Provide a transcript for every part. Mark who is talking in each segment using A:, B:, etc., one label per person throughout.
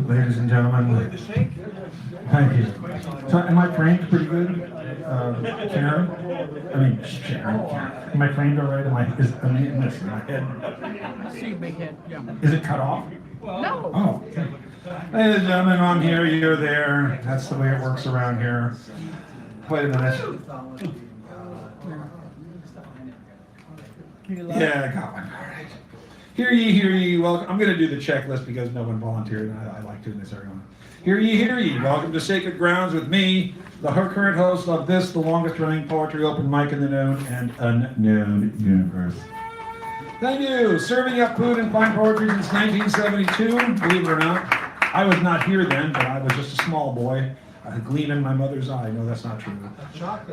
A: Ladies and gentlemen, thank you. So, am I framed pretty good, Sharon? Sharon. Am I framed all right? Am I in my head?
B: See, big head, yeah.
A: Is it cut off?
B: No.
A: Oh, okay. Ladies and gentlemen, I'm here, you're there. That's the way it works around here. Wait a minute. Yeah, I got one. All right. Hear ye, welcome. I'm going to do the checklist because no one volunteered, and I like doing this, everyone. Hear ye, welcome to Sacred Grounds with me, the current host of this, the longest running poetry open mic in the known and unknown universe. Thank you. Serving up food and fine poetry since 1972, believe it or not. I was not here then, but I was just a small boy. A gleam in my mother's eye. No, that's not true.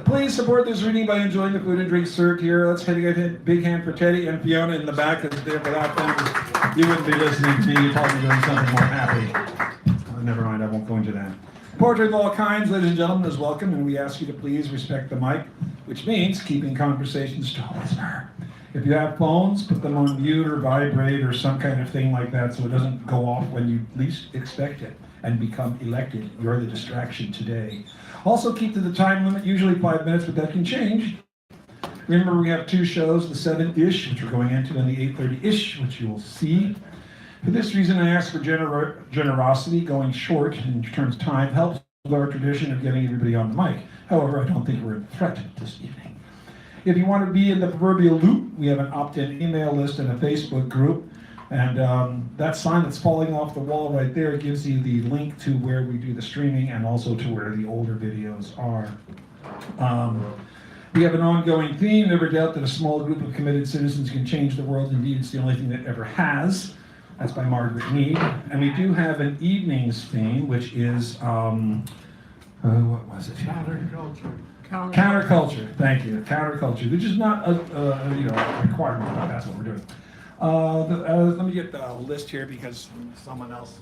A: Please support this reading by enjoying the food and drinks served here. Let's get a big hand for Teddy and Fiona in the back. Without them, you wouldn't be listening to me. You'd probably be doing something more happy. Never mind, I won't go into that. Poetry of all kinds, ladies and gentlemen, is welcome, and we ask you to please respect the mic, which means keeping conversations to a listener. If you have phones, put them on mute or vibrate or some kind of thing like that so it doesn't go off when you least expect it and become elected. You're the distraction today. Also keep to the time limit, usually 5 minutes, but that can change. Remember, we have two shows, the 7-ish, which we're going into, and the 8:30-ish, which you will see. For this reason, I ask for generosity. Going short in terms of time helps with our tradition of getting everybody on the mic. However, I don't think we're a threat this evening. If you want to be in the proverbial loop, we have an opt-in email list and a Facebook group. And that sign that's falling off the wall right there gives you the link to where we do the streaming and also to where the older videos are. We have an ongoing theme, never doubt that a small group of committed citizens can change the world. Indeed, it's the only thing that ever has. That's by Margaret Mead. And we do have an evenings theme, which is, what was it?
B: Counterculture.
A: Counterculture, thank you. Counterculture, which is not a requirement, but that's what we're doing. Let me get the list here because someone else.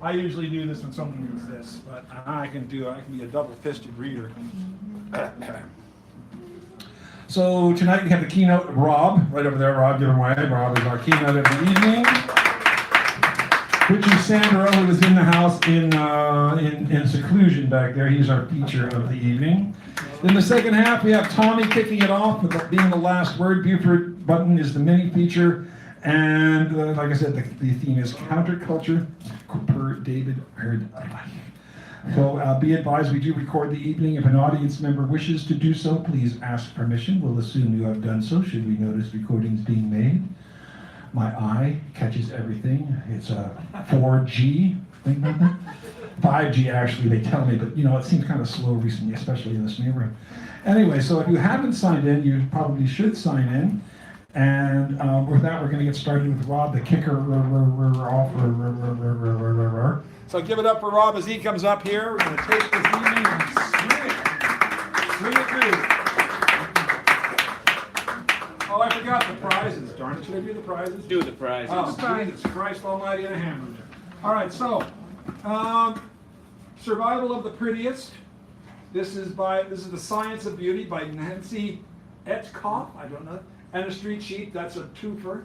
A: I usually do this when someone reads this, but I can be a double-fisted reader. So tonight we have the keynote of Rob, right over there. Rob, give him away. Rob is our keynote of the evening. Richie Sandro, who was in the house in seclusion back there. He's our feature of the evening. In the second half, we have Tommy kicking it off with being the last word. Buford Button is the mini feature. And like I said, the theme is counterculture per David Herd. So be advised, we do record the evening. If an audience member wishes to do so, please ask permission. We'll assume you have done so should we notice recordings being made. My eye catches everything. It's a 4G thing like that. 5G actually, they tell me, but it seems kind of slow recently, especially in this neighborhood. Anyway, so if you haven't signed in, you probably should sign in. And with that, we're going to get started with Rob, the kicker off. So give it up for Rob as he comes up here. We're going to take this evening and swing it through. Oh, I forgot the prizes. Darn it, should I do the prizes?
C: Do the prizes.
A: Oh, Jesus Christ almighty and a hammer. All right, so Survival of the Prettiest. This is The Science of Beauty by Nancy Etkoff. I don't know. And a street sheet, that's a twofer.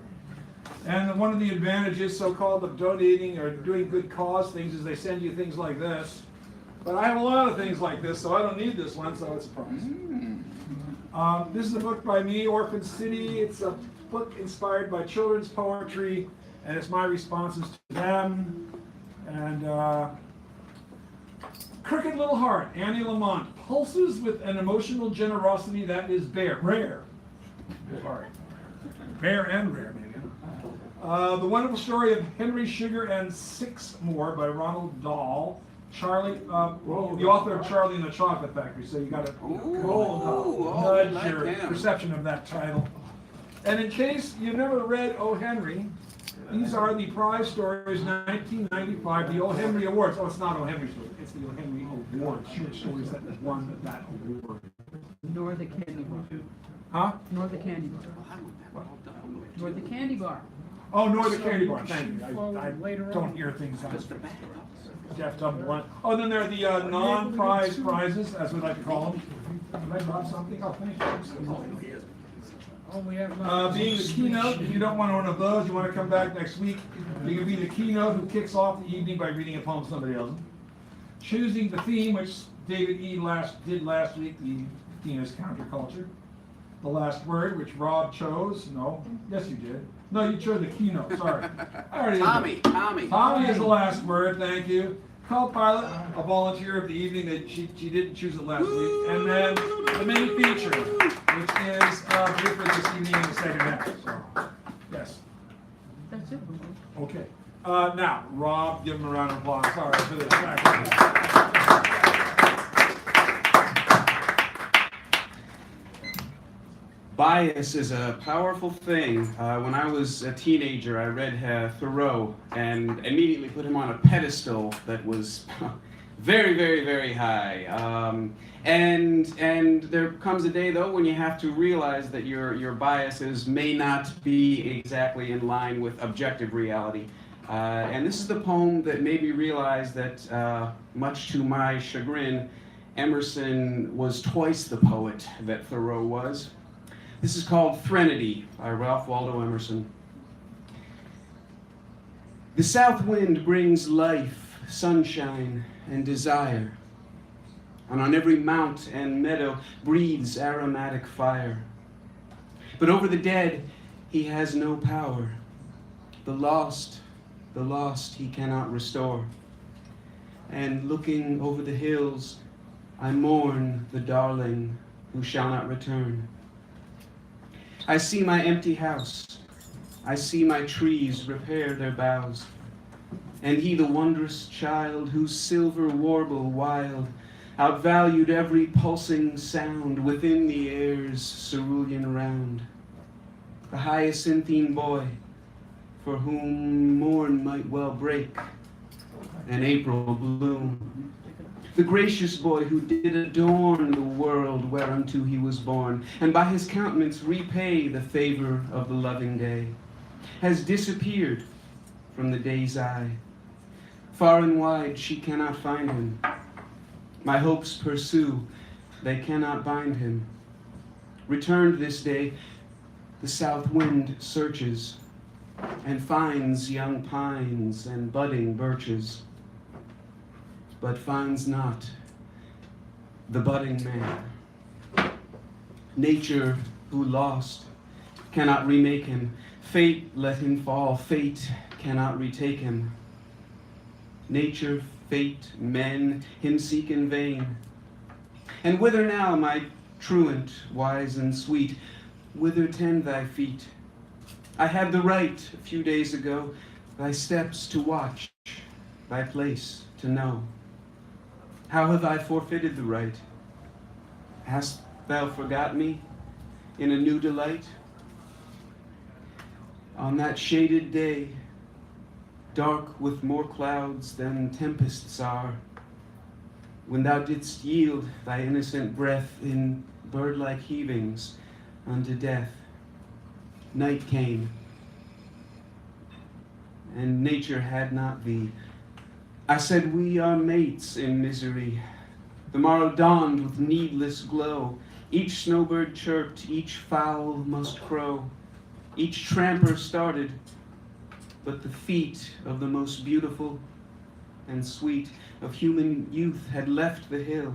A: And one of the advantages, so-called, of donating or doing good cause things is they send you things like this. But I have a lot of things like this, so I don't need this one, so it's a prize. This is a book by me, Orphan City. It's a book inspired by children's poetry, and it's my responses to them. And Crooked Little Heart, Annie Lamont, pulses with an emotional generosity that is rare. Sorry. Rare and rare, maybe. The Wonderful Story of Henry Sugar and Six More by Ronald Dahl. Charlie, the author of Charlie and the Chocolate Factory. So you got to nudge your perception of that title. And in case you've never read O. Henry, these are the prize stories 1995, the O. Henry Awards. Oh, it's not O. Henry stories. It's the O. Henry Awards, short stories that won that award.
B: Nor the candy bar.
A: Huh?
B: Nor the candy bar. Nor the candy bar.
A: Oh, nor the candy bar. Thank you. I don't hear things. Deaf, dumb, blunt. Oh, then there are the non-prize prizes, as we like to call them. Did I drop something? Oh, thank you.
B: Oh, we have.
A: Being the keynote, if you don't want one of those, you want to come back next week, you can be the keynote who kicks off the evening by reading a poem somebody else. Choosing the theme, which David E. did last week, the theme is counterculture. The last word, which Rob chose. No, yes you did. No, you chose the keynote, sorry. I already did. Tommy is the last word, thank you. Co-pilot, a volunteer of the evening that she didn't choose it last week. And then the main feature, which is here for this evening in the second half. So, yes.
B: That's it.
A: Okay. Now, Rob, give him a round of applause. Sorry for this.
C: Bias is a powerful thing. When I was a teenager, I read Thoreau and immediately put him on a pedestal that was very, very, very high. And there comes a day, though, when you have to realize that your biases may not be exactly in line with objective reality. And this is the poem that made me realize that, much to my chagrin, Emerson was twice the poet that Thoreau was. This is called Threnody by Ralph Waldo Emerson. The south wind brings life, sunshine, and desire, and on every mount and meadow breathes aromatic fire. But over the dead he has no power. The lost he cannot restore. And looking over the hills, I mourn the darling who shall not return. I see my empty house, I see my trees repair their boughs, and he the wondrous child whose silver warble wild outvalued every pulsing sound within the air's cerulean round. The hyacinthine boy, for whom morn might well break, and April bloom. The gracious boy who did adorn the world whereunto he was born, and by his countenance repay the favor of the loving day, has disappeared from the day's eye. Far and wide she cannot find him. My hopes pursue, they cannot bind him. Returned this day, the south wind searches, and finds young pines and budding birches, but finds not the budding man. Nature, who lost, cannot remake him. Fate let him fall, fate cannot retake him. Nature, fate, men, him seek in vain. And whither now, my truant, wise and sweet? Whither tend thy feet? I had the right, a few days ago, thy steps to watch, thy place to know. How have I forfeited the right? Hast thou forgot me in a new delight? On that shaded day, dark with more clouds than tempests are, when thou didst yield thy innocent breath in bird-like heavings unto death, night came, and nature had not thee. I said, we are mates in misery. The morrow dawned with needless glow. Each snowbird chirped, each fowl must crow. Each tramper started, but the feet of the most beautiful and sweet of human youth had left the hill.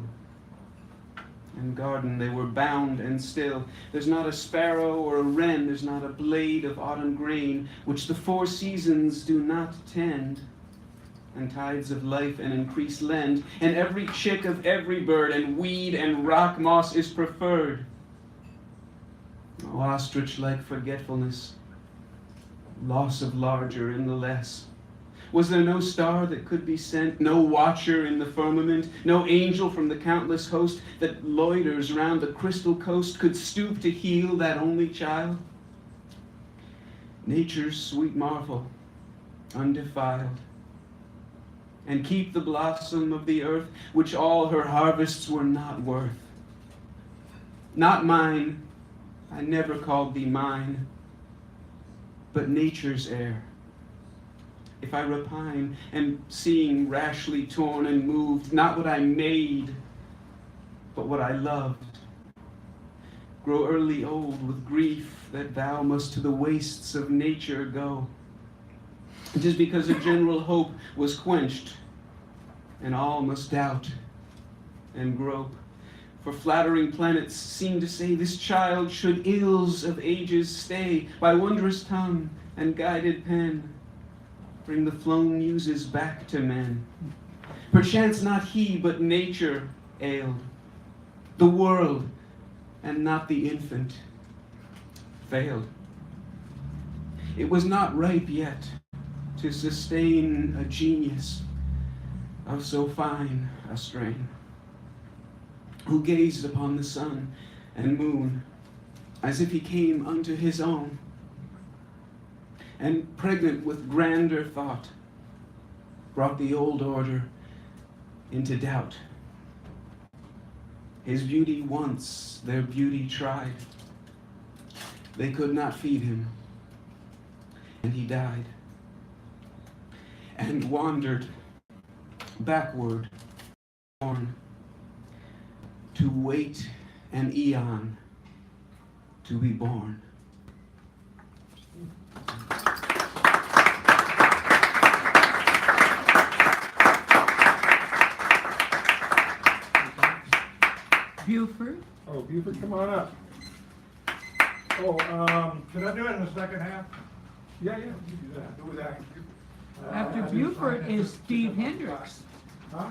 C: In garden they were bound and still. There's not a sparrow or a wren, there's not a blade of autumn grain, which the four seasons do not tend, and tides of life and increase lend, and every chick of every bird, and weed and rock moss is preferred. Oh, ostrich-like forgetfulness, loss of larger in the less. Was there no star that could be sent, no watcher in the firmament, no angel from the countless host that loiters round the crystal coast could stoop to heal that only child? Nature's sweet marvel, undefiled, and keep the blossom of the earth, which all her harvests were not worth. Not mine, I never called thee mine, but nature's heir. If I repine, and seeing rashly torn and moved, not what I made, but what I loved, grow early old with grief that thou must to the wastes of nature go. It is because a general hope was quenched, and all must doubt and grope. For flattering planets seem to say this child should ills of ages stay, by wondrous tongue and guided pen bring the flown muses back to men. Perchance not he but nature ailed, the world and not the infant failed. It was not ripe yet to sustain a genius of so fine a strain, who gazed upon the sun and moon as if he came unto his own, and pregnant with grander thought, brought the old order into doubt. His beauty once their beauty tried, they could not feed him, and he died, and wandered backward, born, to wait an eon to be born.
B: Buford.
A: Oh, Buford, come on up. Oh,
D: Should I do it in the second half?
A: yeah, you do that.
D: Who was that?
B: After Buford is Steve Hendricks.
A: Huh?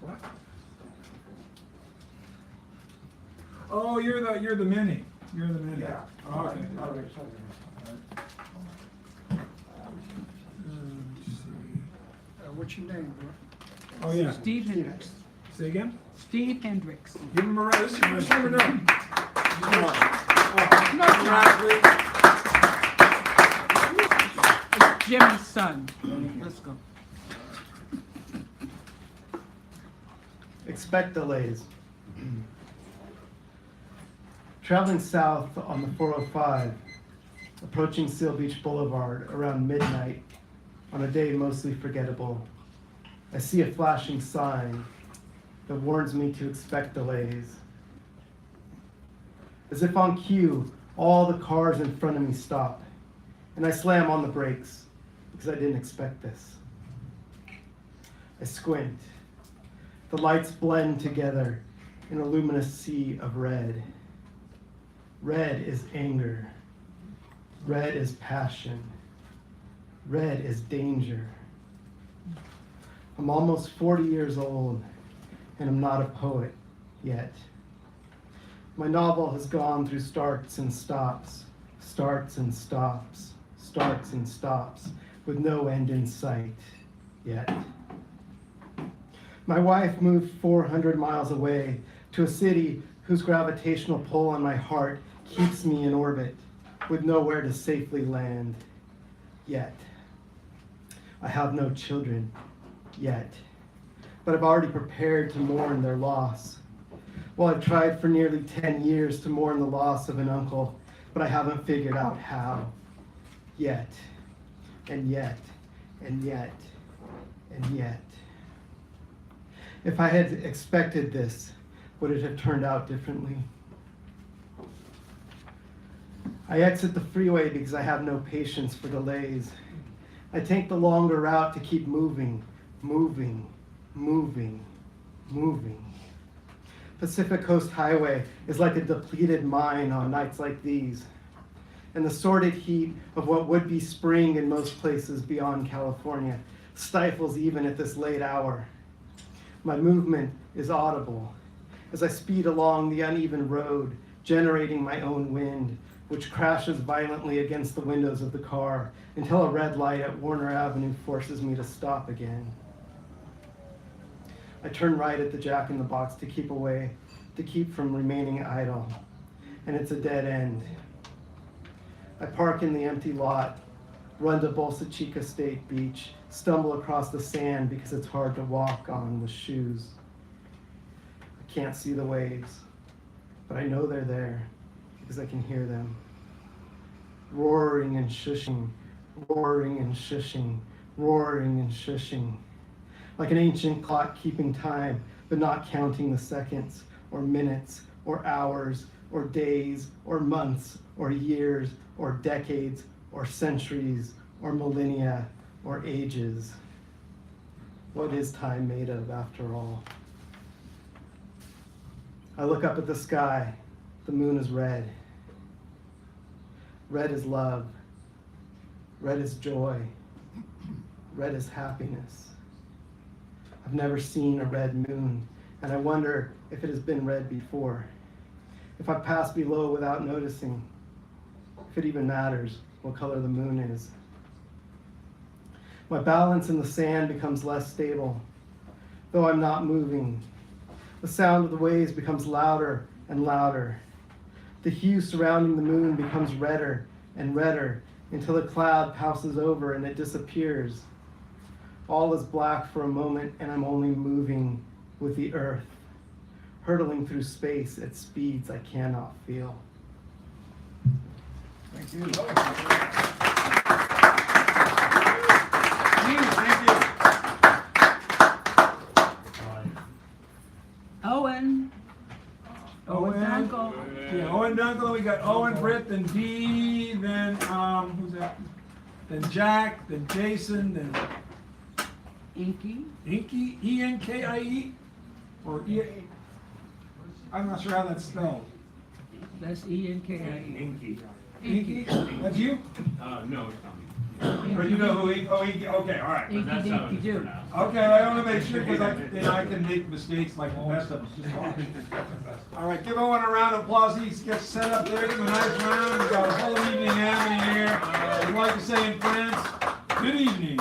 A: What? Oh, you're the mini. You're the mini.
D: Yeah.
A: Oh, okay.
D: All right.
A: Let's see.
D: What's your name, bro?
A: Oh, yeah.
B: Steve Hendricks.
A: Say again?
B: Steve Hendricks.
A: Give him a round. This is my number nine.
B: No, it's Jimmy's son. Let's go.
E: Expect delays. Traveling south on the 405, approaching Seal Beach Boulevard around midnight on a day mostly forgettable, I see a flashing sign that warns me to expect delays. As if on cue, all the cars in front of me stop, and I slam on the brakes because I didn't expect this. I squint. The lights blend together in a luminous sea of red. Red is anger. Red is passion. Red is danger. I'm almost 40 years old, and I'm not a poet yet. My novel has gone through starts and stops, starts and stops, starts and stops, with no end in sight yet. My wife moved 400 miles away to a city whose gravitational pull on my heart keeps me in orbit, with nowhere to safely land yet. I have no children yet, but I've already prepared to mourn their loss. Well, I've tried for nearly 10 years to mourn the loss of an uncle, but I haven't figured out how yet, and yet, and yet, and yet. If I had expected this, would it have turned out differently? I exit the freeway because I have no patience for delays. I take the longer route to keep moving, moving, moving, moving. Pacific Coast Highway is like a depleted mine on nights like these, and the sordid heat of what would be spring in most places beyond California stifles even at this late hour. My movement is audible as I speed along the uneven road, generating my own wind, which crashes violently against the windows of the car until a red light at Warner Avenue forces me to stop again. I turn right at the Jack in the Box to keep from remaining idle, and it's a dead end. I park in the empty lot, run to Bolsa Chica State Beach, stumble across the sand because it's hard to walk on with shoes. I can't see the waves, but I know they're there because I can hear them. Roaring and shushing, roaring and shushing, roaring and shushing. Like an ancient clock keeping time, but not counting the seconds, or minutes, or hours, or days, or months, or years, or decades, or centuries, or millennia, or ages. What is time made of, after all? I look up at the sky. The moon is red. Red is love. Red is joy. Red is happiness. I've never seen a red moon, and I wonder if it has been red before. If I pass below without noticing, if it even matters what color the moon is. My balance in the sand becomes less stable, though I'm not moving. The sound of the waves becomes louder and louder. The hue surrounding the moon becomes redder and redder until a cloud passes over and it disappears. All is black for a moment, and I'm only moving with the earth, hurtling through space at speeds I cannot feel.
A: Thank you. Thank you.
B: Owen.
A: Owen.
B: Dunkel.
A: Yeah, Owen Dunkel. We got Owen, Britt, then Dee, then who's that? Then Jack, then Jason, then
B: Inky.
A: Inky, E-N-K-I-E, or E. I'm not sure how that's spelled.
B: That's E-N-K-I-E.
F: Inky.
A: Inky, that's you?
F: No, it's not me.
A: Or you know who Inky? Oh, Inky. Okay, all right.
B: Inky
F: That's how
B: Dinky
F: it's
B: Doo.
F: pronounced.
A: Okay, I want to make sure because I can make mistakes like the best of us. Just watch. All right, give Owen a round of applause. He gets set up there. Give him a nice round. We've got a whole evening happening here. I'd like to say in France, good evening.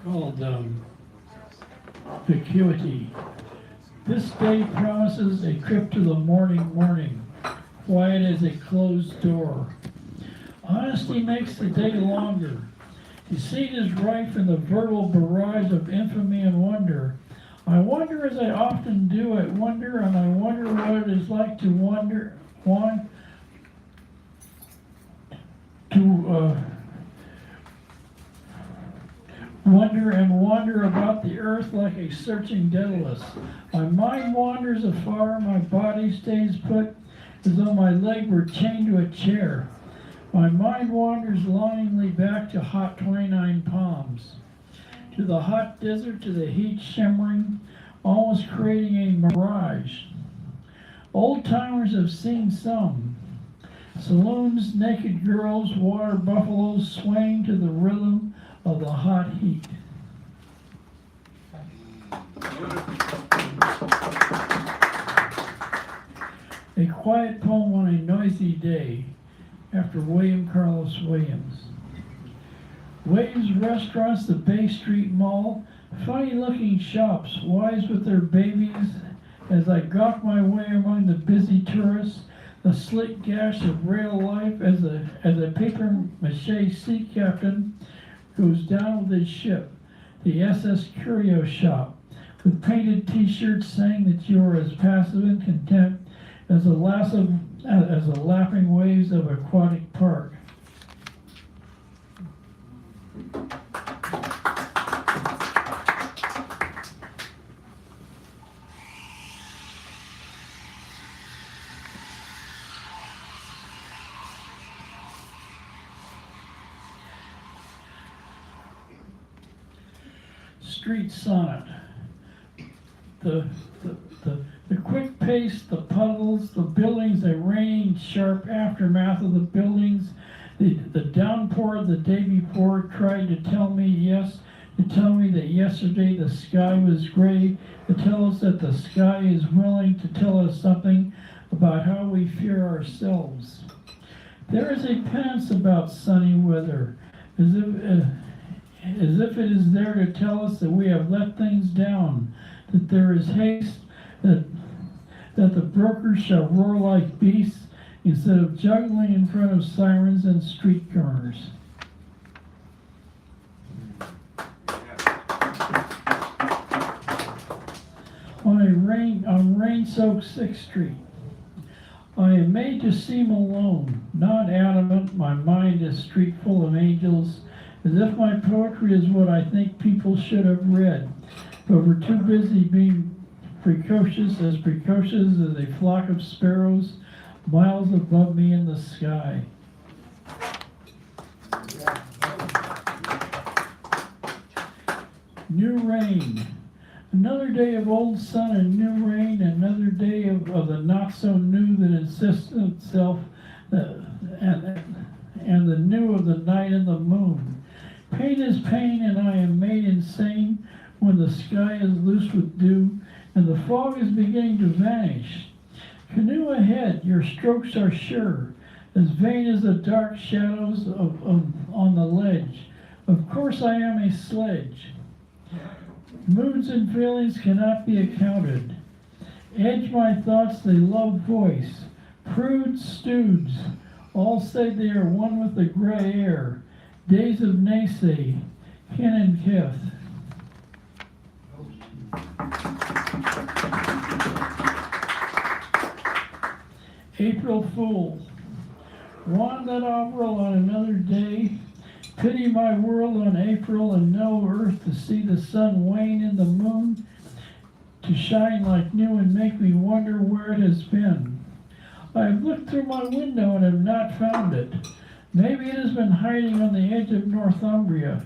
G: Called vacuity. This day promises a trip to the morning, quiet as a closed door. Honesty makes the day longer. Deceit is rife in the verbal barrage of infamy and wonder. I wonder, as I often do, I wonder what it is like to wonder and wander about the earth like a searching Daedalus. My mind wanders afar, my body stays put as though my leg were chained to a chair. My mind wanders longingly back to hot 29 Palms, to the hot desert, to the heat shimmering, almost creating a mirage. Old timers have seen some. Saloons, naked girls, water buffaloes swaying to the rhythm of the hot heat. A quiet poem on a noisy day, after William Carlos Williams. Williams Restaurants, the Bay Street Mall, funny looking shops, wives with their babies, as I gawk my way among the busy tourists, the slick gash of rail life as a papier-mâché sea captain goes down with his ship, the SS Curio Shop, with painted t-shirts saying that you are as passive and content as the lapping waves of aquatic park. Street sonnet. The quick pace, the puddles, the buildings, the raining sharp aftermath of the buildings, the downpour of the day before tried to tell me that yesterday the sky was gray, to tell us that the sky is willing to tell us something about how we fear ourselves. There is a penance about sunny weather, as if it is there to tell us that we have let things down, that there is haste, that the brokers shall roar like beasts instead of juggling in front of sirens and street corners. On rain-soaked 6th Street, I am made to seem alone, not adamant. My mind is street full of angels, as if my poetry is what I think people should have read, but we're too busy being precocious as a flock of sparrows miles above me in the sky. New rain. Another day of old sun and new rain, another day of the not so new that insists itself, and the new of the night and the moon. Pain is pain, and I am made insane when the sky is loose with dew, and the fog is beginning to vanish. Canoe ahead, your strokes are sure, as vain as the dark shadows on the ledge. Of course I am a sledge. Moods and feelings cannot be accounted. Edge my thoughts, they love voice. Prudes, stoods, all say they are one with the gray air. Days of naysay, kin and kith. April Fool. Wand that Avril on another day. Pity my world on April and no earth to see the sun wane and the moon to shine like new and make me wonder where it has been. I have looked through my window and have not found it. Maybe it has been hiding on the edge of Northumbria,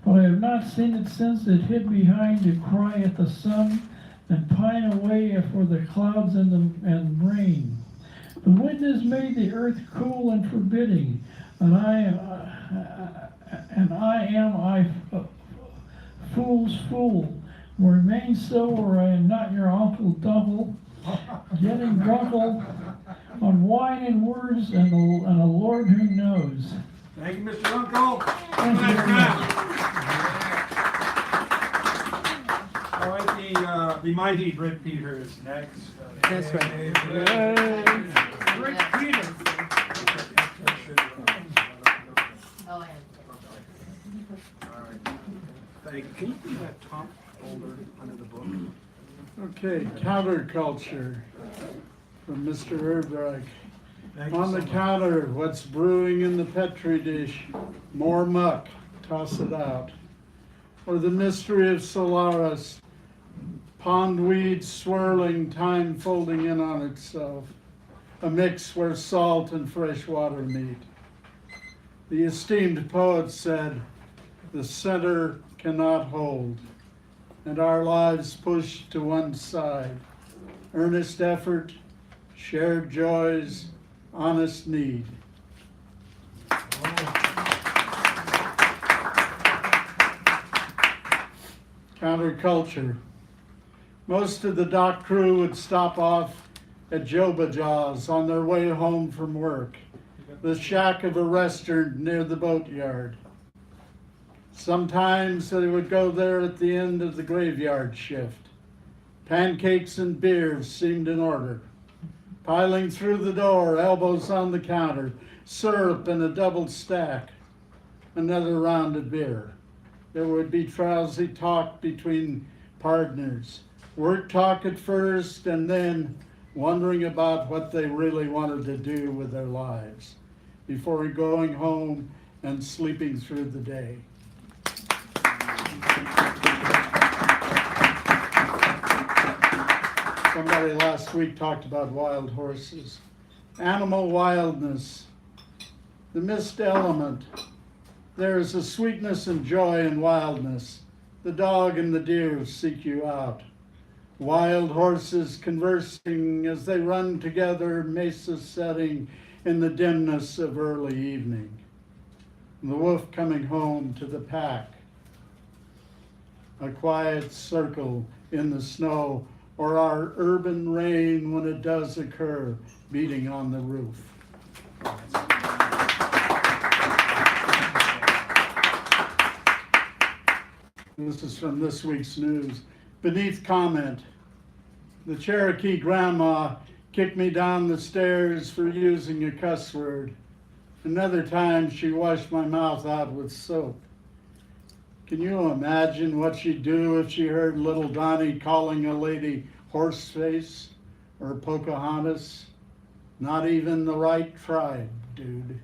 G: but I have not seen it since it hid behind to cry at the sun and pine away for the clouds and rain. The wind has made the earth cool and forbidding, and I am fool's fool. Remain so, or I am not your Uncle Double, getting grunkle on wine and words and a Lord who knows.
A: Thank you, Mr. Uncle.
G: Thank you very much.
A: All right, the mighty Britt Peters next.
B: That's right.
D: Rick Peters.
A: Thank you. Can you put that top folder under the book?
H: Okay, counterculture from Mr. Erdreich.
A: Thank you
H: On
A: so
H: the
A: much.
H: counter, what's brewing in the Petri dish? More muck, toss it out. Or the mystery of Solaris, pond weeds swirling, time folding in on itself. A mix where salt and fresh water meet. The esteemed poet said, the center cannot hold, and our lives pushed to one side. Earnest effort, shared joys, honest need. Counterculture. Most of the dock crew would stop off at Joba Jaws on their way home from work, the shack of a restaurant near the boatyard. Sometimes they would go there at the end of the graveyard shift. Pancakes and beers seemed in order. Piling through the door, elbows on the counter, syrup in a double stack, another round of beer. There would be drowsy talk between partners. Work talk at first, and then wondering about what they really wanted to do with their lives before going home and sleeping through the day. Somebody last week talked about wild horses. Animal wildness, the missed element. There is a sweetness and joy in wildness. The dog and the deer seek you out. Wild horses conversing as they run together, mesa setting in the dimness of early evening. The wolf coming home to the pack. A quiet circle in the snow, or our urban rain when it does occur, beating on the roof. This is from this week's news. Beneath comment, the Cherokee grandma kicked me down the stairs for using a cuss word. Another time she washed my mouth out with soap. Can you imagine what she'd do if she heard little Donnie calling a lady horseface or Pocahontas? Not even the right tribe, dude.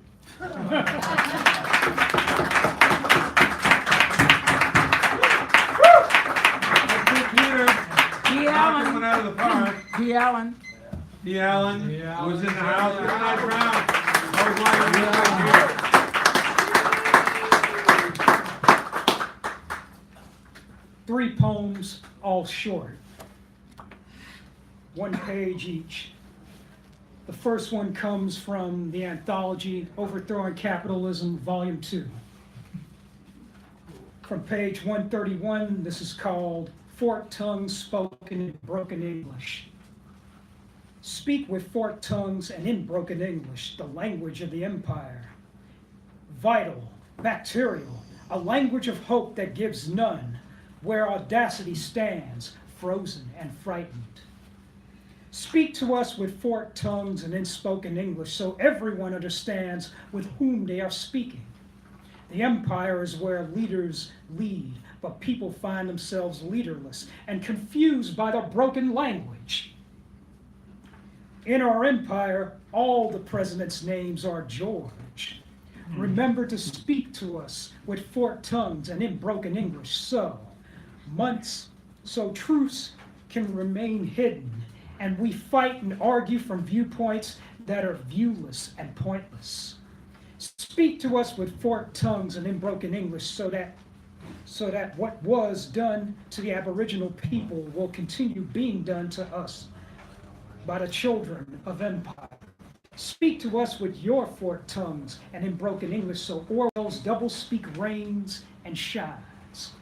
A: out of the park.
B: D. Allen.
A: D. Allen, who's in the house. Give a nice round. Always like to be right here.
I: 3 poems, all short. 1 page each. The first one comes from the anthology Overthrowing Capitalism, Volume 2. From page 131, this is called Forked Tongues Spoken in Broken English. Speak with forked tongues and in broken English, the language of the empire. Vital, bacterial, a language of hope that gives none, where audacity stands, frozen and frightened. Speak to us with forked tongues and in spoken English, so everyone understands with whom they are speaking. The empire is where leaders lead, but people find themselves leaderless and confused by the broken language. In our empire, all the presidents' names are George. Remember to speak to us with forked tongues and in broken English, so truths can remain hidden, and we fight and argue from viewpoints that are viewless and pointless. Speak to us with forked tongues and in broken English, so that what was done to the Aboriginal people will continue being done to us by the children of empire. Speak to us with your forked tongues and in broken English, so Orwell's doublespeak reigns and shines.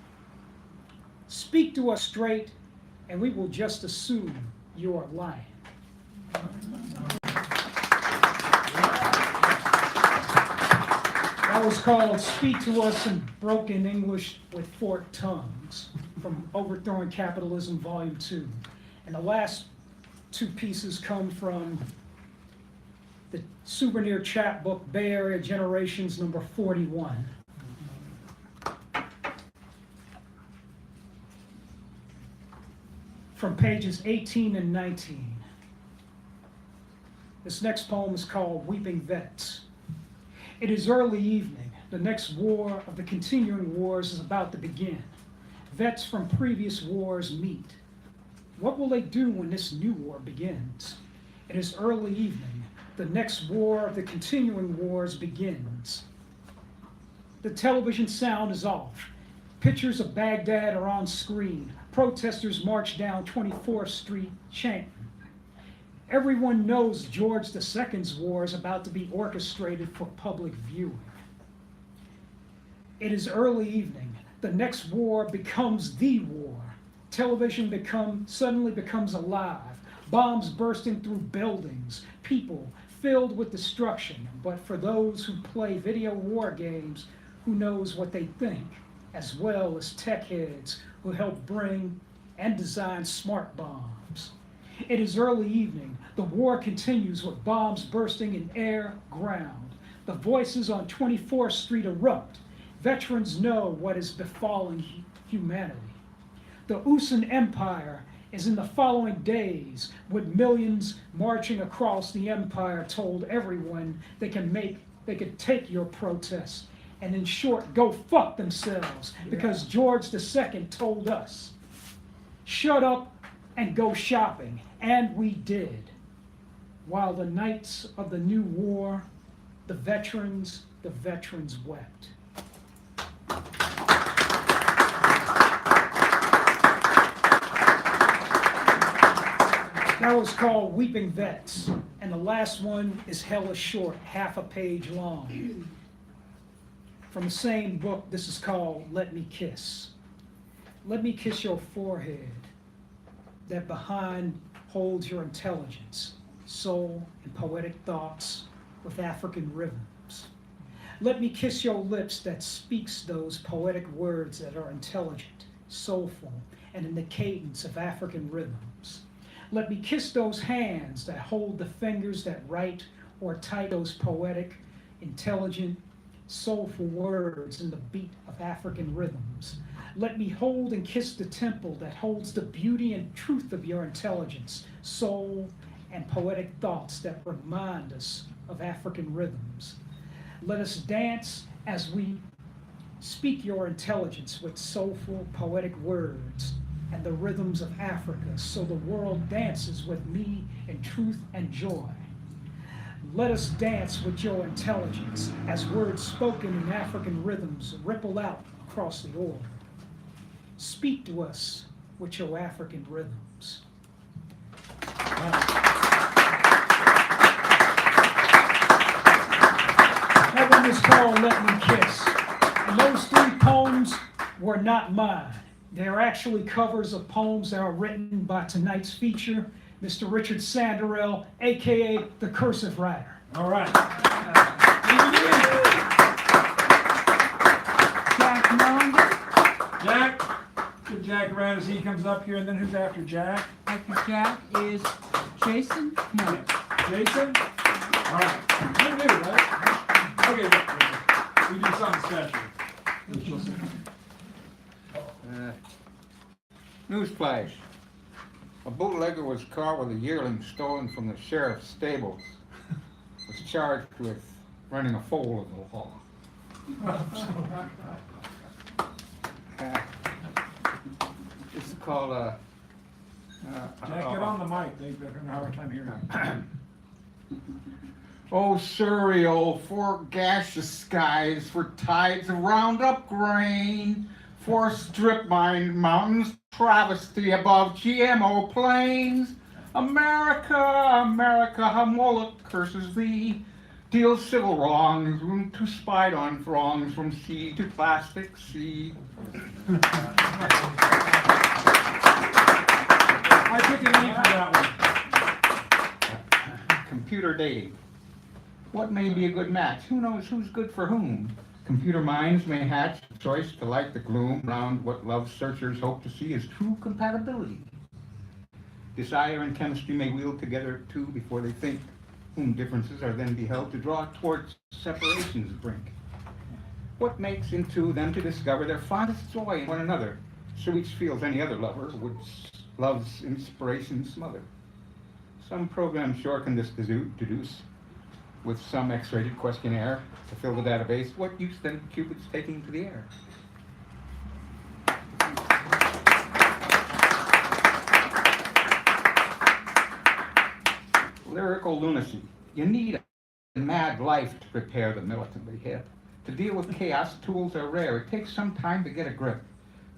I: Speak to us straight, and we will just assume you are lying. That was called Speak to Us in Broken English with Forked Tongues from Overthrowing Capitalism, Volume 2. And the last 2 pieces come from the souvenir chapbook Bay Area Generations number 41. From pages 18 and 19. This next poem is called Weeping Vets. It is early evening. The next war of the continuing wars is about to begin. Vets from previous wars meet. What will they do when this new war begins? It is early evening. The next war of the continuing wars begins. The television sound is off. Pictures of Baghdad are on screen. Protesters march down 24th Street chanting. Everyone knows George II's war is about to be orchestrated for public viewing. It is early evening. The next war becomes the war. Television suddenly becomes alive. Bombs bursting through buildings. People filled with destruction. But for those who play video war games, who knows what they think, as well as tech heads who help bring and design smart bombs. It is early evening. The war continues with bombs bursting in air, ground. The voices on 24th Street erupt. Veterans know what is befalling humanity. The Usan Empire is in the following days, with millions marching across the empire told everyone they could take your protest, and in short, go fuck themselves, because George II told us. Shut up and go shopping, and we did. While the nights of the new war, the veterans wept. That was called Weeping Vets, and the last one is hella short, half a page long. From the same book, this is called Let Me Kiss. Let me kiss your forehead, that behind holds your intelligence, soul, and poetic thoughts with African rhythms. Let me kiss your lips that speaks those poetic words that are intelligent, soulful, and in the cadence of African rhythms. Let me kiss those hands that hold the fingers that write or type those poetic, intelligent, soulful words in the beat of African rhythms. Let me hold and kiss the temple that holds the beauty and truth of your intelligence, soul, and poetic thoughts that remind us of African rhythms. Let us dance as we speak your intelligence with soulful, poetic words. and the rhythms of Africa, so the world dances with me in truth and joy. Let us dance with your intelligence as words spoken in African rhythms ripple out across the orb. Speak to us with your African rhythms. Heaven is called Let Me Kiss. And those three poems were not mine. They're actually covers of poems that are written by tonight's feature, Mr. Richard Sanderell, aka the Cursive Writer.
A: All right.
B: Jack Mulligan.
A: Jack. Give Jack around as he comes up here, and then who's after Jack?
B: After Jack is Jason. No.
A: Jason? All right. You're new, right? Okay, we do something special.
J: Newsflash. A bootlegger was caught with a yearling stolen from the sheriff's stables. Was charged with running afoul of the law. This is called
A: Jack, get on the mic. They're having a hard time hearing you.
J: Oh, cereal for gaseous skies, for tides of Roundup grain, for strip-mined mountains, travesty above GMO plains. America, America, how Moloch curses thee, deals civil wrongs, room to spite on throngs from sea to plastic sea.
A: I took a name for that one.
J: Computer dating. What may be a good match? Who knows who's good for whom? Computer minds may hatch a choice to light the gloom round what love searchers hope to see as true compatibility. Desire and chemistry may wield together too before they think, whom differences are then beheld to draw towards separation's brink. What makes into them to discover their fondest joy in one another, so each feels any other lover would love's inspiration smother. Some program sure can this deduce with some X-rated questionnaire to fill the database. What use then Cupid's taking to the air? Lyrical lunacy. You need a mad life to prepare the militantly hip. To deal with chaos, tools are rare. It takes some time to get a grip.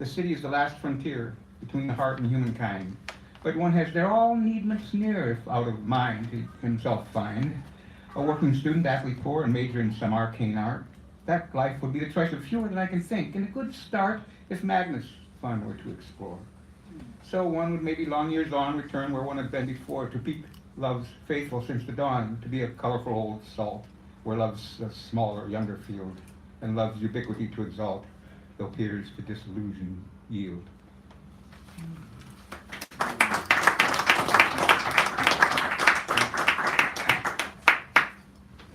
J: The city is the last frontier between the heart and humankind. But one has their all needments near, if out of mind he himself find. A working student, athlete poor, and major in some arcane art. That life would be the choice of fewer than I can think, and a good start if madness fun were to explore. So one would maybe long years on return where one had been before, to peep love's faithful since the dawn, to be a colorful old salt, where love's a smaller, younger field, and love's ubiquity to exalt, though peers to disillusion yield.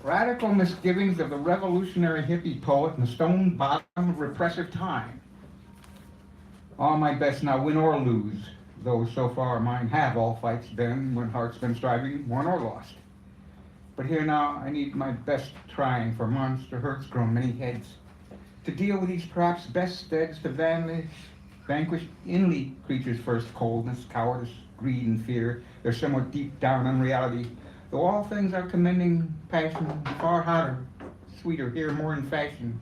J: Radical misgivings of the revolutionary hippie poet in the stone bottom of repressive time. All my best now win or lose, though so far mine have all fights been, when heart's been striving, won or lost. But here now I need my best trying, for monster hurts grown many heads. To deal with these perhaps best steads to vanquish inly creatures' first coldness, cowardice, greed, and fear, their somewhat deep down unreality. Though all things are commending passion, far hotter, sweeter, here more in fashion,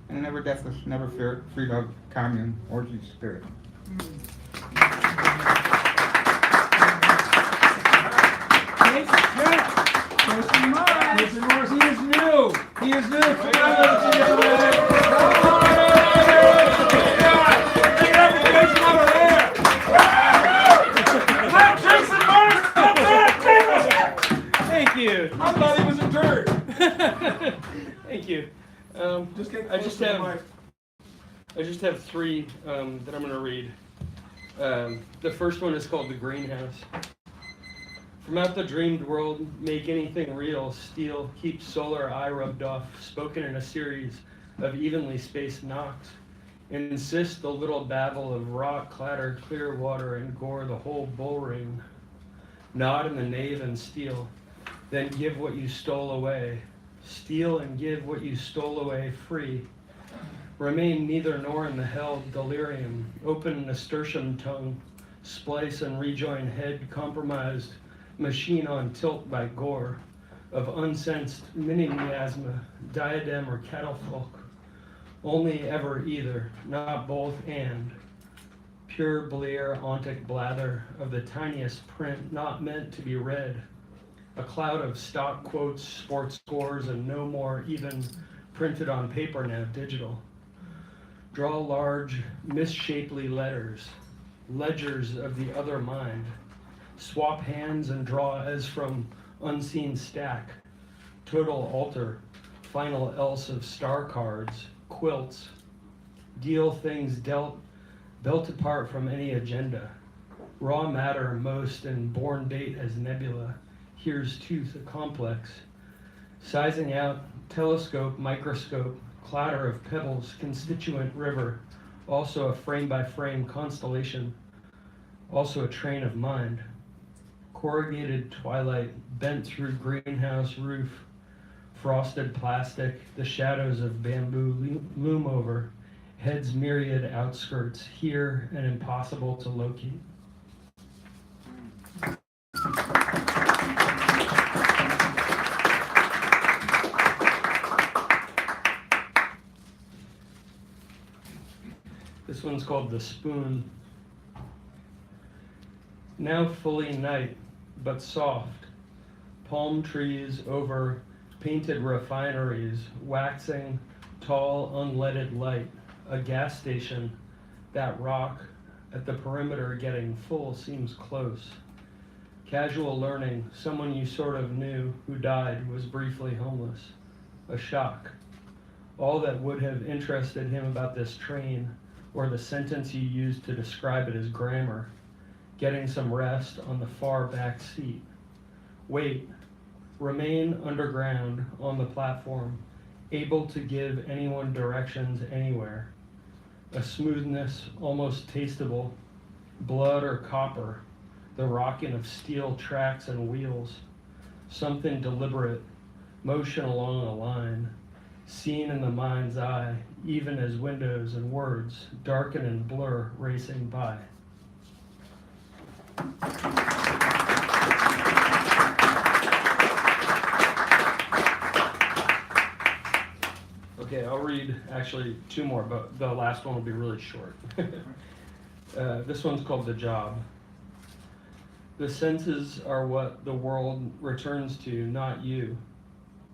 J: and never deathless, never free of commune, orgy spirit.
A: Jason Morris, he is new. He is new. Come on, ladies and gentlemen. Take it up for Jason over there. Let Jason Morris come back.
K: Thank you.
A: I thought he was a turd.
K: Thank you.
A: Just get
K: I just
A: close to the
K: have
A: mic.
K: I just have three that I'm going to read. The first one is called The Greenhouse. From out the dreamed world, make anything real, steal, keep solar eye rubbed off, spoken in a series of evenly spaced knocks. Insist the little babble of rock, clatter, clear water, and gore the whole bull ring. Nod in the nave and steal, then give what you stole away. Steal and give what you stole away free. Remain neither nor in the held delirium, open nasturtium tongue, splice and rejoin head compromised, machine on tilt by gore, of unsensed mini miasma, diadem or catafalque, only ever either, not both and, pure blear ontic blather of the tiniest print not meant to be read, a cloud of stock quotes, sports scores, and no more even printed on paper now digital. Draw large, misshapely letters, ledgers of the other mind. Swap hands and draw as from unseen stack. Total alter, final else of star cards, quilts. Deal things dealt, built apart from any agenda. Raw matter most and born date as nebula. Here's tooth a complex. Sizing out, telescope, microscope, clatter of pebbles, constituent river, also a frame-by-frame constellation, also a train of mind. Corrugated twilight bent through greenhouse roof, frosted plastic, the shadows of bamboo loom over, heads myriad outskirts, here and impossible to locate. This one's called The Spoon. Now fully night, but soft. Palm trees over painted refineries, waxing tall, unleaded light. A gas station, that rock at the perimeter getting full seems close. Casual learning, someone you sort of knew who died was briefly homeless. A shock. All that would have interested him about this train, or the sentence you used to describe it as grammar, getting some rest on the far back seat. Wait, remain underground on the platform, able to give anyone directions anywhere. A smoothness almost tasteable, blood or copper, the rocking of steel tracks and wheels, something deliberate, motion along a line, seen in the mind's eye, even as windows and words darken and blur racing by. Okay, I'll read actually two more, but the last one will be really short. This one's called The Job. The senses are what the world returns to, not you.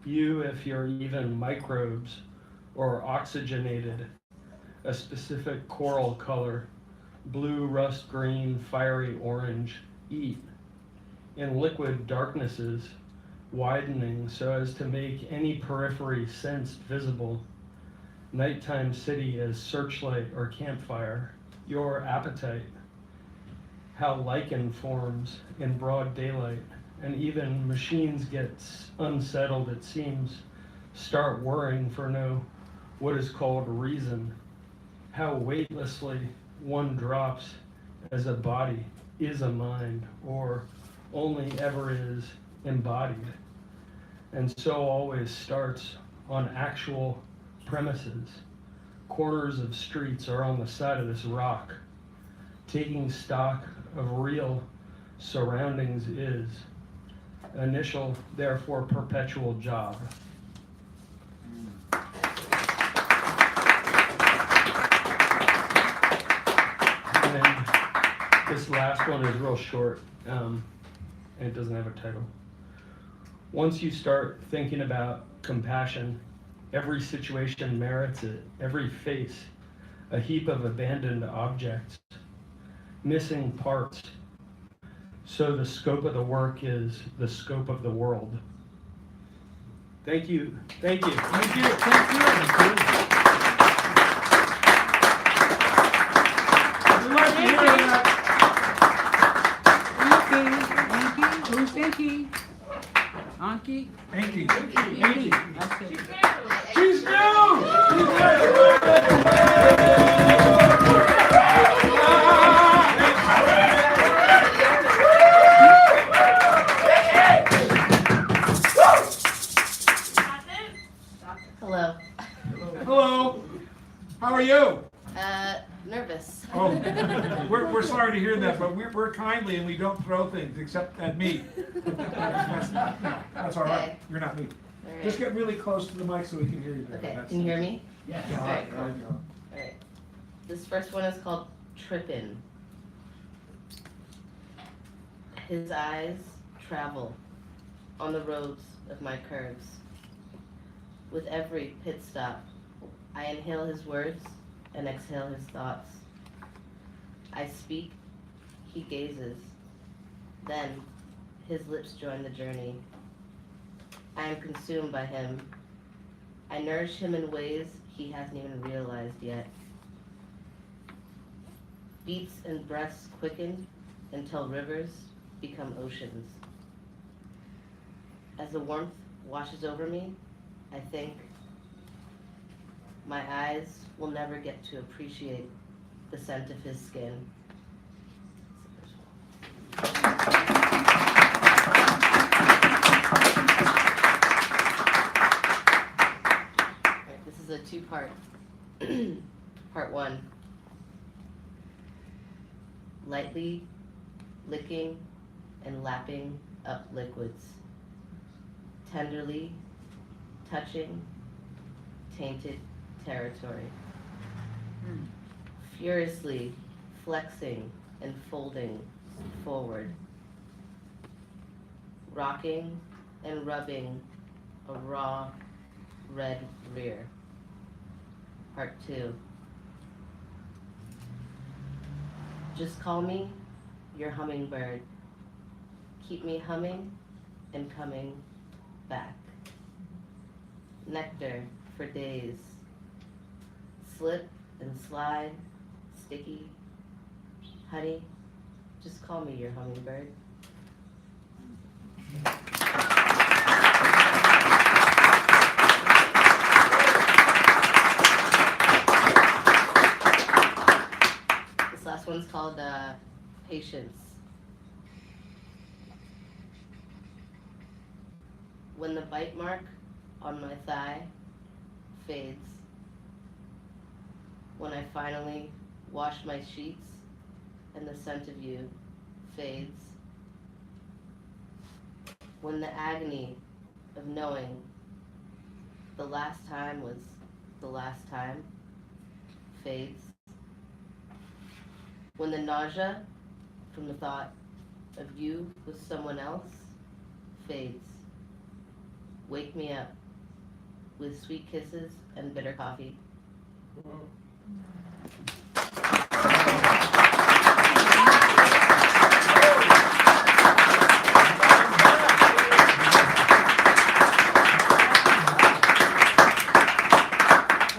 K: You, if you're even microbes or oxygenated, a specific coral color, blue, rust green, fiery orange, eat. In liquid darknesses, widening so as to make any periphery sensed visible. Nighttime city as searchlight or campfire, your appetite. How lichen forms in broad daylight, and even machines get unsettled, it seems, start worrying for no what is called reason. How weightlessly one drops as a body is a mind, or only ever is embodied, and so always starts on actual premises. Corners of streets are on the side of this rock. Taking stock of real surroundings is initial, therefore perpetual job. And then this last one is real short, and it doesn't have a title. Once you start thinking about compassion, every situation merits it, every face, a heap of abandoned objects, missing parts. So the scope of the work is the scope of the world. Thank you. Thank you.
I: Thank you. Thank you.
B: We like to hear that. Thank you. Who's thank you? Anki?
A: Anki.
B: Anki. That's it.
A: She's new!
L: Hello.
A: Hello. sorry to hear that, but we're kindly and we don't throw things except at me. That's all right.
L: Okay.
A: You're not me.
L: All right.
A: Just get really close to the mic so we can hear you better.
L: Okay,
A: That's-
L: can you hear me?
A: Yeah.
L: All right,
A: There you go.
L: All right. This first one is called Trippin'. His eyes travel on the roads of my curves. With every pit stop, I inhale his words and exhale his thoughts. I speak, he gazes. Then his lips join the journey. I am consumed by him. I nourish him in ways he hasn't even realized yet. Beats and breaths quicken until rivers become oceans. As the warmth washes over me, I think my eyes will never get to appreciate the scent of his skin. Alright, this is a two-part. Part one. Lightly licking and lapping up liquids. Tenderly touching tainted territory. Furiously flexing and folding forward. Rocking and rubbing a raw red rear. Part two. Just call me your hummingbird. Keep me humming and coming back. Nectar for days. Slip and slide, sticky. Honey, just call me your hummingbird. This last one's called Patience. When the bite mark on my thigh fades, when I finally wash my sheets and the scent of you fades, when the agony of knowing the last time was the last time fades, when the nausea from the thought of you with someone else fades, wake me up with sweet kisses and bitter coffee.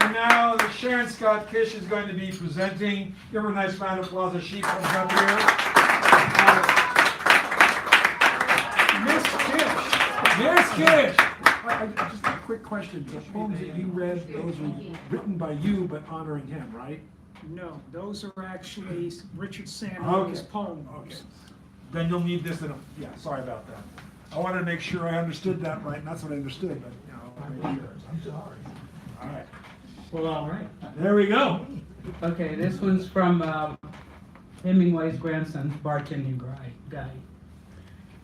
A: And now Sharon Scott Kish is going to be presenting. Give her a nice round of applause as she comes up here.
I: Miss Kish.
A: Yes, Kish! Just a quick question. The poems that you read, those were written by you but honoring him, right?
I: No, those are actually Richard Sandler's
A: Okay.
I: poems.
A: Okay. Then you'll need this in a, yeah, sorry about that. I wanted to make sure I understood that right, and that's what I understood, but, you know, I made sure. I'm sorry. All right.
B: Well, all right.
A: There we go.
B: Okay, this one's from Hemingway's grandson's bartending guy.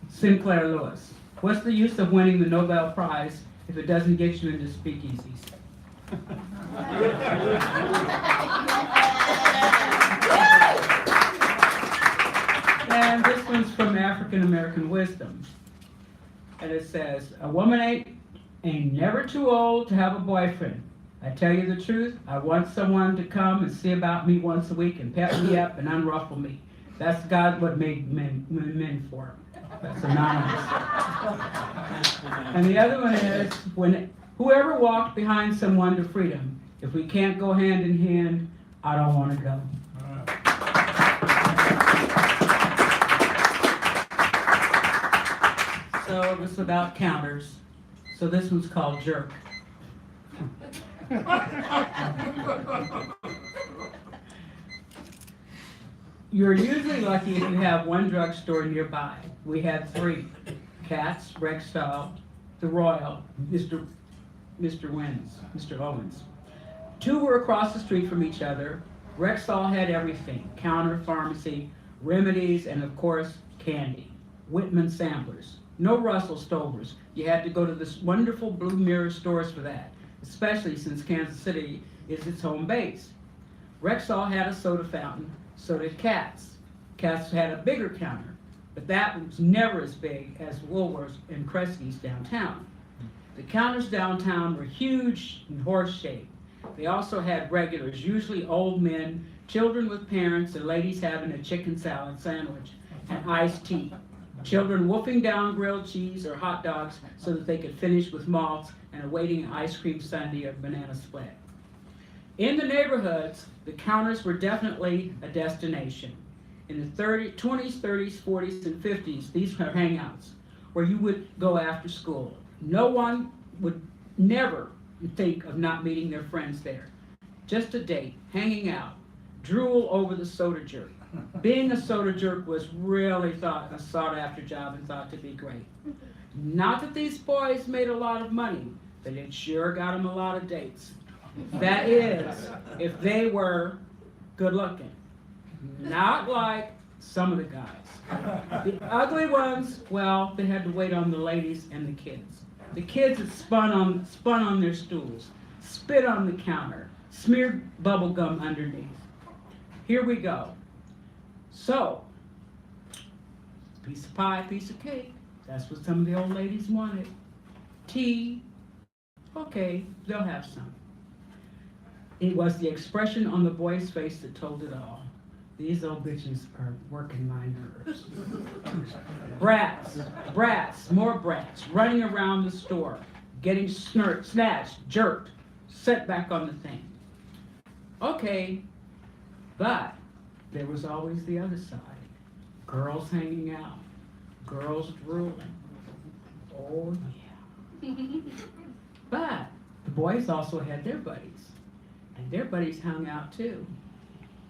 B: Sinclair Lewis. What's the use of winning the Nobel Prize if it doesn't get you into speakeasies? And this one's from African American Wisdom. And it says, a woman ain't never too old to have a boyfriend. I tell you the truth, I want someone to come and see about me once a week and pep me up and unruffle me. That's God what made men for. That's anonymous. And the other one is, when whoever walked behind someone to freedom, if we can't go hand in hand, I don't want to go. So this is about counters. So this one's called Jerk. You're usually lucky if you have one drugstore nearby. We had 3. Katz, Rexall, the Royal, Mr. Owens. 2 were across the street from each other. Rexall had everything, counter, pharmacy. remedies, and of course, candy. Whitman samplers. No Russell Stovers. You had to go to this wonderful Blue Mirror stores for that, especially since Kansas City is its home base. Rexall had a soda fountain, so did Katz. Katz had a bigger counter, but that was never as big as Woolworth's and Kresge's downtown. The counters downtown were huge and horse-shaped. They also had regulars, usually old men, children with parents, and ladies having a chicken salad sandwich and iced tea. Children wolfing down grilled cheese or hot dogs so that they could finish with malts and awaiting an ice cream sundae or banana split. In the neighborhoods, the counters were definitely a destination. In the 20s, 30s, 40s, and 50s, these were hangouts where you would go after school. No one would never think of not meeting their friends there. Just a date, hanging out, drool over the soda jerk. Being a soda jerk was really a sought after job and thought to be great. Not that these boys made a lot of money, but it sure got them a lot of dates. That is, if they were good looking. Not like some of the guys. The ugly ones, well, they had to wait on the ladies and the kids. The kids had spun on their stools, spit on the counter, smeared bubble gum underneath. Here we go. So, piece of pie, piece of cake. That's what some of the old ladies wanted. Tea, okay, they'll have some. It was the expression on the boy's face that told it all. These old bitches are working my nerves. Brats, more brats, running around the store, getting snatched, jerked, set back on the thing. Okay, but there was always the other side. Girls hanging out, girls drooling. Oh yeah. But the boys also had their buddies, and their buddies hung out too.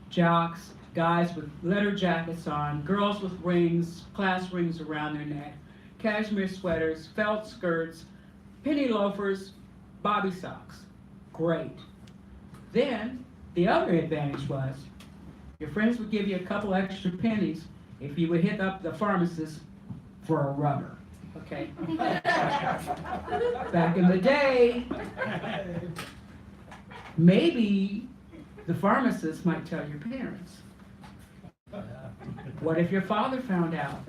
B: Jocks, guys with leather jackets on, girls with rings, class rings around their neck, cashmere sweaters, felt skirts, penny loafers, bobby socks. Great. Then, the other advantage was, your friends would give you a couple extra pennies if you would hit up the pharmacist for a rubber. Okay? Back in the day, maybe the pharmacist might tell your parents. What if your father found out?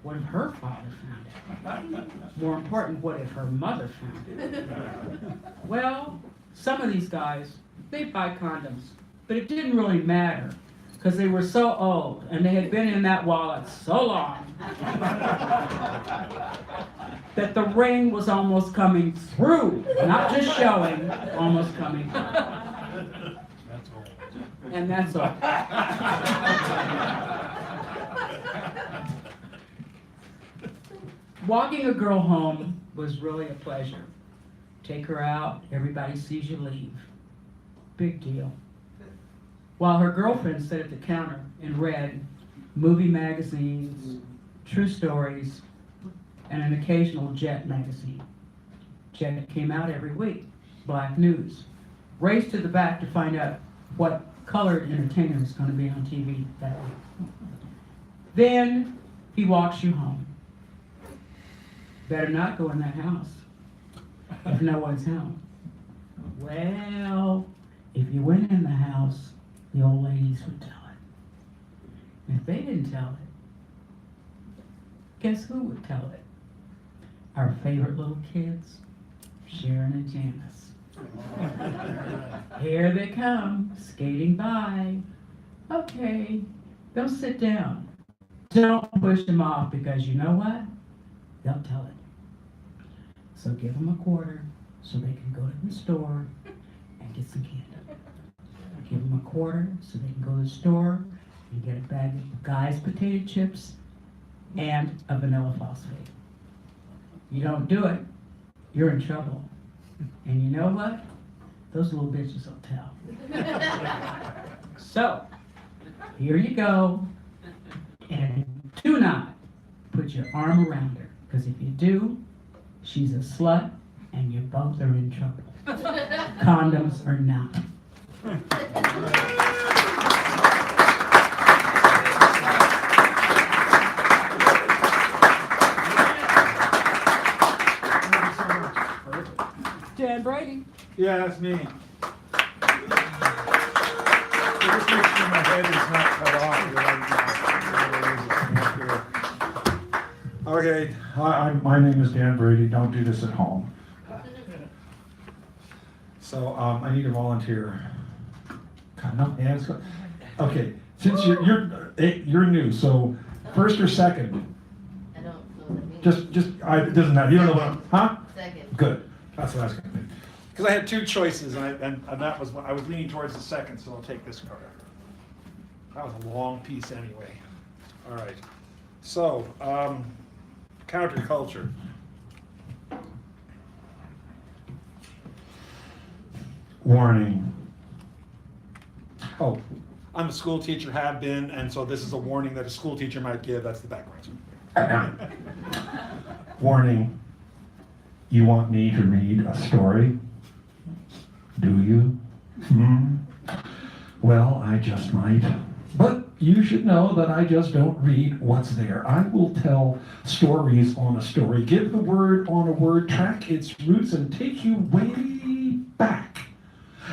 B: What if her father found out? More important, what if her mother found out? Well, some of these guys, they'd buy condoms, but it didn't really matter because they were so old and they had been in that wallet so long that the ring was almost coming through, not just showing, almost coming through. And that's all. Walking a girl home was really a pleasure. Take her out, everybody sees you leave. Big deal. While her girlfriend sat at the counter and read movie magazines, true stories, and an occasional Jet magazine. Jet came out every week. Black News. Raced to the back to find out what colored entertainer was going to be on TV that week. Then he walks you home. Better not go in that house if no one's home. Well, if you went in the house, the old ladies would tell it. If they didn't tell it, guess who would tell it? Our favorite little kids, Sharon and Janice. Here they come, skating by. Okay, they'll sit down. Don't push them off because you know what? They'll tell it. So give them a quarter so they can go to the store and get some candy. Give them a quarter so they can go to the store and get a bag of Guy's potato chips and a vanilla phosphate. You don't do it, you're in trouble. And you know what? Those little bitches will tell. So, here you go. And do not put your arm around her, because if you do, she's a slut and you both are in trouble. Condoms are not.
A: Yeah, that's me. So just make sure my head is not cut off. Okay, my name is Dan Brady. Don't do this at home. So I need a volunteer. God, no hands. Okay, since you're new, so first or second?
L: I don't know what that means.
A: It doesn't matter. You don't know what huh?
L: Second.
A: Good. That's what I was going to do. Because I had two choices, and that was I was leaning towards the second, so I'll take this card. That was a long piece anyway. All right. So, counterculture. Warning. Oh, I'm a school teacher, have been, and so this is a warning that a school teacher might give. That's the background. Warning. You want me to read a story? Do you? Well, I just might. But you should know that I just don't read what's there. I will tell stories on a story, give the word on a word, track its roots, and take you way back.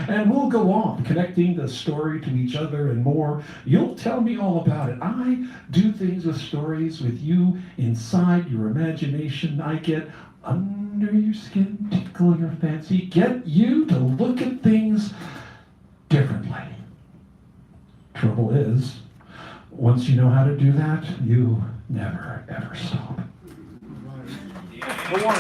A: And we'll go on, connecting the story to each other and more. You'll tell me all about it. I do things with stories with you inside your imagination. I get under your skin, tickle your fancy, get you to look at things differently. Trouble is, once you know how to do that, you never, ever stop. Go on.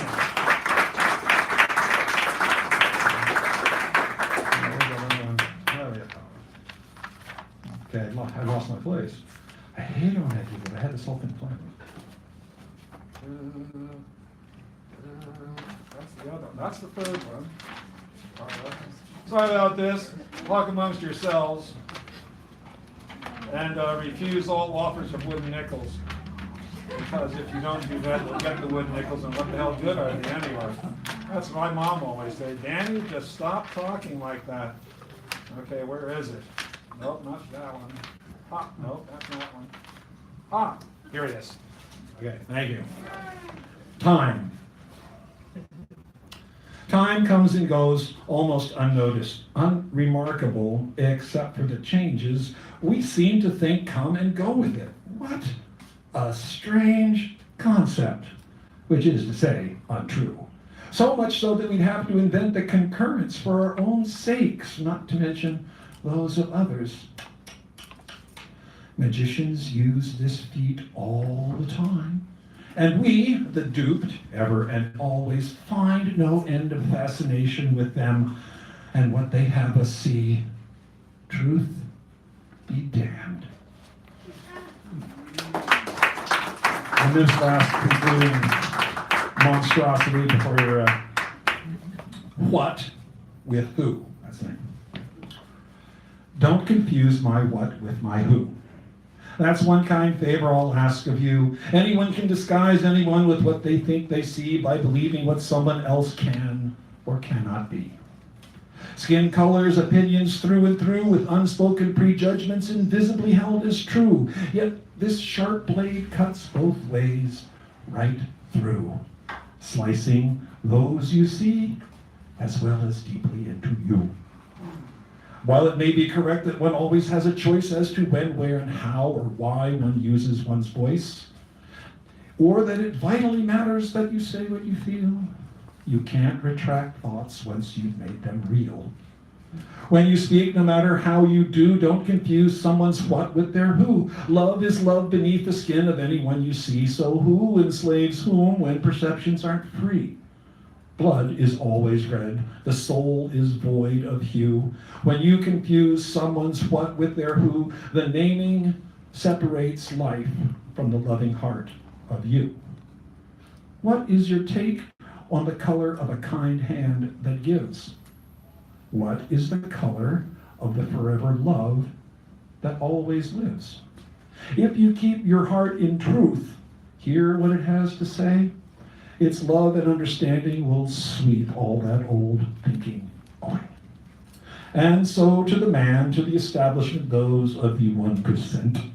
A: Okay, I lost my place. I hate on that, but I had this whole thing planned. That's the other one. That's the third one. Sorry about this. Talk amongst yourselves. And refuse all offers of wooden nickels. Because if you don't do that, you'll get the wooden nickels, and what the hell good are they anyway? That's what my mom always said. Danny, just stop talking like that. Okay, where is it? Nope, not that one. Ha, nope, that's not one. Ah, here it is. Okay, thank you. Time. Time comes and goes almost unnoticed, unremarkable, except for the changes we seem to think come and go with it. What a strange concept, which is to say, untrue. So much so that we'd have to invent the concurrence for our own sakes, not to mention those of others. Magicians use this feat all the time. And we, the duped, ever and always find no end of fascination with them and what they have us see. Truth be damned. And this last concluding monstrosity before your what with who. That's the name. Don't confuse my what with my who. That's one kind favor I'll ask of you. Anyone can disguise anyone with what they think they see by believing what someone else can or cannot be. Skin colors, opinions through and through, with unspoken prejudgments invisibly held as true. Yet this sharp blade cuts both ways, right through, slicing those you see as well as deeply into you. While it may be correct that one always has a choice as to when, where, and how, or why one uses one's voice, or that it vitally matters that you say what you feel, you can't retract thoughts once you've made them real. When you speak, no matter how you do, don't confuse someone's what with their who. Love is love beneath the skin of anyone you see, so who enslaves whom when perceptions aren't free? Blood is always red, the soul is void of hue. When you confuse someone's what with their who, the naming separates life from the loving heart of you. What is your take on the color of a kind hand that gives? What is the color of the forever love that always lives? If you keep your heart in truth, hear what it has to say. Its love and understanding will sweep all that old thinking away. And so to the man, to the establishment, those of the 1%.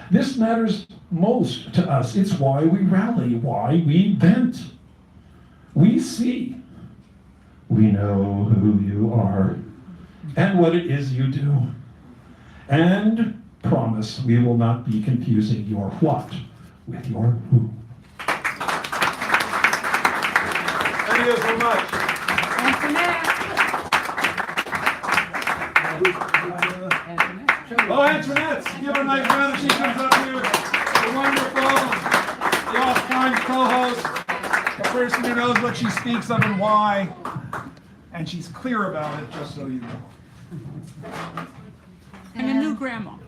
A: This matters most to us. It's why we rally, why we vent. We see We know who you are and what it is you do. And promise we will not be confusing your what with your who. Thank you so much. Oh, Antoinette, give her a nice round as she comes up here. The wonderful, the all-time co-host, the person who knows what she speaks of and why, and she's clear about it, just so you know.
B: And a new grandma.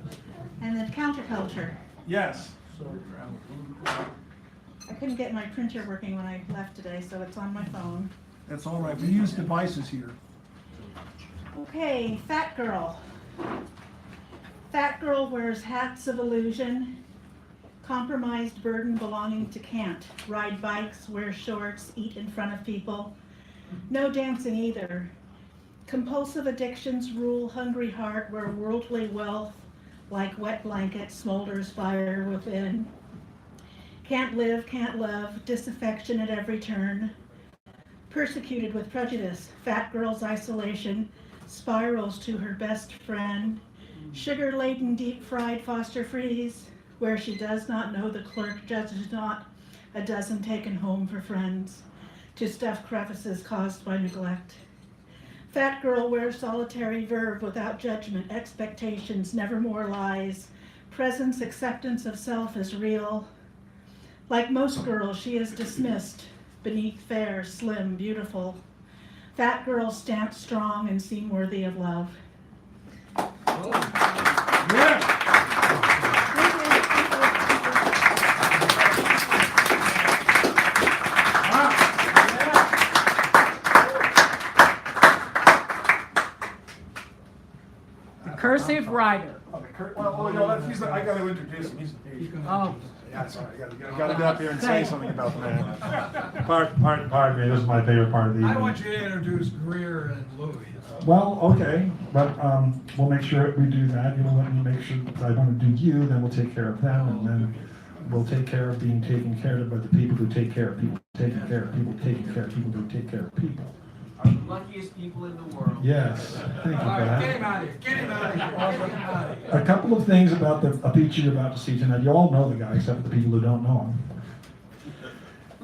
M: And the counterculture.
A: Yes.
M: I couldn't get my printer working when I left today, so it's on my phone.
A: That's all right. We use devices here.
M: Okay, fat girl. Fat girl wears hats of illusion, compromised burden belonging to can't, ride bikes, wear shorts, eat in front of people. No dancing either. Compulsive addictions rule hungry heart where worldly wealth, like wet blanket, smolders fire within. Can't live, can't love, disaffection at every turn. Persecuted with prejudice, fat girl's isolation spirals to her best friend. Sugar-laden, deep-fried Foster freeze, where she does not know the clerk judges not a dozen taken home for friends, to stuff crevices caused by neglect. Fat girl wears solitary verve without judgment, expectations, never more lies. Presence, acceptance of self is real. Like most girls, she is dismissed beneath fair, slim, beautiful. Fat girls stamp strong and seem worthy of love.
B: Cursive writer.
A: I got to introduce him. He's the patient.
B: Oh.
A: Yeah, sorry. I got to get up here and say something about the man. Pardon me. This is my favorite part of the evening.
D: I want you to introduce Greer and Louie.
A: Well, okay, but we'll make sure we do that. You'll let me make sure that I want to do you, then we'll take care of them, and then we'll take care of being taken care of by the people who take care of people, taking care of people, taking care of people who take care of people.
J: Are the luckiest people in the world.
A: Yes, thank you for that.
D: Get him out of here. Get him out of here. Get him out of here.
A: A couple of things about a feature you're about to see tonight. You all know the guy, except for the people who don't know him.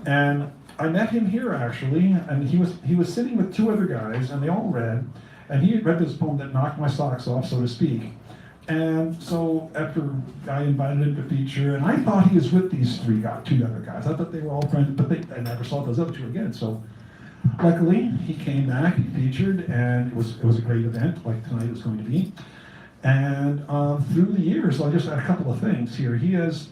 A: And I met him here actually, and he was sitting with two other guys, and they all read, and he read this poem that knocked my socks off, so to speak. And so after I invited him to feature, and I thought he was with these two other guys. I thought they were all friends, but I never saw those other two again. So luckily, he came back, he featured, and it was a great event, like tonight is going to be. And through the years, I'll just add a couple of things here. He has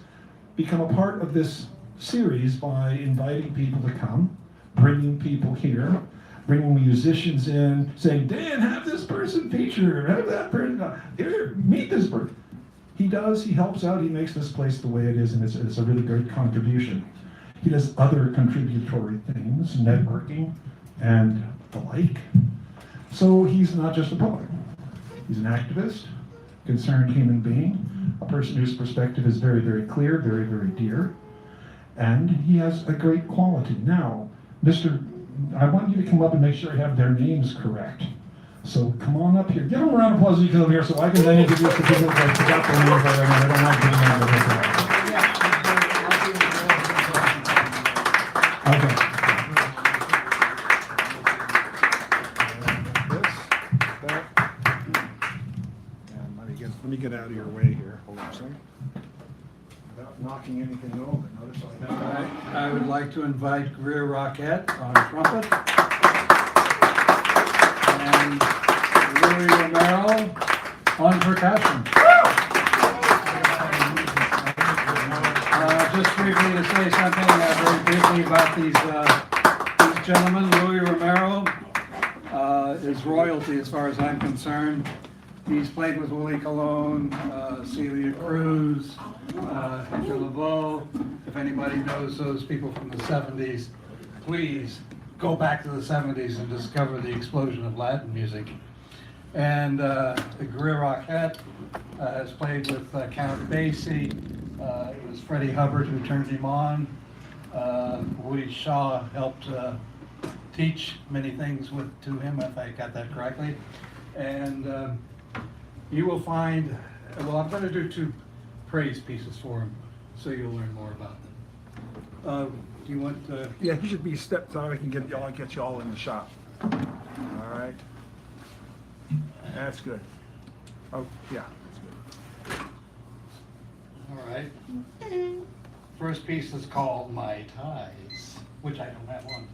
A: become a part of this series by inviting people to come, bringing people here, bringing musicians in, saying, Dan, have this person feature, have that person, here, meet this person. He helps out, he makes this place the way it is, and it's a really great contribution. He does other contributory things, networking and the like. So he's not just a poet. He's an activist, concerned human being, a person whose perspective is very, very clear, very, very dear, and he has a great quality. Now, I want you to come up and make sure I have their names correct. So come on up here. Give them a round of applause as you come here so I can then introduce the people that forgot their names. I don't like giving them the okay. Let me get out of your way here. Hold on a second. Without knocking anything over. Notice
H: I would like to invite Greer Rockette on trumpet and Louie Romero on percussion. Just briefly to say something very briefly about these gentlemen. Louie Romero is royalty as far as I'm concerned. He's played with Willie Colon, Celia Cruz, Hector Lavoe. If anybody knows those people from the 70s, please go back to the 70s and discover the explosion of Latin music. And Greer Rockette has played with Count Basie. It was Freddie Hubbard who turned him on. Woody Shaw helped teach many things to him, if I got that correctly. And you will find, well, I'm going to do 2 praise pieces for him, so you'll learn more about them. Do you want?
A: Yeah, he should be stepped so I can get you all in the shot. All right. That's good. Oh, yeah, that's good.
H: All right. First piece is called My Ties, which I don't have one.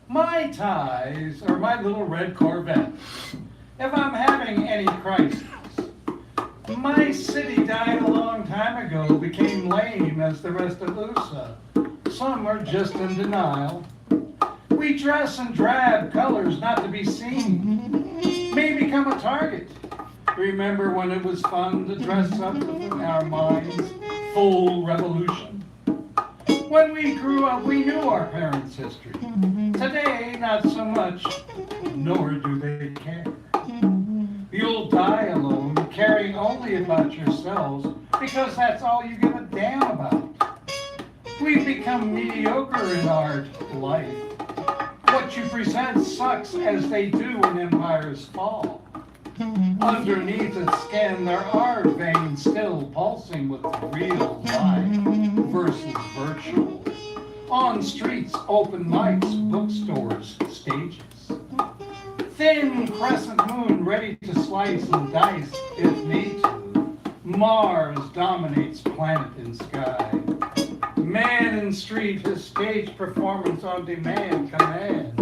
H: My ties are my little red Corvette. If I'm having any crisis, my city died a long time ago, became lame as the rest of USA. Some are just in denial. We dress in drab colors not to be seen, may become a target. Remember when it was fun to dress up in our minds, full revolution? When we grew up, we knew our parents' history. Today, not so much, nor do they care. You'll die alone, caring only about yourselves, because that's all you give a damn about. We've become mediocre in art, life. What you present sucks as they do when empires fall. Underneath its skin, there are veins still pulsing with real life versus virtual. On streets, open mics, bookstores, stages. Thin crescent moon ready to slice and dice if need to. Mars dominates planet and sky. Man in street, his stage performance on demand, command.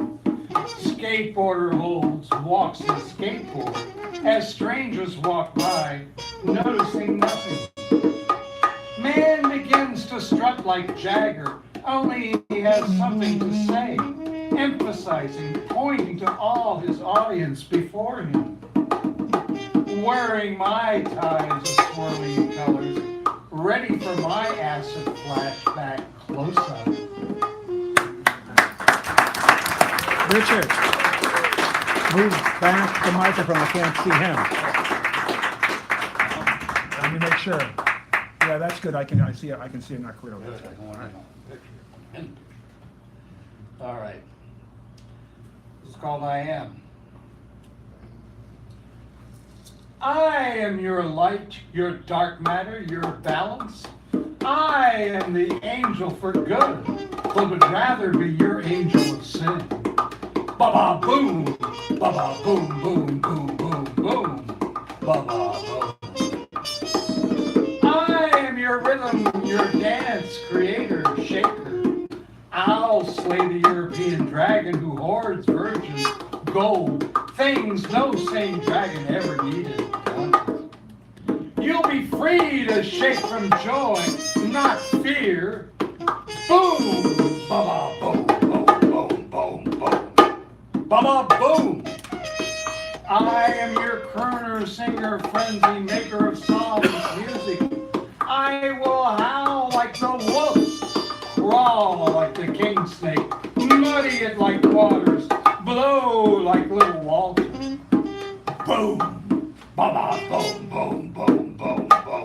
H: Skateboarder holds, walks his skateboard as strangers walk by, noticing nothing. Man begins to strut like Jagger, only he has something to say, emphasizing, pointing to all his audience before him. Wearing my ties of swirling colors, ready for my acid flashback close-up.
A: Richard, move back the microphone. I can't see him. Let me make sure. Yeah, that's good. I can see it. I can see it not clearly.
H: All right. It's called I Am. I am your light, your dark matter, your balance. I am the angel for good, but would rather be your angel of sin. Ba-ba boom, ba-ba boom, boom, boom, boom, boom, ba-ba boom. I am your rhythm, your dance, creator, shaker. I'll slay the European dragon who hoards virgins, gold, things no sane dragon ever needed. You'll be free to shake from joy, not fear. Boom, ba-ba boom, boom, boom, boom, boom. Ba-ba boom! I am your crooner, singer, frenzy, maker of songs, music. I will howl like the wolf, crawl like the king snake, muddy it like waters, blow like little Walter. Boom! Ba-ba boom, boom, boom, boom, boom.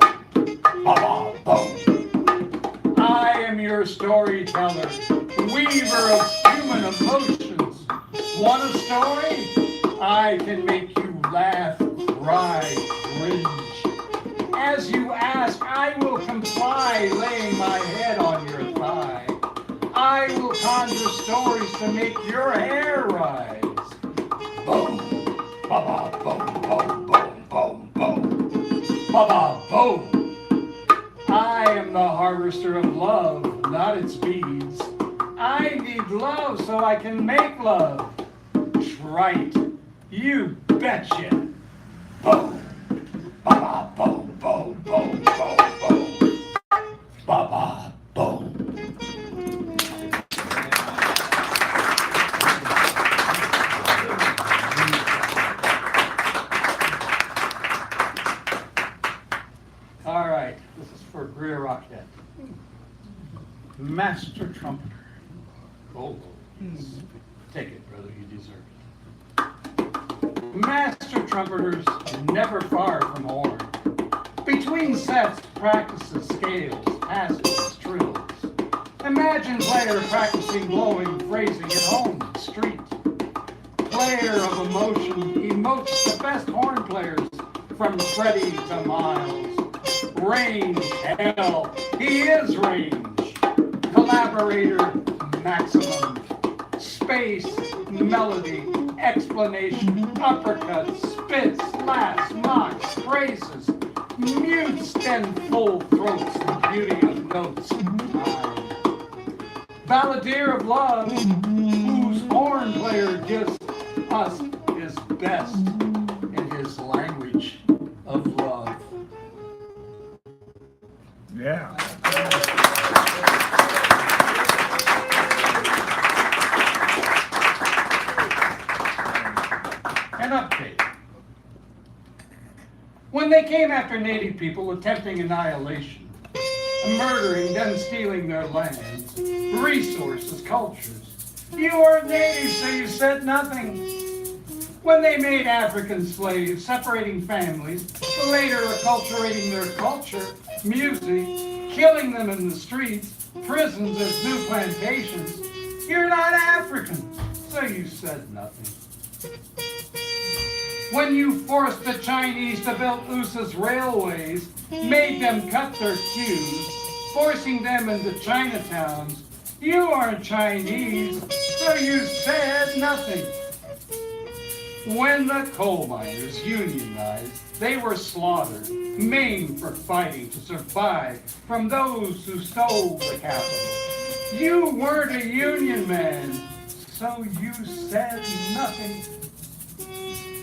H: Ba-ba boom! I am your storyteller, weaver of human emotions. Want a story? I can make you laugh, cry, cringe. As you ask, I will comply, laying my head on your thigh. I will conjure stories to make your hair rise. Boom, ba-ba, boom, boom, boom, boom, boom. Ba-ba, boom. I am the harvester of love, not its beads. I need love so I can make love. Right, you betcha. Boom, ba-ba, boom, boom, boom, boom, boom. Ba-ba, boom. All right, this is for Greer Rockhead. Master trumpeter. Oh, take it, brother, you deserve it. Master trumpeters never far from horn. Between sets, practices, scales, passages, trills. Imagine player practicing blowing phrasing at home, street. Player of emotion emotes the best horn players from Freddie to Miles. Range, hell, he is range. Collaborator, maximum. Space, melody, explanation, uppercuts, spits, laughs, mocks, phrases, mutes, then full throats, the beauty of notes. Balladeer of love, whose horn player gives us his best in his language of love.
A: Yeah.
H: An update. When they came after native people attempting annihilation, murdering, then stealing their lands, resources, cultures, you weren't native, so you said nothing. When they made African slaves, separating families, later acculturating their culture, music, killing them in the streets, prisons as new plantations, you're not African, so you said nothing. When you forced the Chinese to build USA's railways, made them cut their queues, forcing them into Chinatowns, you aren't Chinese, so you said nothing. When the coal miners unionized, they were slaughtered, maimed for fighting to survive from those who stole the capital. You weren't a union man, so you said nothing.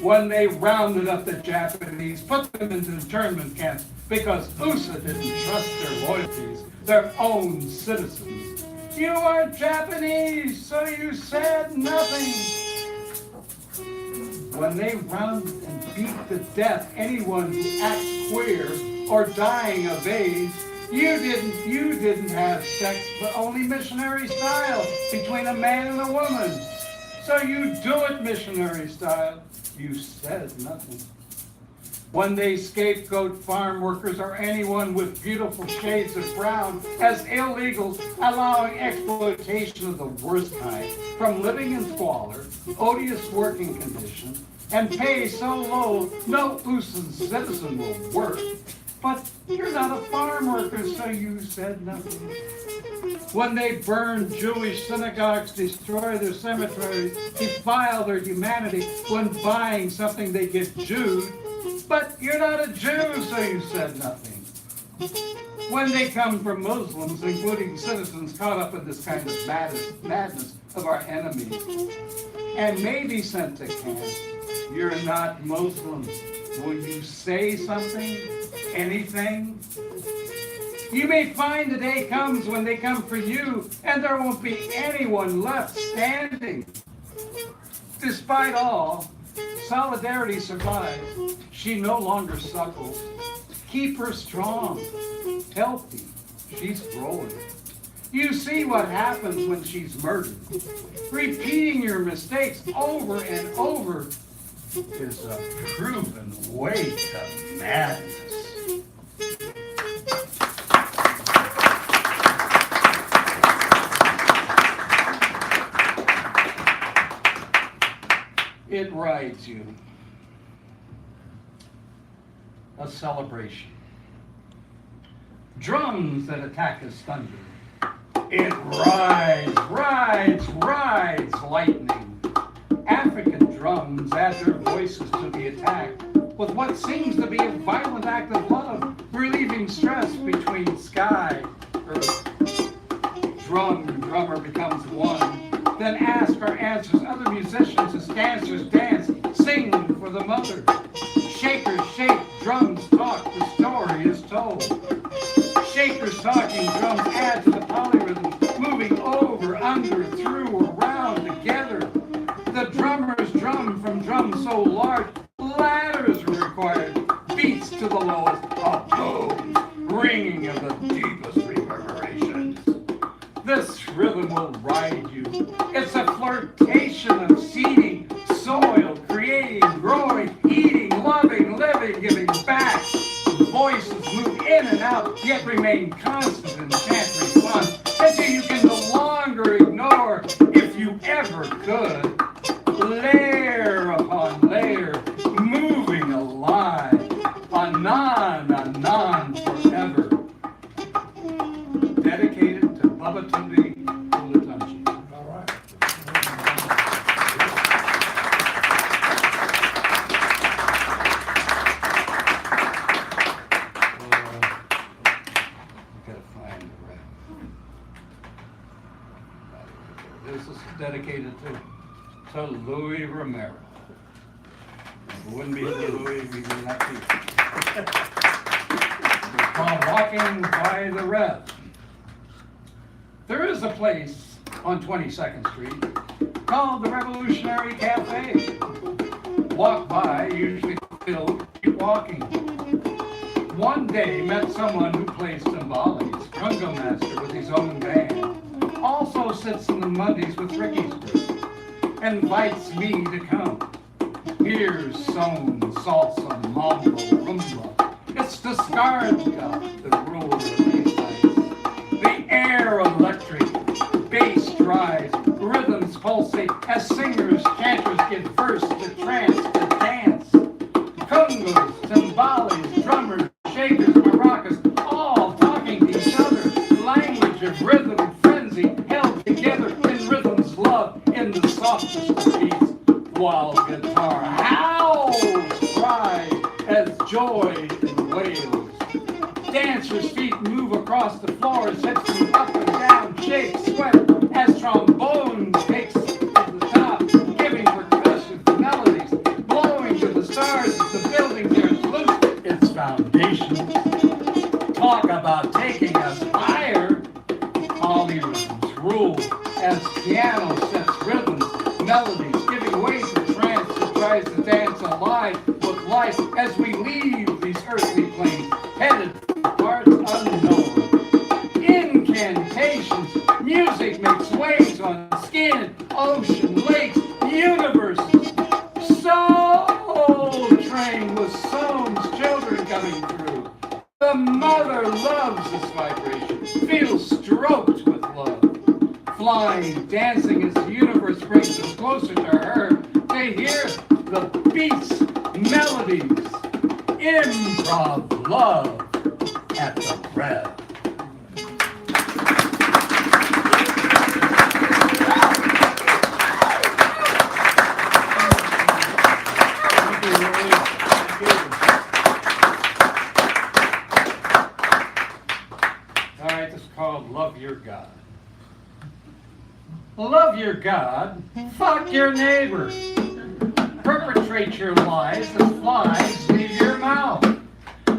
H: When they rounded up the Japanese, put them into internment camps because USA didn't trust their loyalties, their own citizens. You aren't Japanese, so you said nothing. When they rounded and beat to death anyone who acts queer or dying of AIDS, you didn't have sex, but only missionary style between a man and a woman. So you do it missionary style. You said nothing. When they scapegoat farm workers or anyone with beautiful shades of brown as illegals, allowing exploitation of the worst kind, from living in squalor, odious working conditions, and pay so low no USA's citizen will work. But you're not a farm worker, so you said nothing. When they burn Jewish synagogues, destroy their cemeteries, defile their humanity, when buying something they get Jewed, but you're not a Jew, so you said nothing. When they come from Muslims, including citizens caught up in this kind of madness of our enemies, and may be sent to camp, you're not Muslim. Will you say something? Anything? You may find the day comes when they come for you, and there won't be anyone left standing. Despite all, solidarity survives. She no longer suckles. Keep her strong, healthy. She's growing. You see what happens when she's murdered. Repeating your mistakes over and over is a proven way to madness. It rides you. A celebration. Drums that attack as thunder. It rides lightning. African drums add their voices to the attack with what seems to be a violent act of love, relieving stress between sky, earth. Drummer becomes one. Then ask or answers other musicians as dancers dance, sing for the mother. Shakers shake, drums talk, the story is told. Shakers talking, drums add to the polyrhythm, moving over, under, through, around, together. The drummers drum from drums so large, ladders are required, beats to the lowest, a boom, ringing of the deepest reverberations. This rhythm will ride you. It's a flirtation of seeding, soil, creating, growing, eating, loving, living, giving back. Voices move in and out, yet remain constant in chant response until you can
N: stood, layer upon layer, moving alive, anon forever. Dedicated to Babatunde Olutunji.
A: All right.
N: Gotta find the rest. This is dedicated to Louis Romero. If it wouldn't be for Louis, we would not be here. It's called Walking by the Rev. There is a place on 22nd Street called the Revolutionary Cafe. Walk by, usually filled, keep walking. One day met someone who plays timbales, conga master with his own band. Also sits in the Mondays with Ricky's group. Invites me to come. Here's son, salsa, mambo, rumba. It's the Scarga, the ruler of these nights. The air electric, bass drives, rhythms pulsate as singers, chanters give verse to trance, to dance. Congos, timbales, drummers, shakers, maracas, all talking to each other. Language of rhythm, frenzy, held together in rhythm's love, in the softest of beats. While guitar howls, cries as joy and wails. Dancers' feet move across the floor as hips move up and down, shake, sweat as trombone takes to the top, giving percussion melodies, blowing to the stars as the building turns loose its foundations. Talk about taking us higher. Polyrhythms rule as piano sets rhythms, melodies, giving way to trance that tries to dance alive with life as we leave these earthly planes, headed for parts unknown. Incantations, music makes waves on skin, ocean, lakes, universes. Soul Train with Soam's children coming through. The mother loves this vibration, feels stroked with love. Flying, dancing as the universe brings us closer to her. They hear the beats, melodies, improv love at the Rev. All right, this is called Love Your God. Love your God, fuck your neighbor. Perpetrate your lies as flies leave your mouth.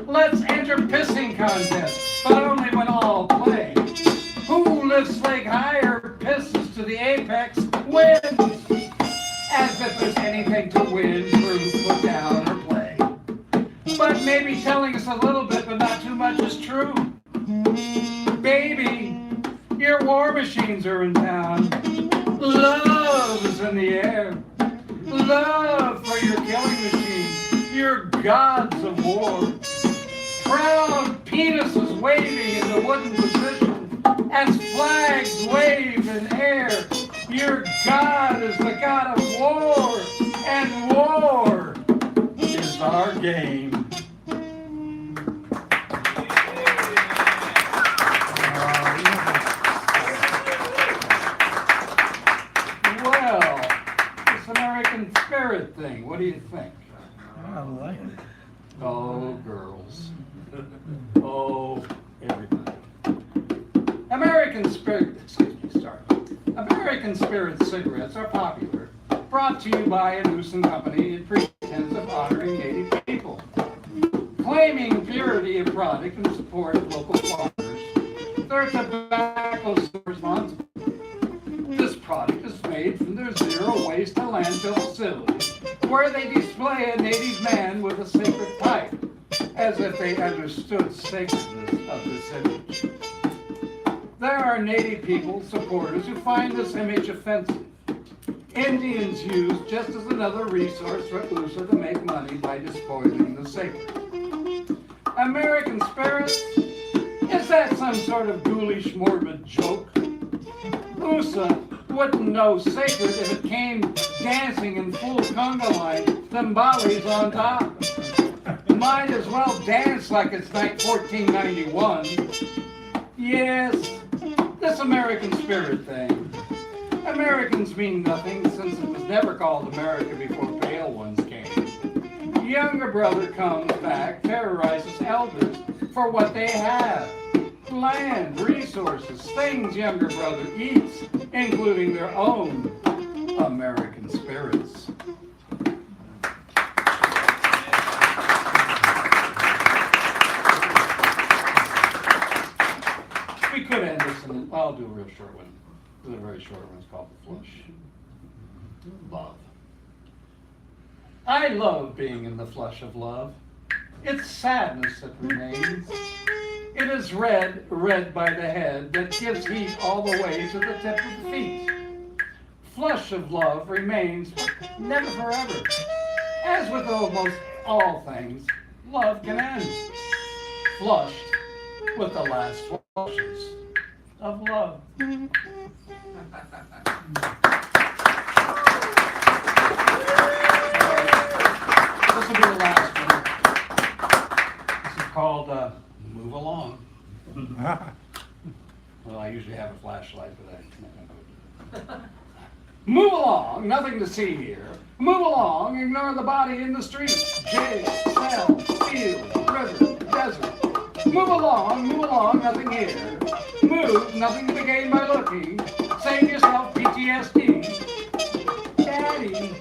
N: Let's enter pissing contests, but only when all play. Who lifts leg higher, pisses to the apex, wins. As if there's anything to win, prove, put down, or play. But maybe telling us a little bit, but not too much is true. Baby, your war machines are in town. Love is in the air. Love for your killing machines, your gods of war. Proud penises waving in the wooden position as flags wave in air. Your God is the God of war, and war is our game. Well, this American spirit thing, what do you think?
H: I like it.
N: Oh, girls. Oh, everybody. American Spirit cigarettes are popular, brought to you by a Newsom company in pretense of honoring Native people. Claiming purity of product and support of local farmers, their tobacco is responsible. This product is made from their zero waste to landfill facility, where they display a native man with a sacred pipe, as if they understood sacredness of this image. There are native people supporters who find this image offensive. Indians used just as another resource for USA to make money by despoiling the sacred. American spirit? Is that some sort of ghoulish, morbid joke? USA Wouldn't know sacred if it came dancing in full conga line, timbales on top. Might as well dance like it's 1491. Yes, this American spirit thing. Americans mean nothing since it was never called America before pale ones came. Younger brother comes back, terrorizes elders for what they have. Land, resources, things younger brother eats, including their own American spirits. We could end this, and I'll do a real short one. This is a very short one. It's called The Flush. Love. I love being in the flush of love. It's sadness that remains. It is red by the head that gives heat all the way to the tip of the feet. Flush of love remains, but never forever. As with almost all things, love can end. Flushed with the last flushes of love. This will be the last one. This is called Move Along. Well, I usually have a flashlight, but Move along, nothing to see here. Move along, ignore the body in the street. Jail, cell, field, river, desert. Move along, nothing here. Move, nothing to be gained by looking. Save yourself PTSD. Daddy,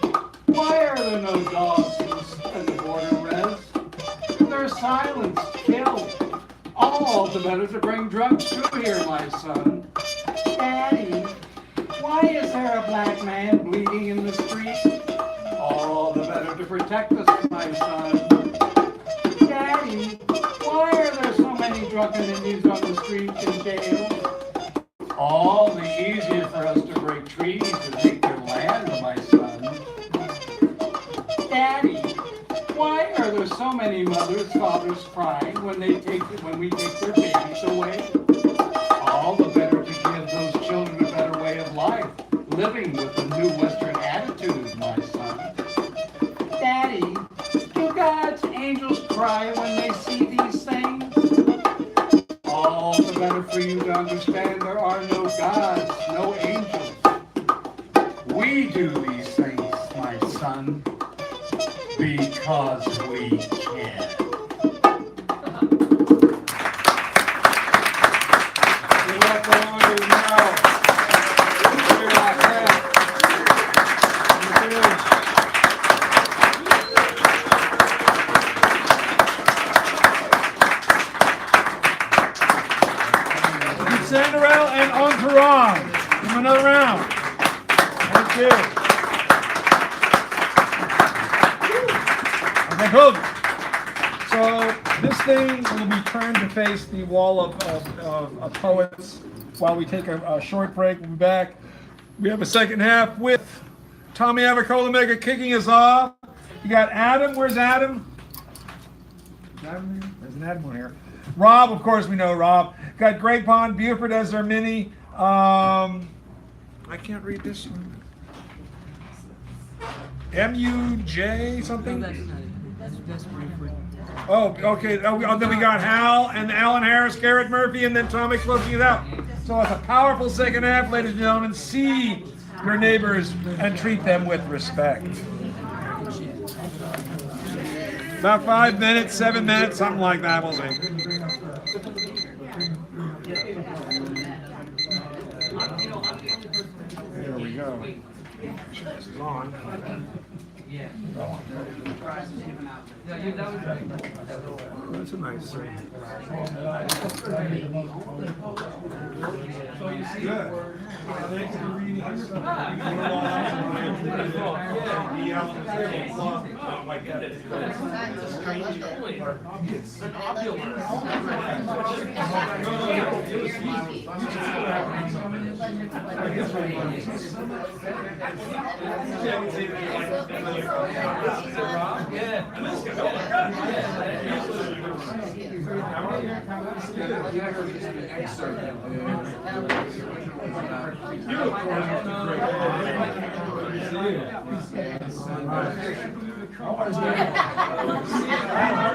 N: why are there no dogs at the border res? They're silenced, killed. All the better to bring drugs through here, my son. Daddy, why is there a black man bleeding in the street? All the better to protect us, my son. Daddy, why are there so many drunken Indians on the streets in jail? All the easier for us to break treaties and take their land, my son. Daddy, why are there so many mothers, fathers crying when we take their babies away? All the better to give those children a better way of life, living with a new Western attitude, my son. Daddy, do God's angels cry when they see these things? All the better for you to understand there are no gods, no angels. We do these things, my son, because we can.
A: Cinderella and Entourage. Give them another round. Thank you. Okay, cool. So this thing will be turned to face the wall of poets while we take a short break. We'll be back. We have a second half with Tommy Avocola Mega kicking us off. You got Adam. Where's Adam? Is Adam here? There's an Adam one here. Rob, of course, we know Rob. Got Great Pond, Buford as their mini. I can't read this one. MUJ something? Oh, okay. Oh, then we got Hal and Alan Harris, Garrett Murphy, and then Tommy closing it out. So it's a powerful second half, ladies and gentlemen. See your neighbors and treat them with respect. About 5 minutes, 7 minutes, something like that, we'll see. There we go. This is on. That's a nice thing. Good. Thanks for reading us. Oh my goodness.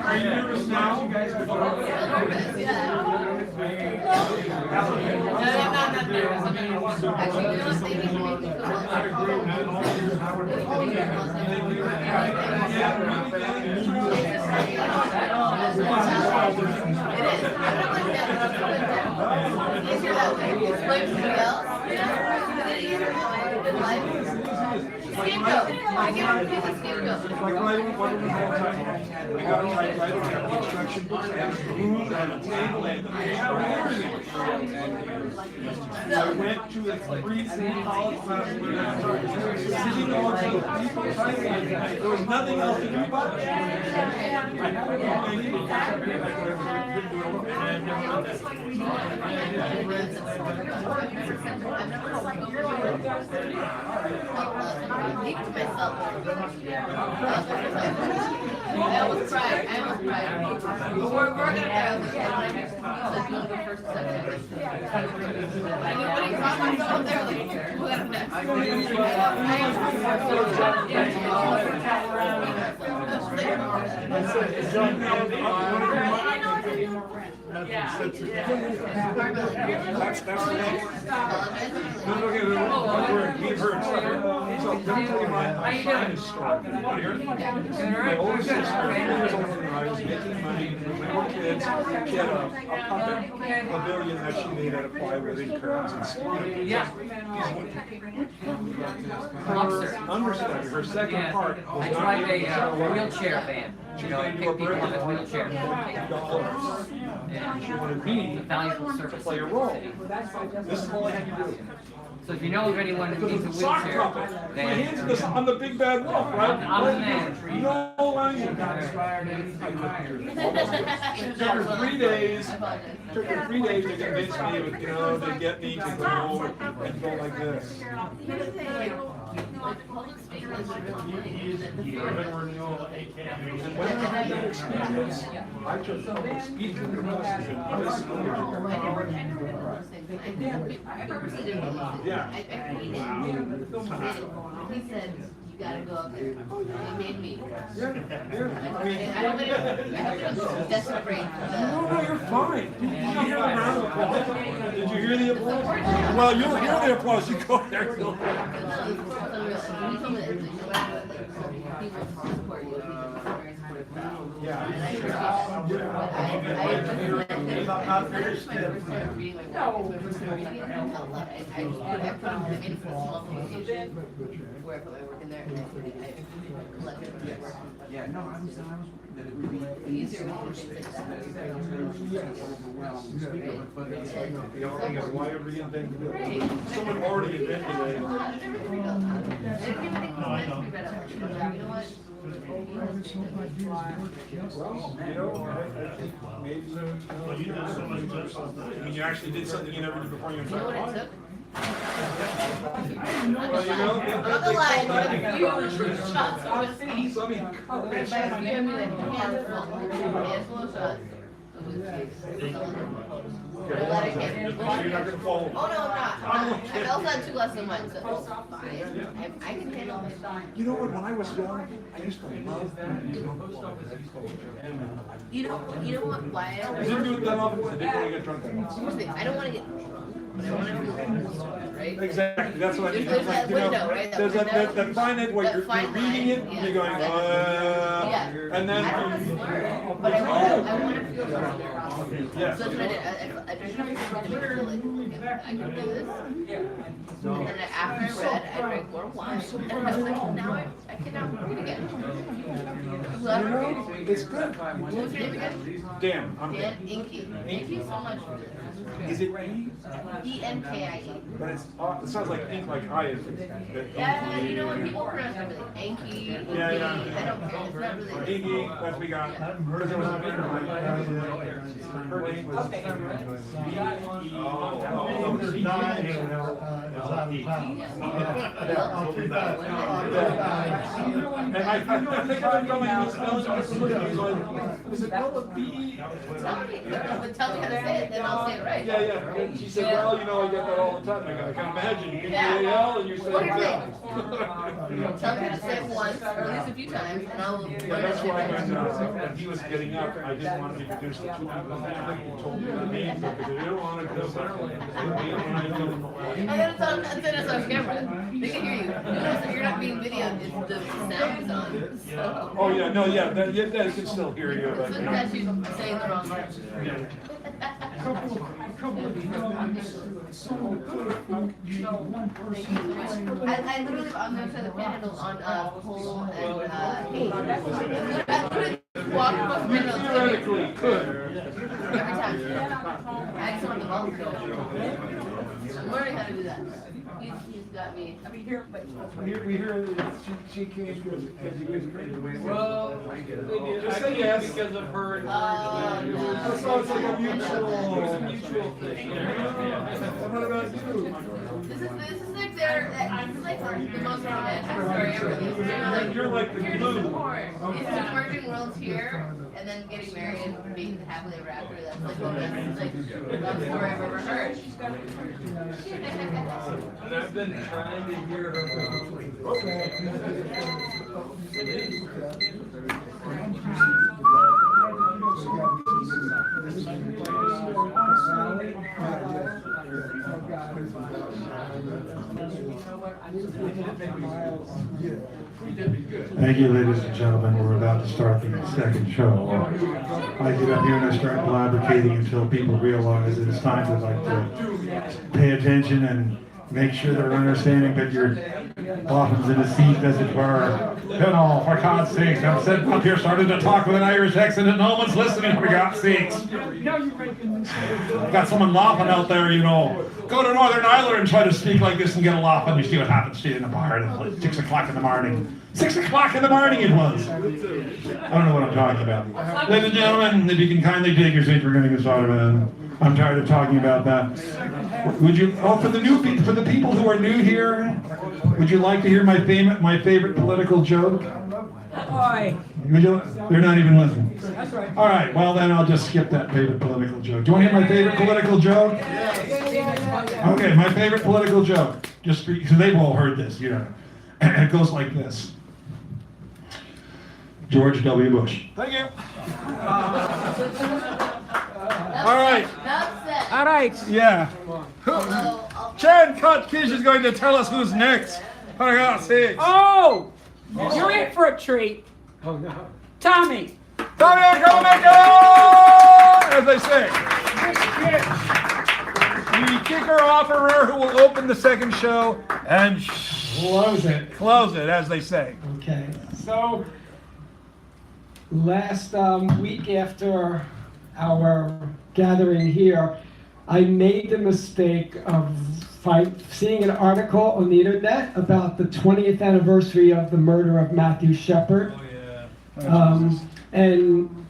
A: Are you nervous now?
L: Scapegoat. I give him a scapegoat.
A: Like what do we have time? We got to type right on the instruction book and rules on the table and I went to a free city college class where I started sitting on the people typing. There was nothing else to do but
L: I almost cried. But we're gonna first I mean, when he saw myself there, like, what am
A: That's the next. No, we've heard. So definitely my son story. My older sister, I was making money with my own kids. She had a pavilion that she made out of plywood and curtains and stuff.
O: Yeah.
A: Understudy. Her second part was
O: I drive a wheelchair van.
A: She
O: You know, I
A: made you a
O: pick people
A: birthday
O: in a wheelchair.
A: $40.
O: And
A: She wanted me
O: valuable
A: to
O: service
A: play a
O: in the
A: role.
O: city.
A: This is all I had to do.
O: So if you know of anyone who needs a
A: Sock
O: wheelchair,
A: puppet. My
O: then
A: hands on the big bad wolf, right?
O: I'm the man.
A: No language. Took her 3 days. Took her 3 days to convince me, to get me to go and go like this. And when I had that experience, I took public speaking classes in high school. Yeah.
L: He said, you gotta go up there. He made me.
A: I
L: I don't desperate.
A: No, you're fine. Did you hear the round of applause? Did you hear the applause? Well, you'll hear the applause. You go there.
L: He told me that no matter what, people support you.
A: Yeah.
L: And I appreciate that. I put him in for a small location where I put my work in there and I collected my work.
C: Yeah, no, I was worried that it would be
L: Easier with things like
A: The only thing is, why reinvent the wheel? Someone already invented it.
L: that. I didn't even think it was meant to be read out. You know what?
A: Well, I think maybe, I mean, you actually did something you never did before you
L: You know what it took?
A: Well,
L: I'm not gonna lie, I took a few shots of whiskey.
A: So, I mean,
L: By a few, I mean like a handful of shots of whiskey. But I let it get.
A: you're not gonna fall.
L: Oh, no, I'm not. I also had 2 glasses of wine, so it's fine. I can handle it.
A: You know what, when I was young, I used to love.
L: You know what, why I
A: I
L: always.
A: didn't do it that often, I didn't want to get drunk that much.
L: Here's the thing, I don't wanna get drunk, but I wanna feel right?
A: Exactly, that's what I mean.
L: There's that
A: You know,
L: window, right? That
A: There's
L: window.
A: that fine edge where
L: That
A: you're
L: fine
A: reading it,
L: line,
A: and you're going,
L: Yeah.
A: and then.
L: I don't wanna slur, but I wanna feel comfortable.
A: Yes.
L: So that's what I did. I tried to make sure like, okay, I can do this. And then after I read, I drank more wine. And I was like, now I can now read again. Whoever
A: It's good.
L: What's your name again?
A: Dan, I'm
L: Dan Inky. Thank you so much for this.
A: Is it E?
L: E-N-K-I-E.
A: But it sounds like ink, like I is.
L: Yeah, you know when people pronounce everything, Anky,
A: Yeah,
L: Inky,
A: yeah.
L: I don't care. It's not really.
A: Inky, that's we got. Because there was a vendor, her name was.
H: There's 9, is out of town.
A: And I think I've been coming and spelling it from looking, so is it called a B?
L: But tell me how to say it, then I'll say it right.
A: Yeah. And she said, well, you know, I get that all the time. I go, I can imagine. You get the AL and you say
L: What do you
A: it.
L: Tell me how to say it once, or at least a few times, and I'll learn
A: Yeah, that's
L: it.
A: why when he was getting up, I didn't want to introduce the two people that I told you the names of, because they don't want to go separately.
L: I gotta tell them to us on camera. They can hear you. You're not being videoed, it's the sound is on. So.
A: Oh, yeah, no, yeah, they can still hear you, but.
L: So that's you saying the wrong word. I literally, I'm gonna turn the panhandle on Cole and Kate. I literally walk across the panhandle.
A: Theoretically could.
L: Every time. I just want the volunteer. I'm learning how to do that. He's got me.
A: We hear that she came because you guys agreed to wait.
K: Well,
A: Just say yes.
K: because of her and
L: No.
A: So it's like a mutual.
K: It's a mutual thing.
A: What about you?
L: This is like their, it's like the most romantic story ever.
A: You're like the
L: Here's
A: glue.
L: the support. It's two merging worlds here, and then getting married and being happily ever after. That's like the best story I've ever heard.
K: And I've been trying to hear her.
A: Thank you, ladies and gentlemen. We're about to start the second show. I get up here and I start fabricating until people realize that it's time to pay attention and make sure they're understanding that you're often in a seat, as it were. You know, for God's sakes, I'm sitting up here starting to talk with an Irish accent and no one's listening, for God's sakes. I've got someone laughing out there, you know. Go to Northern Ireland and try to speak like this and get a laugh, and you see what happens to you in the bar at 6 o'clock in the morning. 6 o'clock in the morning it was. I don't know what I'm talking about. Ladies and gentlemen, if you can kindly take your seats, we're going to get started, man. I'm tired of talking about that. Would you, for the new people, for the people who are new here, would you like to hear my favorite political joke?
B: Boy.
A: Would you, they're not even listening.
B: That's right.
A: All right, well then I'll just skip that favorite political joke. Do you want to hear my favorite political joke? Okay, my favorite political joke. Just because they've all heard this, you know. It goes like this. George W. Bush. Thank you. All right.
B: All right.
A: Yeah. Chen Kutkish is going to tell us who's next. For God's sakes.
B: Oh! You're in for a treat.
A: Oh no.
B: Tommy.
A: Tommy, come make it! As they say. The kicker offerer who will open the second show and close it, as they say.
P: Okay. So, last week after our gathering here, I made the mistake of seeing an article on the internet about the 20th anniversary of the murder of Matthew Shepard.
K: Oh yeah.
P: And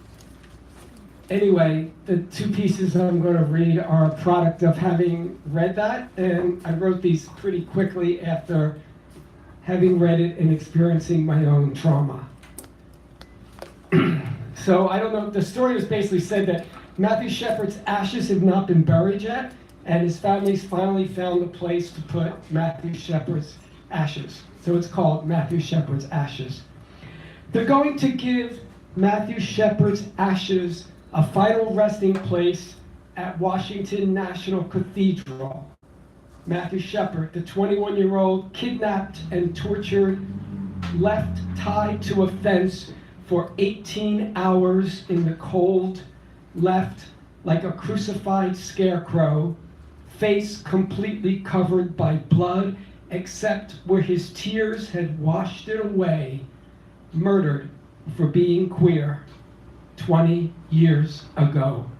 P: anyway, the two pieces I'm going to read are a product of having read that, and I wrote these pretty quickly after having read it and experiencing my own trauma. So I don't know, the story was basically said that Matthew Shepard's ashes have not been buried yet, and his family's finally found a place to put Matthew Shepard's ashes. So it's called Matthew Shepard's Ashes. They're going to give Matthew Shepard's ashes a final resting place at Washington National Cathedral. Matthew Shepard, the 21-year-old, kidnapped and tortured, left tied to a fence for 18 hours in the cold, left like a crucified scarecrow, face completely covered by blood, except where his tears had washed it away, murdered for being queer 20 years ago.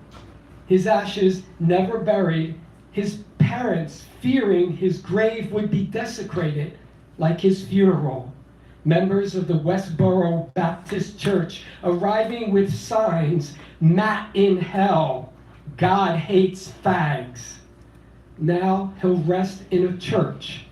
P: His ashes never buried, his parents fearing his grave would be desecrated like his funeral. Members of the Westboro Baptist Church arriving with signs, "Matt in hell, God hates fags." Now he'll rest in a church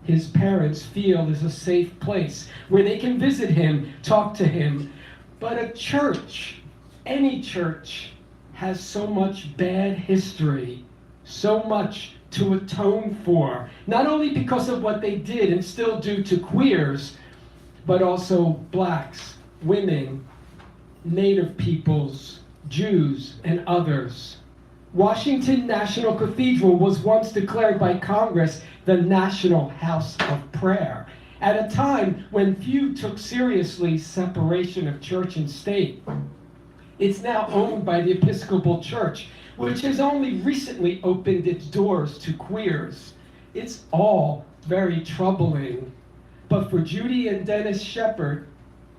P: his parents feel is a safe place where they can visit him, talk to him. But a church, any church, has so much bad history, so much to atone for, not only because of what they did and still do to queers, but also blacks, women, Native peoples, Jews, and others. Washington National Cathedral was once declared by Congress the National House of Prayer, at a time when few took seriously separation of church and state. It's now owned by the Episcopal Church, which has only recently opened its doors to queers. It's all very troubling. But for Judy and Dennis Shepard,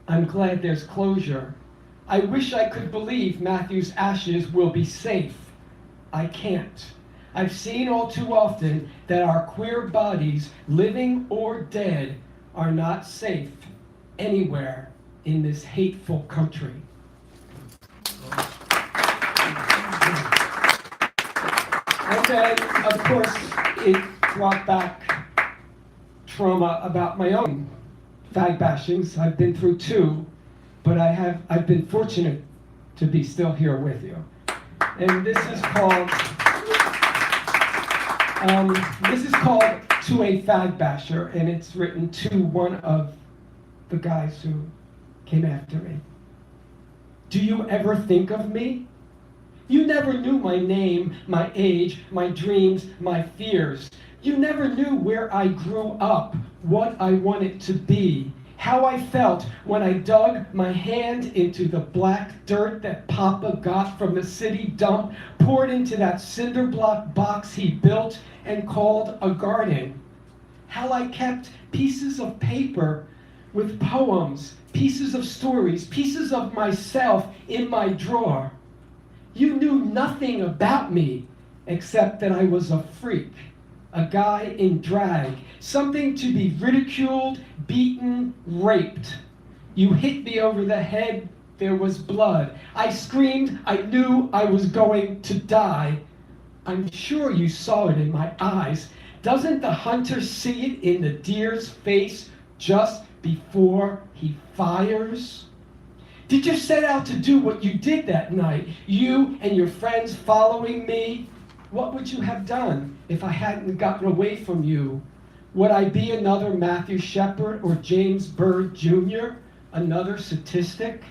P: I'm glad there's closure. I wish I could believe Matthew's ashes will be safe. I can't. I've seen all too often that our queer bodies, living or dead, are not safe anywhere in this hateful country. And then, of course, it brought back trauma about my own fag bashings. I've been through 2, but I've been fortunate to be still here with you. And this is called To a Fag Basher, and it's written to one of the guys who came after me. Do you ever think of me? You never knew my name, my age, my dreams, my fears. You never knew where I grew up, what I wanted to be, how I felt when I dug my hand into the black dirt that Papa got from the city dump, poured into that cinder block box he built and called a garden. How I kept pieces of paper with poems, pieces of stories, pieces of myself in my drawer. You knew nothing about me except that I was a freak, a guy in drag, something to be ridiculed, beaten, raped. You hit me over the head, there was blood. I screamed, I knew I was going to die. I'm sure you saw it in my eyes. Doesn't the hunter see it in the deer's face just before he fires? Did you set out to do what you did that night? You and your friends following me? What would you have done if I hadn't gotten away from you? Would I be another Matthew Shepard or James Byrd Jr., another statistic?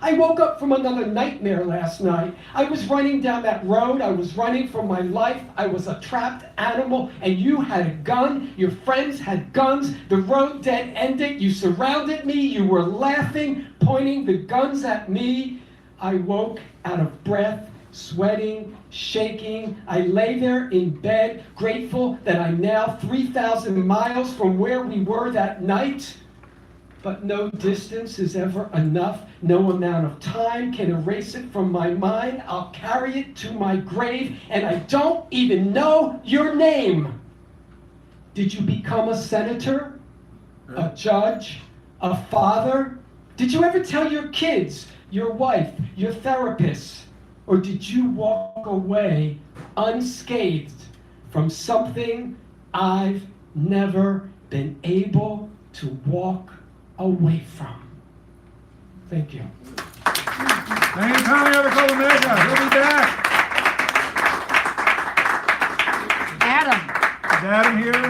P: I woke up from another nightmare last night. I was running down that road. I was running for my life. I was a trapped animal, and you had a gun. Your friends had guns. The road dead ended. You surrounded me. You were laughing, pointing the guns at me. I woke out of breath, sweating, shaking. I lay there in bed, grateful that I'm now 3,000 miles from where we were that night. But no distance is ever enough. No amount of time can erase it from my mind. I'll carry it to my grave, and I don't even know your name. Did you become a senator? A judge? A father? Did you ever tell your kids, your wife, your therapist? Or did you walk away unscathed from something I've never been able to walk away from? Thank you.
A: Thank you, Tommy Evercole Omega. He'll be back.
O: Adam.
A: Is Adam here?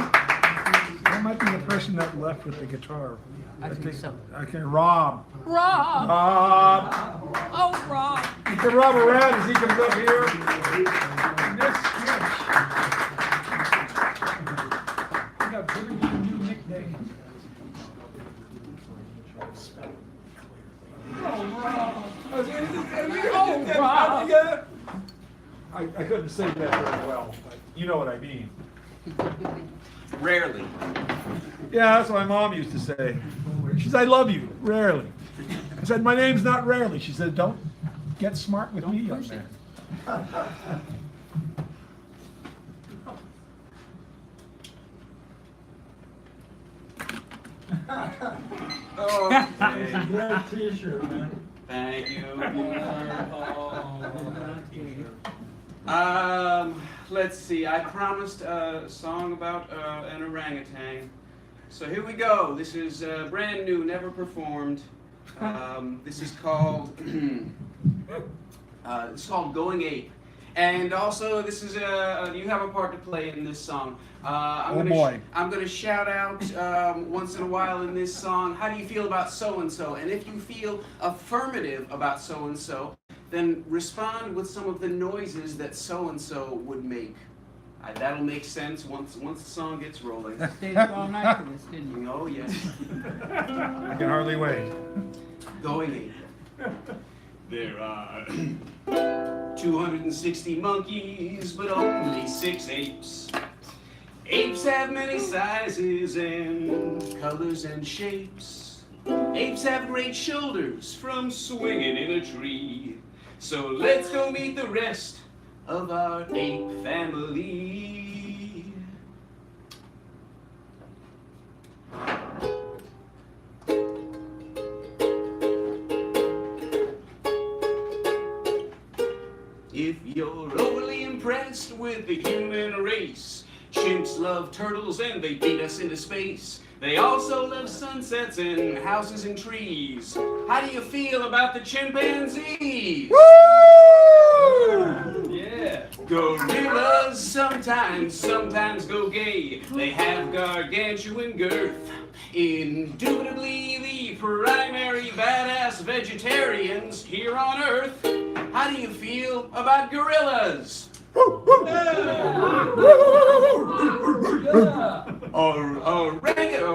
A: That might be the person that left with the guitar.
O: I think so.
A: Okay, Rob.
O: Rob.
A: Rob.
O: Oh, Rob.
A: You can Rob around as he comes up here.
I: I got very new nickname.
A: I couldn't say that very well, but you know what I mean.
C: Rarely.
A: Yeah, that's what my mom used to say. She said, I love you, rarely. I said, my name's not rarely. She said, don't get smart with me, young man.
C: Okay.
G: Great t-shirt, man.
C: Thank you. let's see. I promised a song about an orangutan. So here we go. This is brand new, never performed. This is called Going Ape. And also, this is you have a part to play in this song. I'm gonna shout out once in a while in this song. How do you feel about so and so? And if you feel affirmative about so and so, then respond with some of the noises that so and so would make. That'll make sense once the song gets rolling.
B: Stayed up all night for this, didn't you?
C: Oh yes.
A: I can hardly wait.
C: Going Ape. There are 260 monkeys, but only 6 apes. Apes have many sizes and colors and shapes. Apes have great shoulders from swinging in a tree. So let's go meet the rest of our ape family. If you're overly impressed with the human race, chimps love turtles and they beat us into space. They also love sunsets and houses and trees. How do you feel about the chimpanzees? Woo! Yeah. Gorillas sometimes go gay. They have gargantuan girth. Indubitably the primary badass vegetarians here on Earth. How do you feel about gorillas?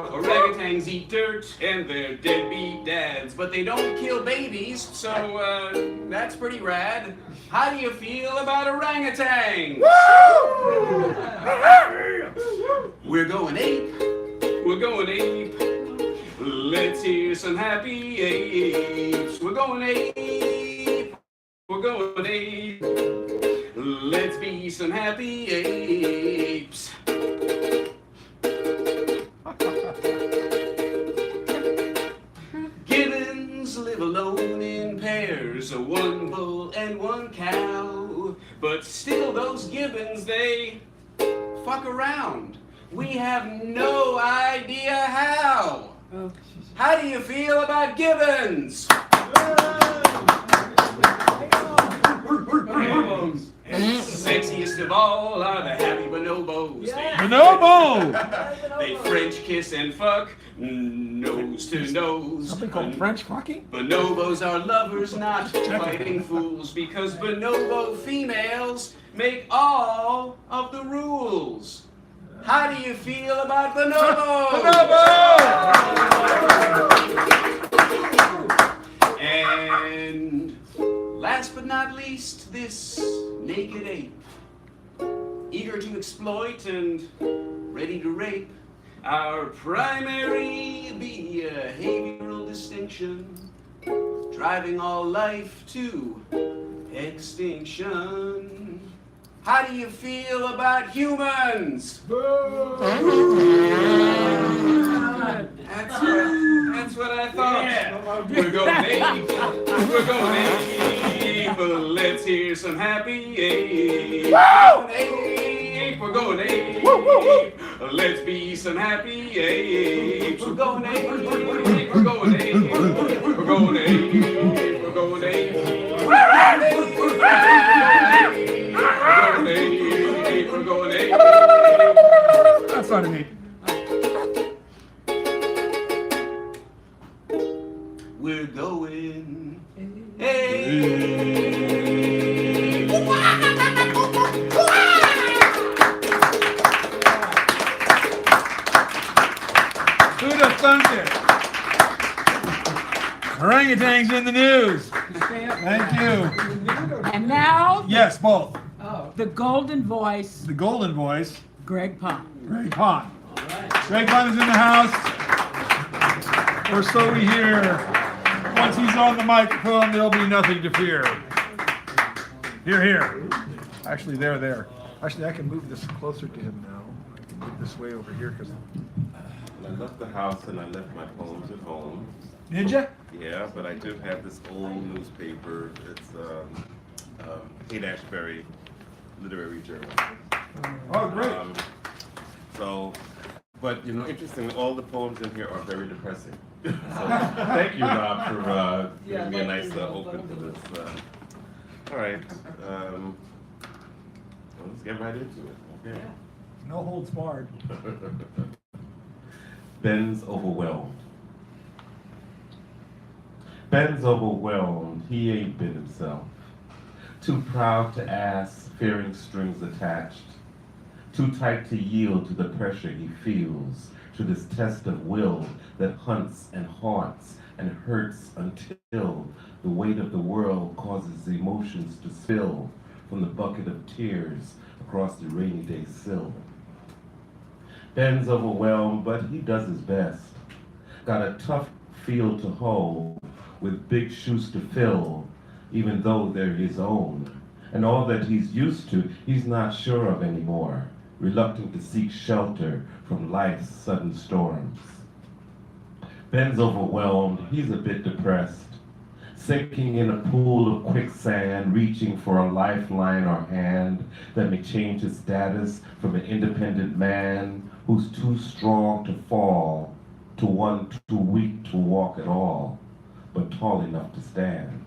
C: Orangutans eat dirt and they're deadbeat dads, but they don't kill babies, so that's pretty rad. How do you feel about orangutans? We're going ape. We're going ape. Let's hear some happy apes. We're going ape. We're going ape. Let's be some happy apes. Gibbons live alone in pairs, one bull and one cow. But still those gibbons, they fuck around. We have no idea how. How do you feel about gibbons? Sexiest of all are the happy bonobos.
A: Bonobo!
C: They French kiss and fuck, nose to nose.
A: Something called French fucking?
C: Bonobos are lovers, not fighting fools, because bonobo females make all of the rules. How do you feel about bonobos? And last but not least, this naked ape, eager to exploit and ready to rape. Our primary behavioral distinction, driving all life to extinction. How do you feel about humans? That's what I thought. Yeah. We're going ape. We're going ape. Let's hear some happy ape. We're going ape. Let's be some happy apes. We're going ape. We're going ape. We're going ape. We're going ape. We're going ape.
A: That's not an ape.
C: We're going ape.
A: Who'd have thunk it? Orangutans in the news. Thank you.
O: And now,
A: Yes, both.
O: the golden voice,
A: The golden voice,
O: Greg Pond.
A: Greg Pond. Greg Pond is in the house. Or so we hear. Once he's on the microphone, there'll be nothing to fear. Here, here. Actually, there. Actually, I can move this closer to him now. I can move this way over here because.
Q: I left the house and I left my poems at home.
A: Did ya?
Q: Yeah, but I do have this old newspaper. It's Haight-Ashbury literary journal.
A: Oh, great.
Q: But you know, interestingly, all the poems in here are very depressing. So thank you, Rob, for giving me a nice open to this. All right, let's get right into it. Okay.
D: No holds barred.
Q: Ben's overwhelmed. Ben's overwhelmed. He ain't been himself. Too proud to ask, fearing strings attached. Too tight to yield to the pressure he feels, to this test of will that hunts and haunts and hurts until the weight of the world causes emotions to spill from the bucket of tears across the rainy day sill. Ben's overwhelmed, but he does his best. Got a tough field to hoe with big shoes to fill, even though they're his own. And all that he's used to, he's not sure of anymore, reluctant to seek shelter from life's sudden storms. Ben's overwhelmed, he's a bit depressed, sinking in a pool of quicksand, reaching for a lifeline or hand that may change his status from an independent man who's too strong to fall to one too weak to walk at all, but tall enough to stand.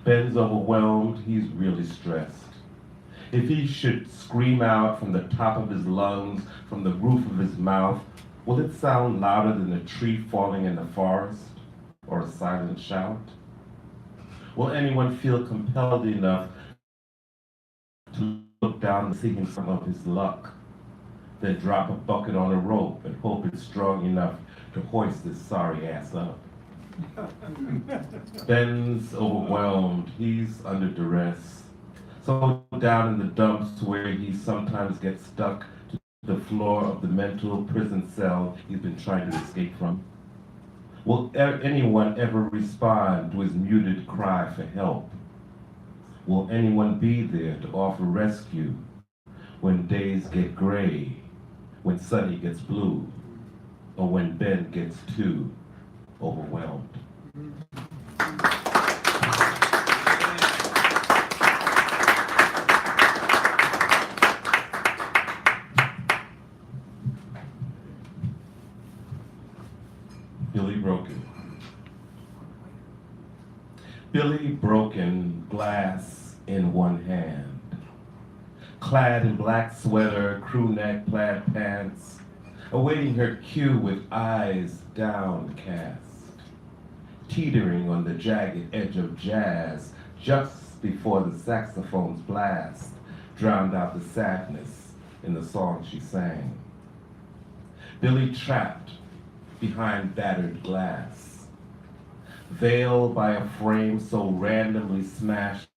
Q: Ben's overwhelmed, he's really stressed. If he should scream out from the top of his lungs, from the roof of his mouth, will it sound louder than a tree falling in the forest or a silent shout? Will anyone feel compelled enough to look down and see him some of his luck, then drop a bucket on a rope and hope it's strong enough to hoist this sorry ass up? Ben's overwhelmed, he's under duress, so down in the dumps where he sometimes gets stuck to the floor of the mental prison cell he's been trying to escape from. Will anyone ever respond to his muted cry for help? Will anyone be there to offer rescue when days get gray, when Sunny gets blue, or when Ben gets too overwhelmed? Billy Broken. Billy Broken, glass in one hand, clad in black sweater, crew neck, plaid pants, awaiting her cue with eyes downcast, teetering on the jagged edge of jazz just before the saxophone's blast drowned out the sadness in the song she sang. Billy trapped behind battered glass, veiled by a frame so randomly smashed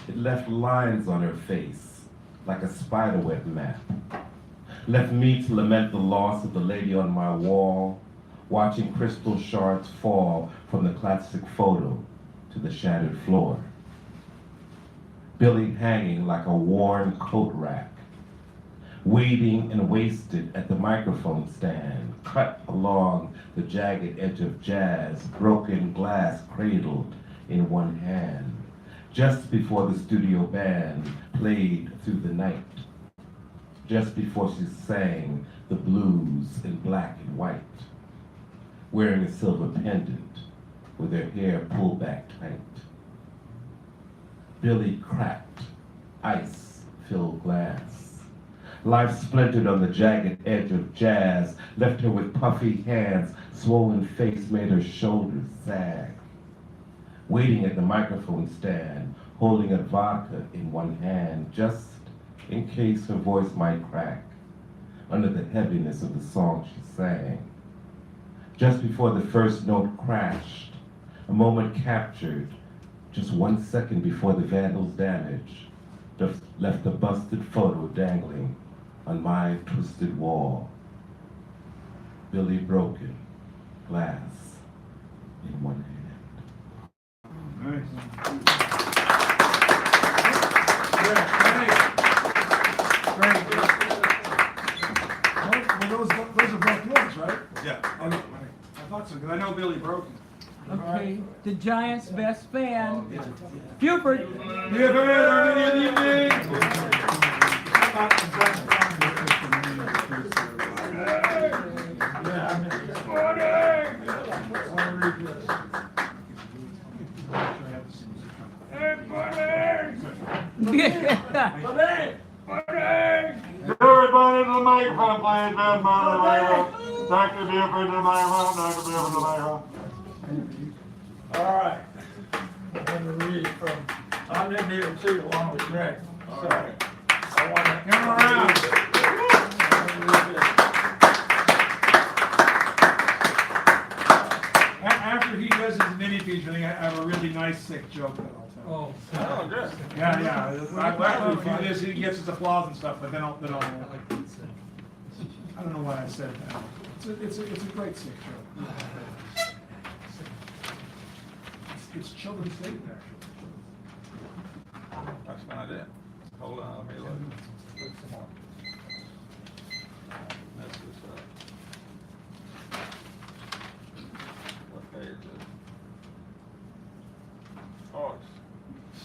Q: it left lines on her face like a spiderweb map. Left me to lament the loss of the lady on my wall, watching crystal shards fall from the classic photo to the shattered floor. Billy hanging like a worn coat rack, waiting and wasted at the microphone stand, cut along the jagged edge of jazz, broken glass cradled in one hand, just before the studio band played through the night, just before she sang the blues in black and white, wearing a silver pendant with her hair pulled back tight. Billy cracked, ice-filled glass. Life splintered on the jagged edge of jazz, left her with puffy hands, swollen face made her shoulders sag. Waiting at the microphone stand, holding a vodka in one hand, just in case her voice might crack under the heaviness of the song she sang. Just before the first note crashed, a moment captured, just 1 second before the vandal's damage, just left a busted photo dangling on my twisted wall. Billy Broken, glass in one hand.
A: Nice. Well, those are both yours, right?
Q: Yeah.
A: Okay. I thought so, because I know Billy Broken.
O: Okay, the Giants' best fan, Buford.
A: Buford, our evening. Buddy! Buddy!
R: Everybody to the microphone, please. Bad man to the microphone. Dr. Buford to the microphone. Dr. Buford to the microphone.
D: All right. I'm going to read from, I didn't even see the one with Greg. Sorry. I want to
A: Come around. After he does his mini feature, I have a really nice sick joke that I'll tell.
D: Oh, good.
A: Yeah. I do this, he gets his applause and stuff, but then I'll I don't know why I said that. It's a great sick joke. It's children's safe, actually.
D: That's not it. Hold on, let me look. Look some more. Mess this up. What page is it? Oh, it's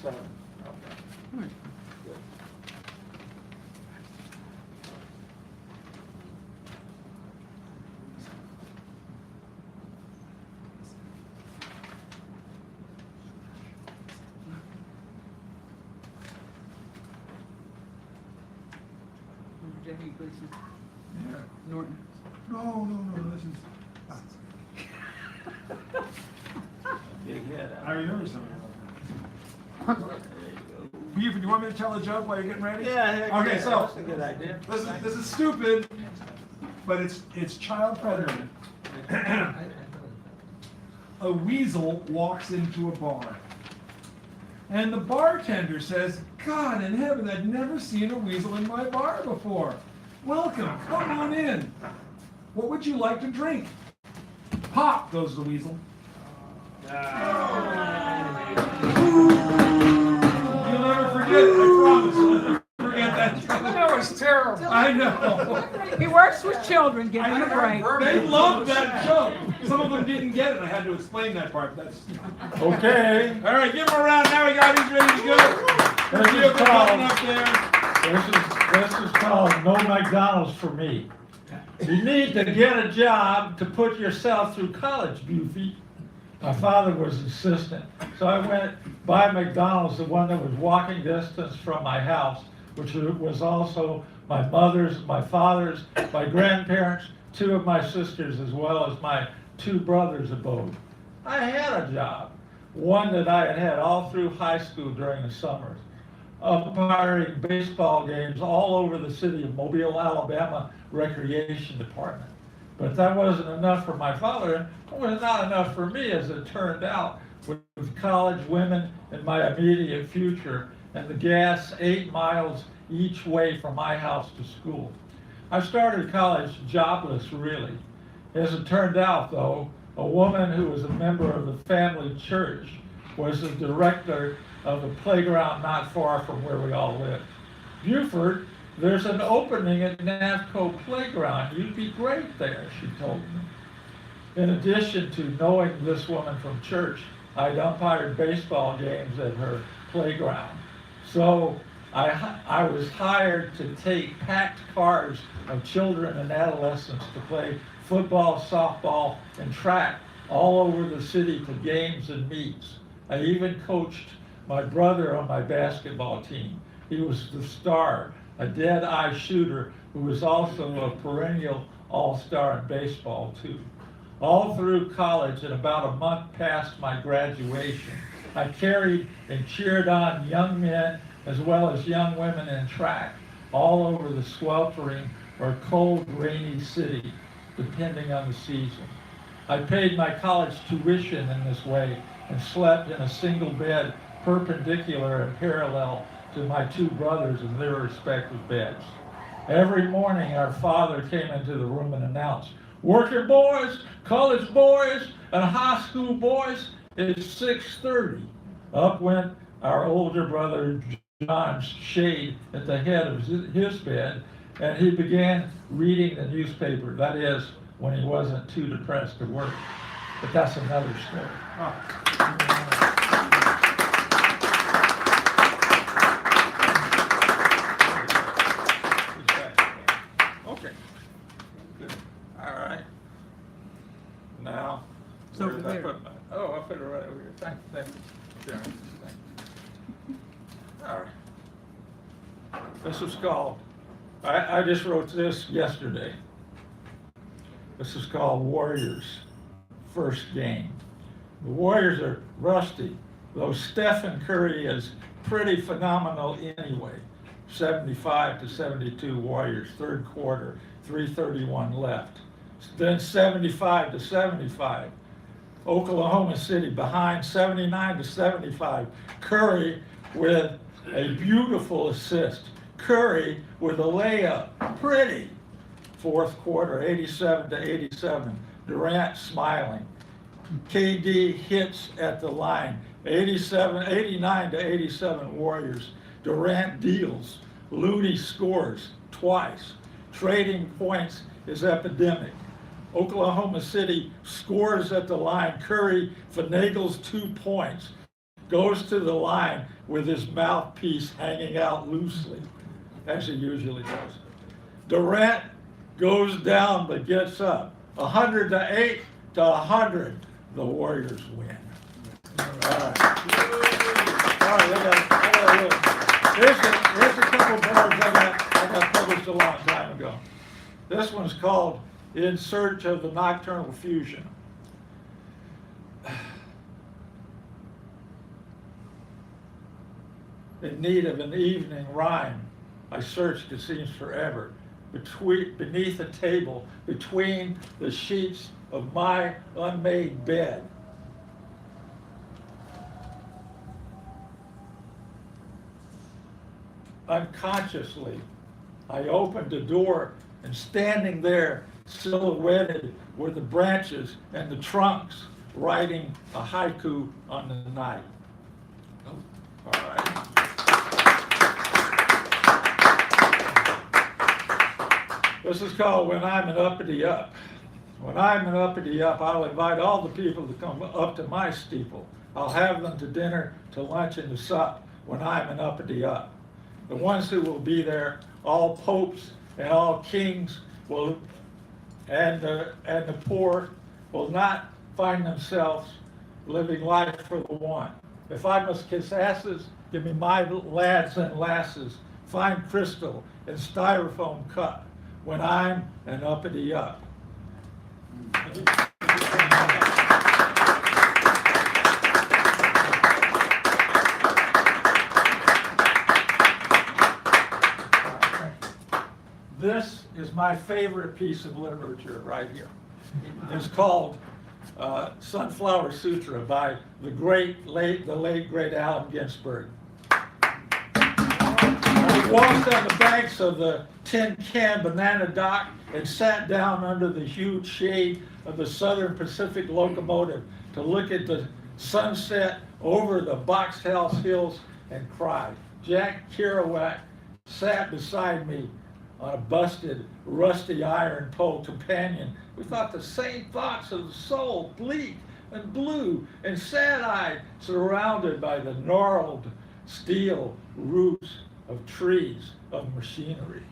D: 7. Okay. Good.
B: Jackie Gleason.
A: Yeah.
B: Norton.
A: No, this is. I remember some of them. Do you want me to tell a joke while you're getting ready?
D: Yeah,
A: Okay, so
D: that's a good idea.
A: this is stupid, but it's child friendly. A weasel walks into a bar, and the bartender says, "God in heaven, I've never seen a weasel in my bar before. Welcome, come on in. What would you like to drink?" "Pop," goes the weasel. You'll never forget it, I promise. You'll never forget that joke.
I: That was terrible.
A: I know.
O: He works with children, give him a break.
A: They loved that joke. Some of them didn't get it. I had to explain that part. That's
D: Okay.
A: all right. Give him a round. Now we got he's ready to go.
D: This is
A: Vehicle coming
D: called,
A: up there.
D: this is called No McDonald's for Me. You need to get a job to put yourself through college, Bufy. My father was assistant, so I went by McDonald's, the one that was walking distance from my house, which was also my mother's, my father's, my grandparents, 2 of my sisters, as well as my 2 brothers' abode. I had a job, one that I had had all through high school during the summers, umpiring baseball games all over the city of Mobile, Alabama Recreation Department. But that wasn't enough for my father. It was not enough for me, as it turned out, with college, women, and my immediate future, and the gas 8 miles each way from my house to school. I started college jobless, really. As it turned out, though, a woman who was a member of the family church was the director of a playground not far from where we all lived. "Buford, there's an opening at Navco Playground. You'd be great there," she told me. In addition to knowing this woman from church, I'd umpired baseball games at her playground. So I was hired to take packed cars of children and adolescents to play football, softball, and track all over the city to games and meets. I even coached my brother on my basketball team. He was the star, a dead-eye shooter who was also a perennial all-star in baseball, too. All through college, and about a month past my graduation, I carried and cheered on young men as well as young women in track all over the sweltering or cold, rainy city, depending on the season. I paid my college tuition in this way and slept in a single bed perpendicular and parallel to my 2 brothers in their respective beds. Every morning our father came into the room and announced, "Working boys, college boys, and high school boys, it's 6:30. Up went our older brother John's shade at the head of his bed, and he began reading the newspaper. That is, when he wasn't too depressed to work. But that's another story. Okay. Good. All right. Now,
B: So
D: where did I
B: there.
D: put mine? Oh, I put it right over here. Thank you, Sharon. Thank you. All right. This is called, I just wrote this yesterday. This is called Warriors First Game. The Warriors are rusty, though Stephen Curry is pretty phenomenal anyway. 75-72 Warriors, third quarter, 3:31 left. Then 75-75. Oklahoma City behind 79-75. Curry with a beautiful assist. Curry with a layup, pretty. Fourth quarter, 87-87. Durant smiling. KD hits at the line, 89-87 Warriors. Durant deals. Looney scores twice. Trading points is epidemic. Oklahoma City scores at the line. Curry finagles 2 points, goes to the line with his mouthpiece hanging out loosely, as he usually does. Durant goes down but gets up. 108-100, the Warriors win. All right. All right, here's a couple boards I got published a long time ago. This one's called In Search of the Nocturnal Fusion. In need of an evening rhyme, I searched, it seems forever, beneath a table, between the sheets of my unmade bed. Unconsciously, I opened the door, and standing there, silhouetted, were the branches and the trunks, writing a haiku on the night. Oh, all right. This is called When I'm an Uppity Up. When I'm an uppity up, I'll invite all the people to come up to my steeple. I'll have them to dinner, to lunch, and to sup when I'm an uppity up. The ones who will be there, all popes and all kings, will, and the poor will not find themselves living life for the one. If I must kiss asses, give me my lads and lasses, fine crystal and styrofoam cup, when I'm an uppity up. This is my favorite piece of literature right here. It's called Sunflower Sutra by the late great Allen Ginsberg. I walked on the banks of the Tin Can Banana Dock and sat down under the huge shade of the Southern Pacific locomotive to look at the sunset over the Box House Hills and cried. Jack Kerouac sat beside me on a busted, rusty iron pole companion. We thought the same thoughts of the soul, bleak and blue and sad-eyed, surrounded by the gnarled steel roots of trees of machinery.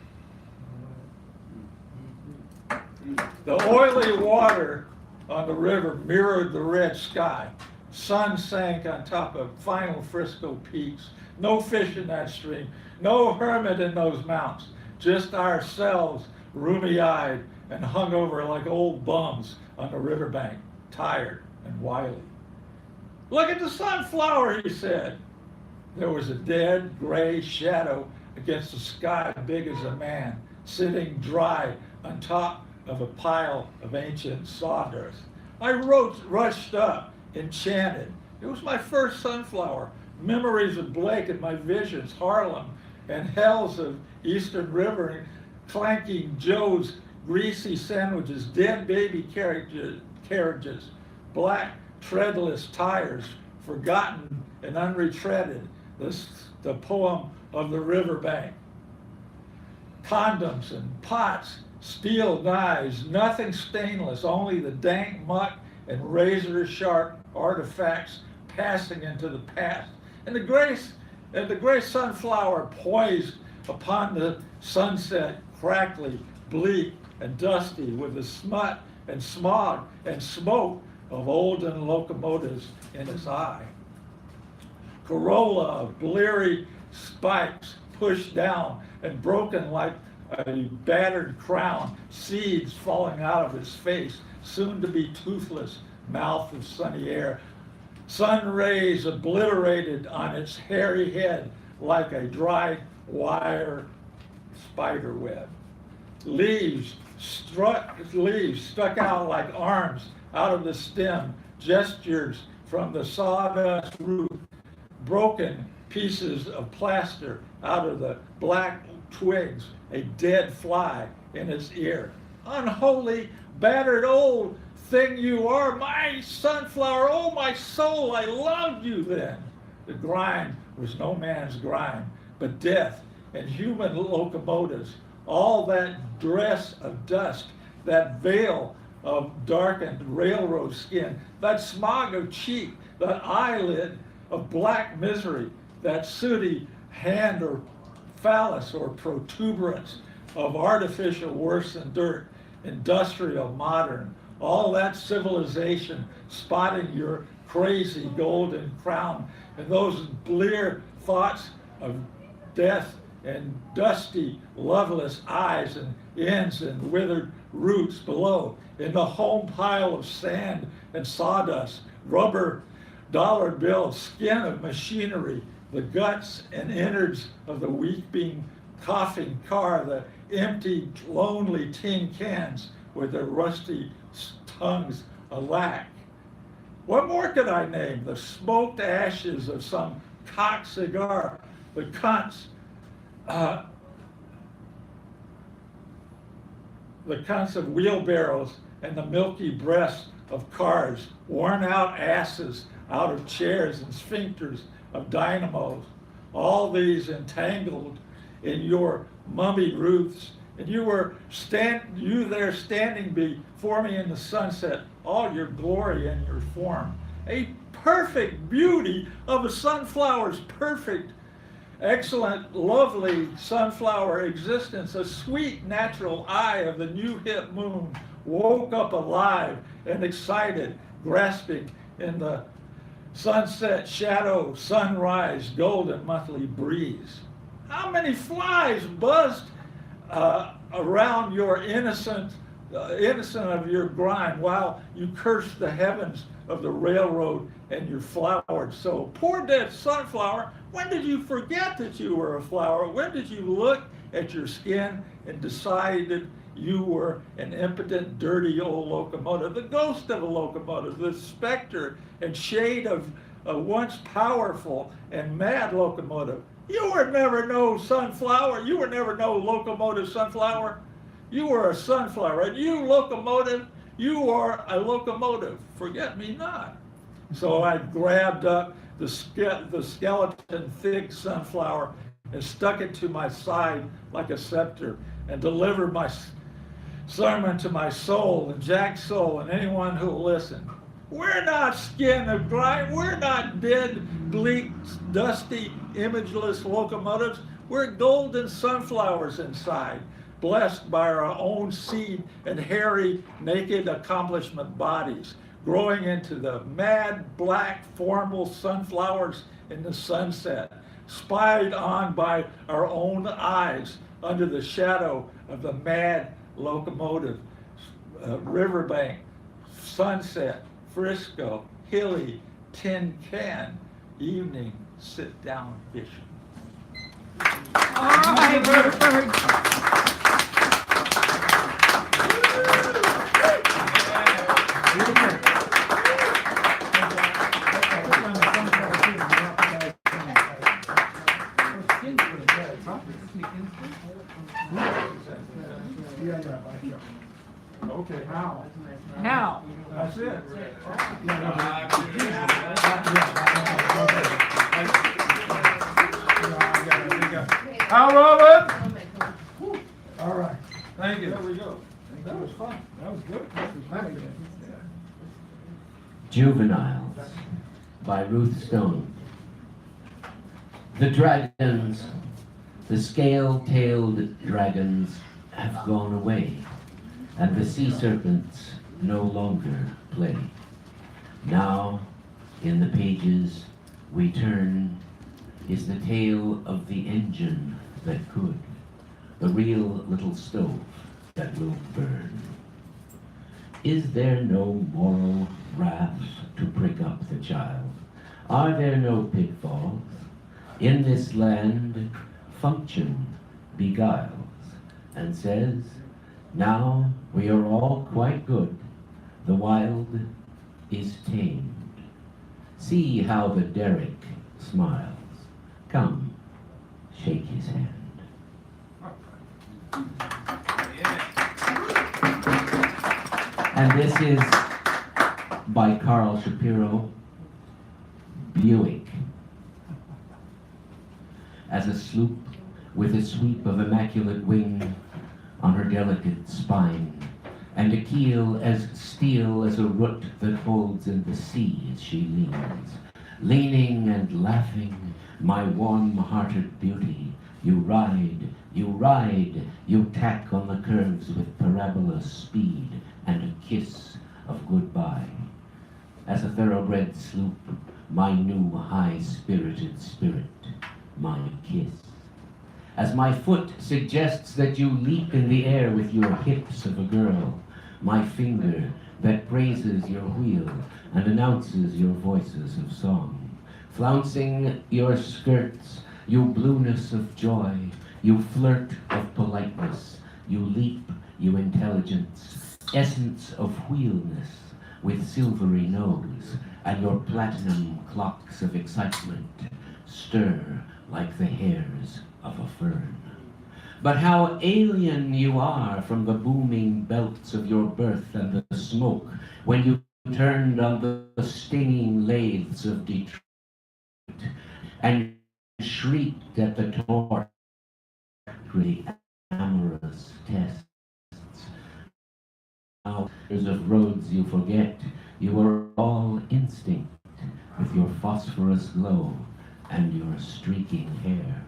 D: The oily water on the river mirrored the red sky. Sun sank on top of final Frisco peaks. No fish in that stream, no hermit in those mountains, just ourselves, rheumy-eyed and hungover like old bums on the riverbank, tired and wily. Look at the sunflower, he said. There was a dead gray shadow against the sky big as a man, sitting dry on top of a pile of ancient sawdust. I rushed up, enchanted. It was my first sunflower. Memories of Blake and my visions, Harlem, and hells of Eastern River, clanking Joe's greasy sandwiches, dead baby carriages, black treadless tires, forgotten and unretreaded, the poem of the riverbank. Condoms and pots, steel knives, nothing stainless, only the dank muck and razor-sharp artifacts passing into the past. And the gray sunflower poised upon the sunset, crackly, bleak, and dusty, with the smut and smog and smoke of olden locomotives in its eye. Corolla of bleary spikes pushed down and broken like a battered crown, seeds falling out of his face, soon to be toothless mouth of sunny air. Sun rays obliterated on its hairy head like a dry wire spider web. Leaves stuck out like arms out of the stem, gestures from the sawdust roof, broken pieces of plaster out of the black twigs, a dead fly in its ear. Unholy, battered old thing you are, my sunflower, oh my soul, I loved you then. The grind was no man's grind, but death and human locomotives, all that dress of dust, that veil of darkened railroad skin, that smog of cheek, that eyelid of black misery, that sooty hand or phallus or protuberance of artificial worse than dirt, industrial, modern, all that civilization spotting your crazy golden crown, and those blear thoughts of death and dusty, loveless eyes and ends and withered roots below, in the home pile of sand and sawdust, rubber dollar bills, skin of machinery, the guts and innards of the weeping, coughing car, the empty, lonely tin cans with their rusty tongues alack. What more could I name? The smoked ashes of some cock cigar, the cunts of wheelbarrows and the milky breasts of cars, worn out asses out of chairs and sphincters of dynamos, all these entangled in your mummied roofs, and you there standing before me in the sunset, all your glory and your form, a perfect beauty of a sunflower's perfect, excellent, lovely sunflower existence, a sweet natural eye of the new hip moon, woke up alive and excited, grasping in the sunset shadow, sunrise, golden monthly breeze. How many flies buzzed around your innocent of your grind, while you cursed the heavens of the railroad and your flowered soul. Poor dead sunflower, when did you forget that you were a flower? When did you look at your skin and decided you were an impotent, dirty old locomotive, the ghost of a locomotive, the specter and shade of a once powerful and mad locomotive? You were never no sunflower. You were never no locomotive sunflower. You were a sunflower. And you locomotive, you are a locomotive. Forget me not. So I grabbed up the skeleton thick sunflower and stuck it to my side like a scepter and delivered my sermon to my soul and Jack's soul and anyone who will listen. We're not skin of grime. We're not dead, bleak, dusty, imageless locomotives. We're golden sunflowers inside, blessed by our own seed and hairy, naked accomplishment bodies, growing into the mad, black, formal sunflowers in the sunset, spied on by our own eyes under the shadow of the mad locomotive, riverbank, sunset, Frisco, hilly, tin can, evening, sit down fishing.
O: All right, Rutherford.
D: Okay, how?
O: How?
D: That's it. How, Robert?
A: All right. Thank you.
D: There we go. That was fun. That was good. Thank you.
S: Juveniles by Ruth Stone. The dragons, the scale-tailed dragons have gone away, and the sea serpents no longer play. Now, in the pages we turn, is the tale of the engine that could. the real little stove that will burn. Is there no moral wrath to prick up the child? Are there no pitfalls? In this land, function beguiles and says, now we are all quite good, the wild is tamed. See how the derrick smiles. Come, shake his hand. And this is by Carl Shapiro, Buick. As a sloop with a sweep of immaculate wing on her delicate spine, and a keel as steel as a root that holds in the sea as she leans. Leaning and laughing, my warm-hearted beauty, you ride, you tack on the curves with parabola speed and a kiss of goodbye. As a thoroughbred sloop, my new high-spirited spirit, my kiss. As my foot suggests that you leap in the air with your hips of a girl, my finger that praises your wheel and announces your voices of song, flouncing your skirts, you blueness of joy, you flirt of politeness, you leap, you intelligence, essence of wheelness with silvery nose, and your platinum clocks of excitement stir like the hairs of a fern. But how alien you are from the booming belts of your birth and the smoke when you turned on the stinging lathes of Detroit and shrieked at the torch, amorous tests. Now, years of roads you forget, you were all instinct with your phosphorus glow and your streaking hair.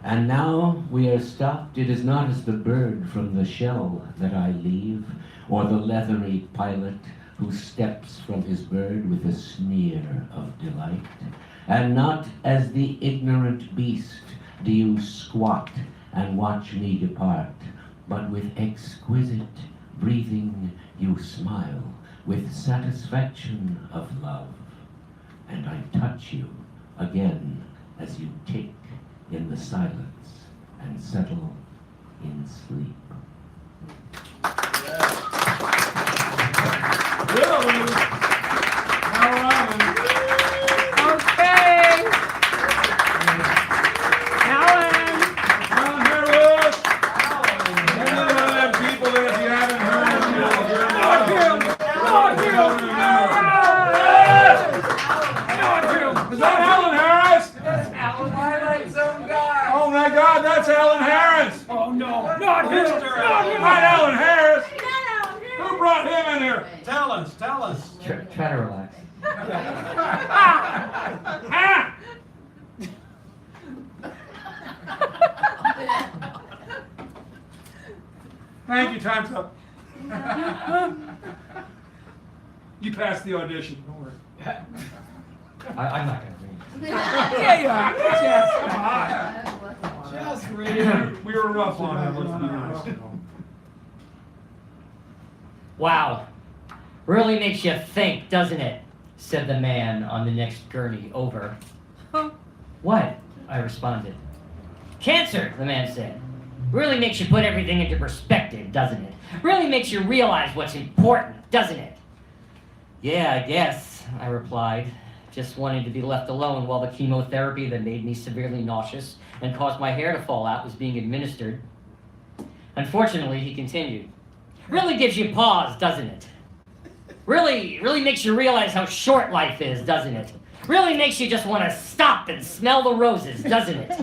S: And now we are stopped. It is not as the bird from the shell that I leave, or the leathery pilot who steps from his bird with a sneer of delight. And not as the ignorant beast do you squat and watch me depart, but with exquisite breathing you smile, with satisfaction of love. And I touch you again as you tick in the silence and settle in sleep.
O: Okay. Alan.
A: Alan Harris. Another one of them people that if you haven't heard of, you'll hear about him. Is that Alan Harris?
N: Alan highlights some guy.
A: Oh my God, that's Alan Harris.
I: Oh no, not him! Not him!
A: Not Alan Harris. Who brought him in here?
F: Tell us, tell us.
S: Try to relax.
A: Ah! Thank you, time's up. You passed the audition, don't worry.
S: I'm not going to read.
O: Yeah, you are.
A: Just read. We were rough on him, let's be honest.
T: Wow. Really makes you think, doesn't it? Said the man on the next gurney over. What? I responded. Cancer, the man said. Really makes you put everything into perspective, doesn't it? Really makes you realize what's important, doesn't it? Yeah, I guess, I replied, just wanting to be left alone while the chemotherapy that made me severely nauseous and caused my hair to fall out was being administered. Unfortunately, he continued. Really gives you pause, doesn't it? Really makes you realize how short life is, doesn't it? Really makes you just want to stop and smell the roses, doesn't it?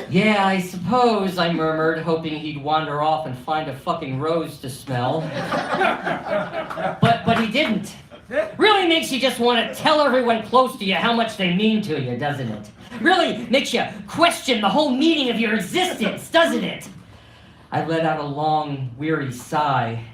T: Yeah, I suppose, I murmured, hoping he'd wander off and find a fucking rose to smell. But he didn't. Really makes you just want to tell everyone close to you how much they mean to you, doesn't it? Really makes you question the whole meaning of your existence, doesn't it? I let out a long, weary sigh.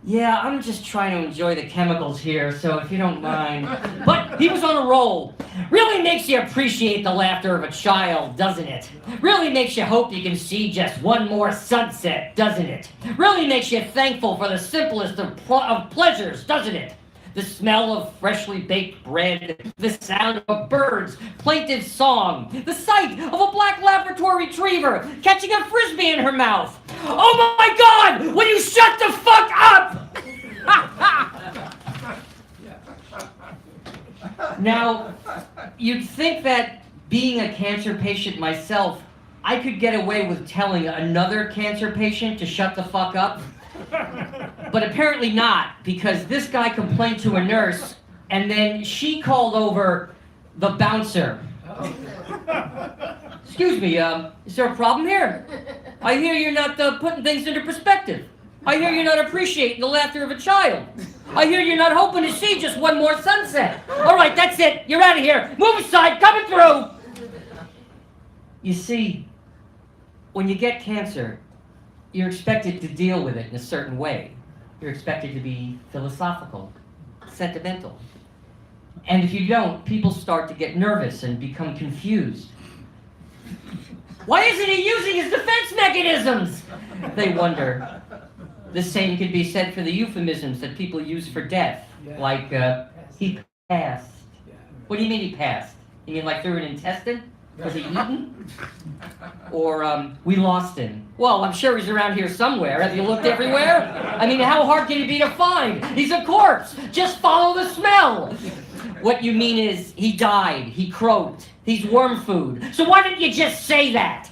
T: Yeah, I'm just trying to enjoy the chemicals here, so if you don't mind. But he was on a roll. Really makes you appreciate the laughter of a child, doesn't it? Really makes you hope you can see just one more sunset, doesn't it? Really makes you thankful for the simplest of pleasures, doesn't it? The smell of freshly baked bread, the sound of a bird's plaintive song, the sight of a black Labrador retriever catching a frisbee in her mouth. Oh my God! Will you shut the fuck up? Now, you'd think that being a cancer patient myself, I could get away with telling another cancer patient to shut the fuck up. But apparently not, because this guy complained to a nurse, and then she called over the bouncer. Excuse me, is there a problem here? I hear you're not putting things into perspective. I hear you're not appreciating the laughter of a child. I hear you're not hoping to see just one more sunset. All right, that's it. You're out of here. Move aside, coming through. You see, when you get cancer, you're expected to deal with it in a certain way. You're expected to be philosophical, sentimental. And if you don't, people start to get nervous and become confused. Why isn't he using his defense mechanisms? They wonder. The same could be said for the euphemisms that people use for death, like, he passed. What do you mean he passed? You mean like through an intestine? Was he eaten? Or, we lost him. Well, I'm sure he's around here somewhere. Have you looked everywhere? I mean, how hard can he be to find? He's a corpse. Just follow the smell. What you mean is, he died, he croaked, he's worm food. So why didn't you just say that?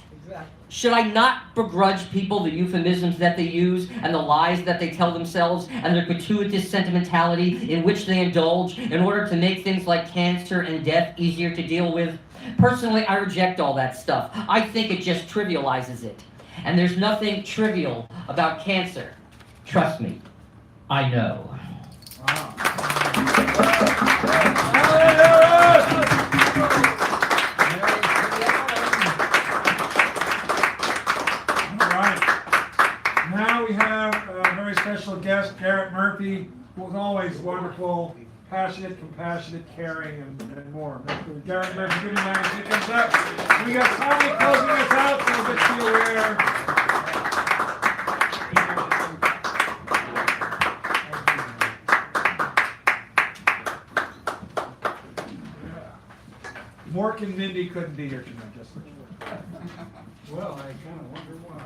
T: Should I not begrudge people the euphemisms that they use and the lies that they tell themselves and their gratuitous sentimentality in which they indulge in order to make things like cancer and death easier to deal with? Personally, I reject all that stuff. I think it just trivializes it. And there's nothing trivial about cancer. Trust me, I know.
A: Now we have a very special guest, Garrett Murphy, who is always wonderful, passionate, compassionate, caring, and more. Mr. Garrett Murphy, good night. He comes up. We got Tommy closing us out, so just be aware. Mork and Mindy couldn't be here tonight, just like
H: Well, I kind of wonder why.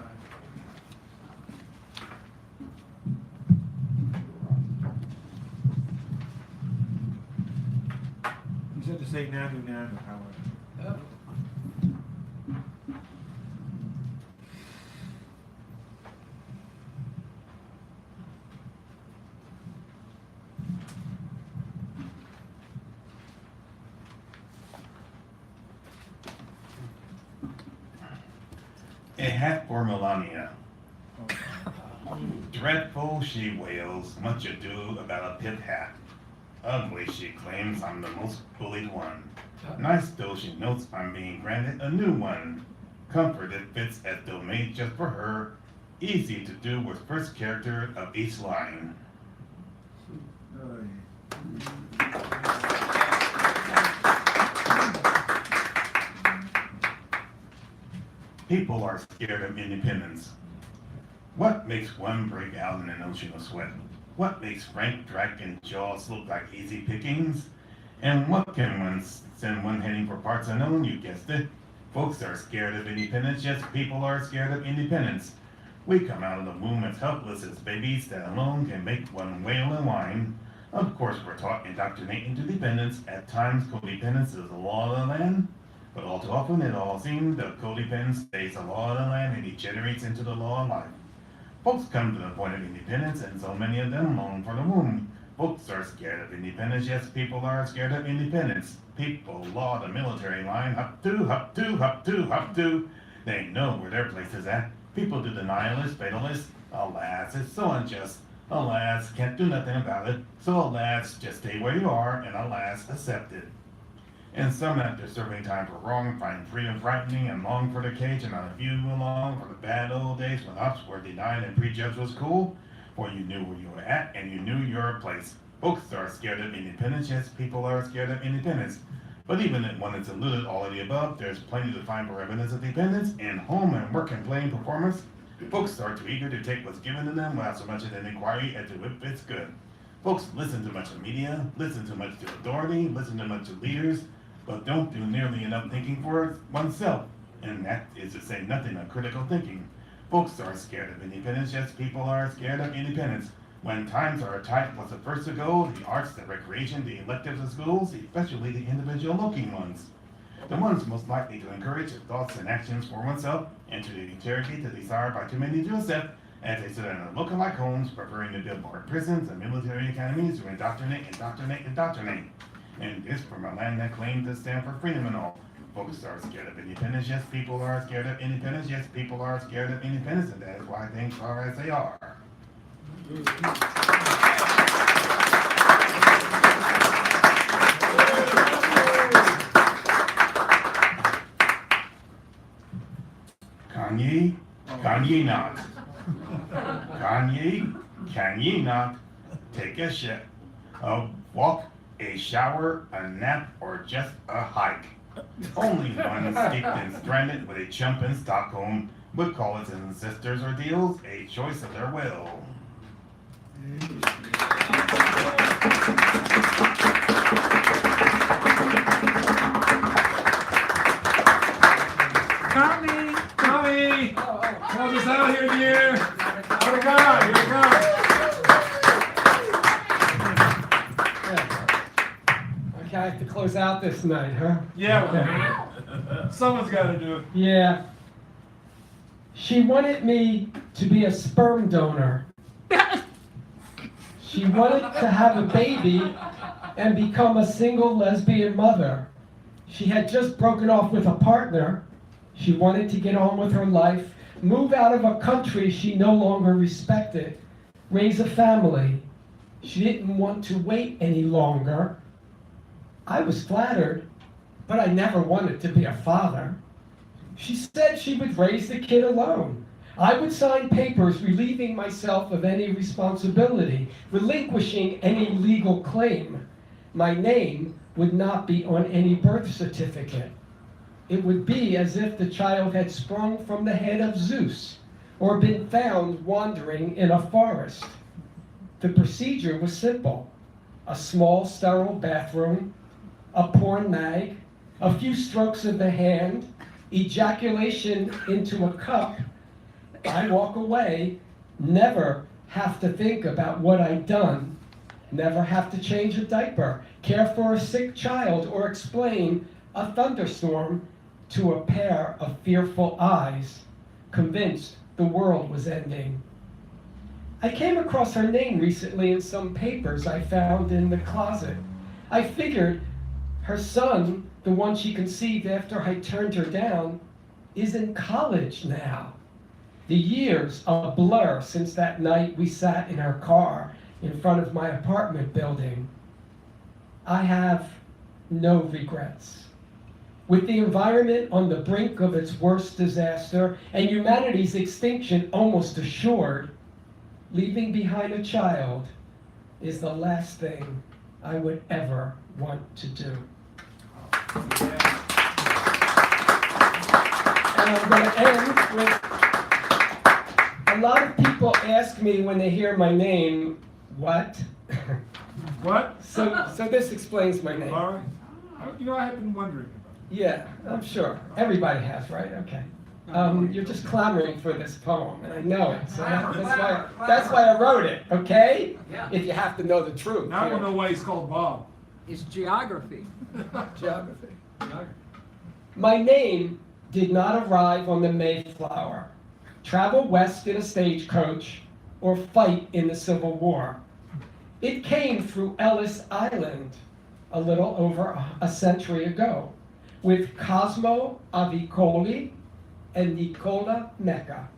A: you said to say nanu nanu, however.
U: A hat for Melania. Dreadful, she wails, much ado about a pit hat. Ugly, she claims I'm the most bullied one. Nice though she notes I'm being granted a new one. Comfort it fits as though made just for her. Easy to do with first character of each line. People are scared of independence. What makes one break out in an ocean of sweat? What makes Frank, Drac, and Jaws look like easy pickings? And what can one send one heading for parts unknown? You guessed it. Folks are scared of independence. Yes, people are scared of independence. We come out of the womb as helpless as babies that alone can make one wail and whine. Of course, we're taught indoctrinate into dependence. At times, codependence is the law of the land. But all too often, it all seems the codependence stays the law of the land and degenerates into the law of life. Folks come to the point of independence, and so many of them long for the womb. Folks are scared of independence. Yes, people are scared of independence. People law the military line. Up to, up to, up to, up to. They know where their place is at. People do the nihilist, fatalist. Alas, it's so unjust. Alas, can't do nothing about it. So alas, just stay where you are, and alas, accept it. And some after serving time for wrong find freedom frightening and long for the cage, and a few long for the bad old days when ups were denied and prejudged was cool. for you knew where you were at and you knew your place. Folks are scared of independence. Yes, people are scared of independence. But even when it's eluded all of the above, there's plenty to find for evidence of dependence in home and work and play and performance. Folks are too eager to take what's given to them without so much as an inquiry as to if it's good. Folks listen too much to media, listen too much to authority, listen too much to leaders, but don't do nearly enough thinking for oneself. And that is to say nothing of critical thinking. Folks are scared of independence. Yes, people are scared of independence. When times are tight, what's the first to go? The arts, the recreation, the electives of schools, especially the individual looking ones. The ones most likely to encourage thoughts and actions for oneself and to interrogate the desire by too many to accept as they sit in their lookalike homes, preferring to build more prisons and military academies to indoctrinate. And this from a land that claims to stand for freedom and all. Folks are scared of independence. Yes, people are scared of independence. Yes, people are scared of independence, and that is why things are as they are. Can ye not? Can ye not take a shit, a walk, a shower, a nap, or just a hike? Only one steeped and stranded with a chump in Stockholm would call its ancestors' ordeals a choice of their will.
A: Tommy! Help us out here, dear! Here we go!
P: Okay, I have to close out this night, huh?
A: Yeah, someone's got to do it.
P: Yeah. She wanted me to be a sperm donor. She wanted to have a baby and become a single lesbian mother. She had just broken off with a partner. She wanted to get on with her life, move out of a country she no longer respected, raise a family. She didn't want to wait any longer. I was flattered, but I never wanted to be a father. She said she would raise the kid alone. I would sign papers relieving myself of any responsibility, relinquishing any legal claim. My name would not be on any birth certificate. It would be as if the child had sprung from the head of Zeus or been found wandering in a forest. The procedure was simple: a small sterile bathroom, a porn mag, a few strokes of the hand, ejaculation into a cup. I walk away, never have to think about what I'd done, never have to change a diaper, care for a sick child, or explain a thunderstorm to a pair of fearful eyes, convinced the world was ending. I came across her name recently in some papers I found in the closet. I figured her son, the one she conceived after I turned her down, is in college now. The years a blur since that night we sat in her car in front of my apartment building. I have no regrets. With the environment on the brink of its worst disaster and humanity's extinction almost assured, leaving behind a child is the last thing I would ever want to do. And I'm going to end with, a lot of people ask me when they hear my name, what?
A: What?
P: So this explains my name.
A: Laura? You know, I have been wondering.
P: Yeah, I'm sure. Everybody has, right? Okay. You're just clamoring for this poem, and I know it. So that's why I wrote it, okay?
I: Yeah.
P: If you have to know the truth.
A: Now I don't know why he's called Bob.
I: It's geography.
P: Geography. My name did not arrive on the Mayflower, travel west in a stagecoach, or fight in the Civil War. It came through Ellis Island a little over a century ago with Cosmo Avicoli and Nicola Mecca,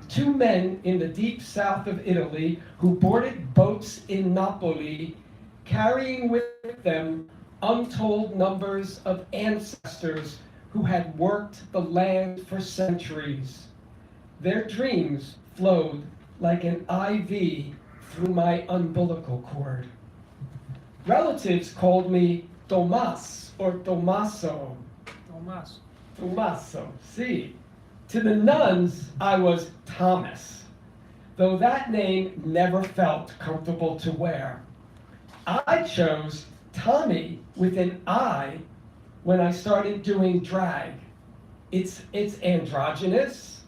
P: two men in the deep south of Italy who boarded boats in Napoli, carrying with them untold numbers of ancestors who had worked the land for centuries. Their dreams flowed like an IV through my umbilical cord. Relatives called me Tomas or Tomaso. Tomaso, see. To the nuns, I was Thomas, though that name never felt comfortable to wear. I chose Tommy with an I when I started doing drag. It's androgynous,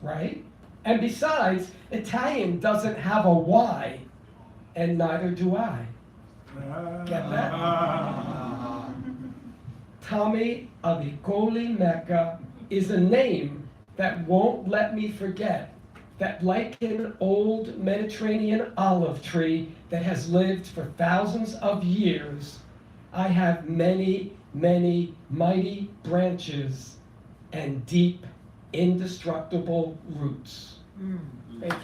P: right? And besides, Italian doesn't have a Y, and neither do I. Get that? Tommy Avicoli Mecca is a name that won't let me forget that, like an old Mediterranean olive tree that has lived for thousands of years, I have many, many mighty branches and deep, indestructible roots. Thank you.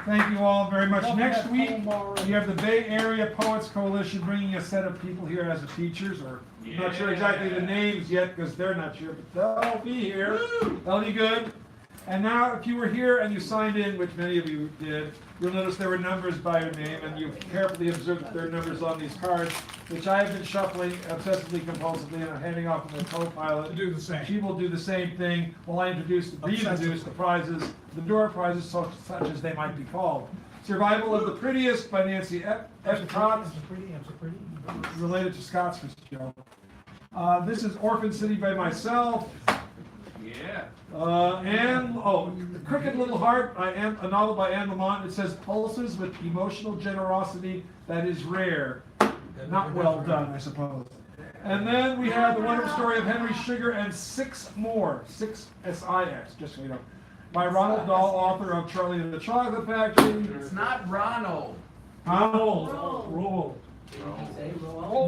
A: Thank you all very much. Next week, we have the Bay Area Poets Coalition bringing a set of people here as teachers, or I'm not sure exactly the names yet because they're not sure, but they'll be here. They'll be good. And now, if you were here and you signed in, which many of you did, you'll notice there were numbers by your name, and you carefully observed that there are numbers on these cards, which I have been shuffling obsessively, compulsively, and I'm handing off to my co-pilot.
D: To do the same.
A: She will do the same thing while I reintroduce the prizes, the door prizes, such as they might be called. Survival of the Prettiest by Nancy Epcot, related to Scott's show. This is Orphan City by myself.
F: Yeah.
A: And The Crooked Little Heart, a novel by Anne Lamont. It says pulses with emotional generosity that is rare. Not well done, I suppose. And then we have The Wonderful Story of Henry Sugar and Six More, 6 S-I-X, just so you know, by Ronald Dahl, author of Charlie and the Chocolate Factory.
N: It's not Ronald.
A: Roald.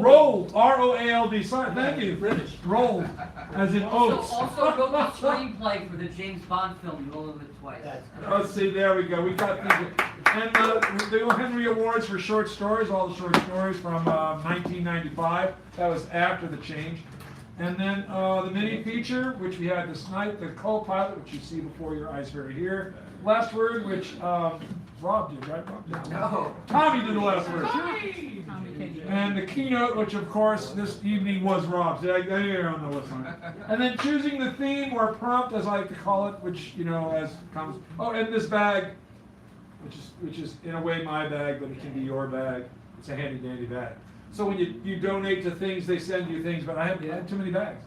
A: Roald, R-O-A-L-D. Sorry, thank you. British. Roald, as in oats.
T: Also wrote the screenplay for the James Bond film, You Only Live Twice.
A: Let's see, there we go. We got these. And the Henry Awards for short stories, all the short stories from 1995. That was after the change. And then the mini feature, which we had this night, the co-pilot, which you see before your eyes right here. Last word, which Rob did, right? Rob?
N: No.
A: Tommy did the last word. And the keynote, which of course this evening was Rob's. You're on the list. And then choosing the theme or prompt, as I like to call it, which as comes. Oh, and this bag, which is in a way my bag, but it can be your bag. It's a handy dandy bag. So when you donate to things, they send you things, but I have too many bags.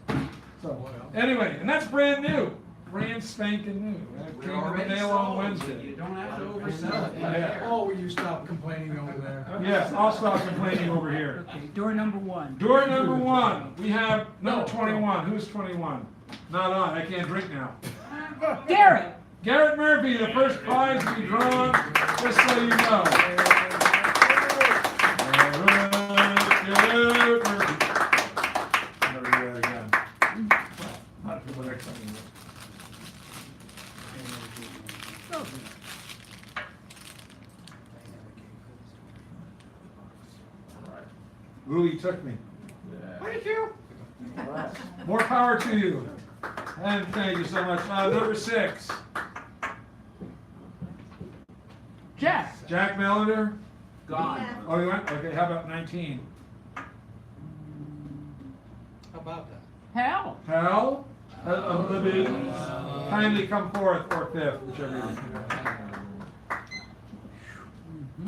A: So anyway, and that's brand new. Brand spanking new. That came in the mail on Wednesday.
N: You don't have to oversell it.
A: Yeah.
D: Oh, will you stop complaining over there?
A: Yes, I'll stop complaining over here.
B: Okay, door number 1.
A: Door number 1. We have number 21. Who's 21? Not on. I can't drink now.
B: Garrett.
A: Garrett Murphy, the first prize to be drawn, just so you know. Garrett Murphy. Never do that again. Not for the next time. Louis took me. Thank you. More power to you. And thank you so much. Number 6.
B: Jack.
A: Jack Melander.
N: Gone.
A: Oh, you went? Okay, how about 19?
D: How about that?
B: Hal.
A: Hal? Libby. Kindly come forth, or 5th, whichever you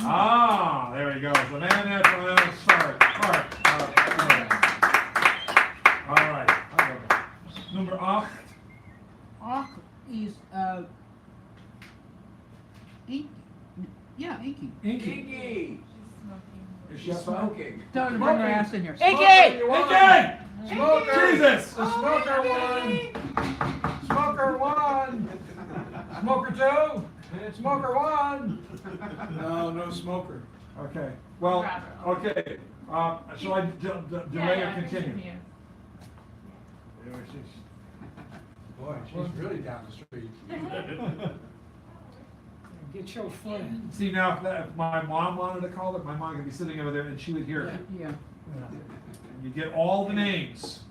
A: Ah, there he goes. The man after start. All right. Number 8.
B: 8 is Inky. Yeah, Inky.
N: Inky.
A: Is she smoking?
B: Tell her to bring her ass in here.
A: Inky!
N: Smoker!
A: Jesus!
N: The smoker won! Smoker won! Smoker 2! Smoker 1!
H: No smoker.
A: Okay. Well, okay. Shall I delay or continue?
D: Boy, she's really down the street.
I: Get your friend.
A: See, now if my mom wanted to call it, my mom could be sitting over there and she would hear it.
B: Yeah.
A: You get all the names.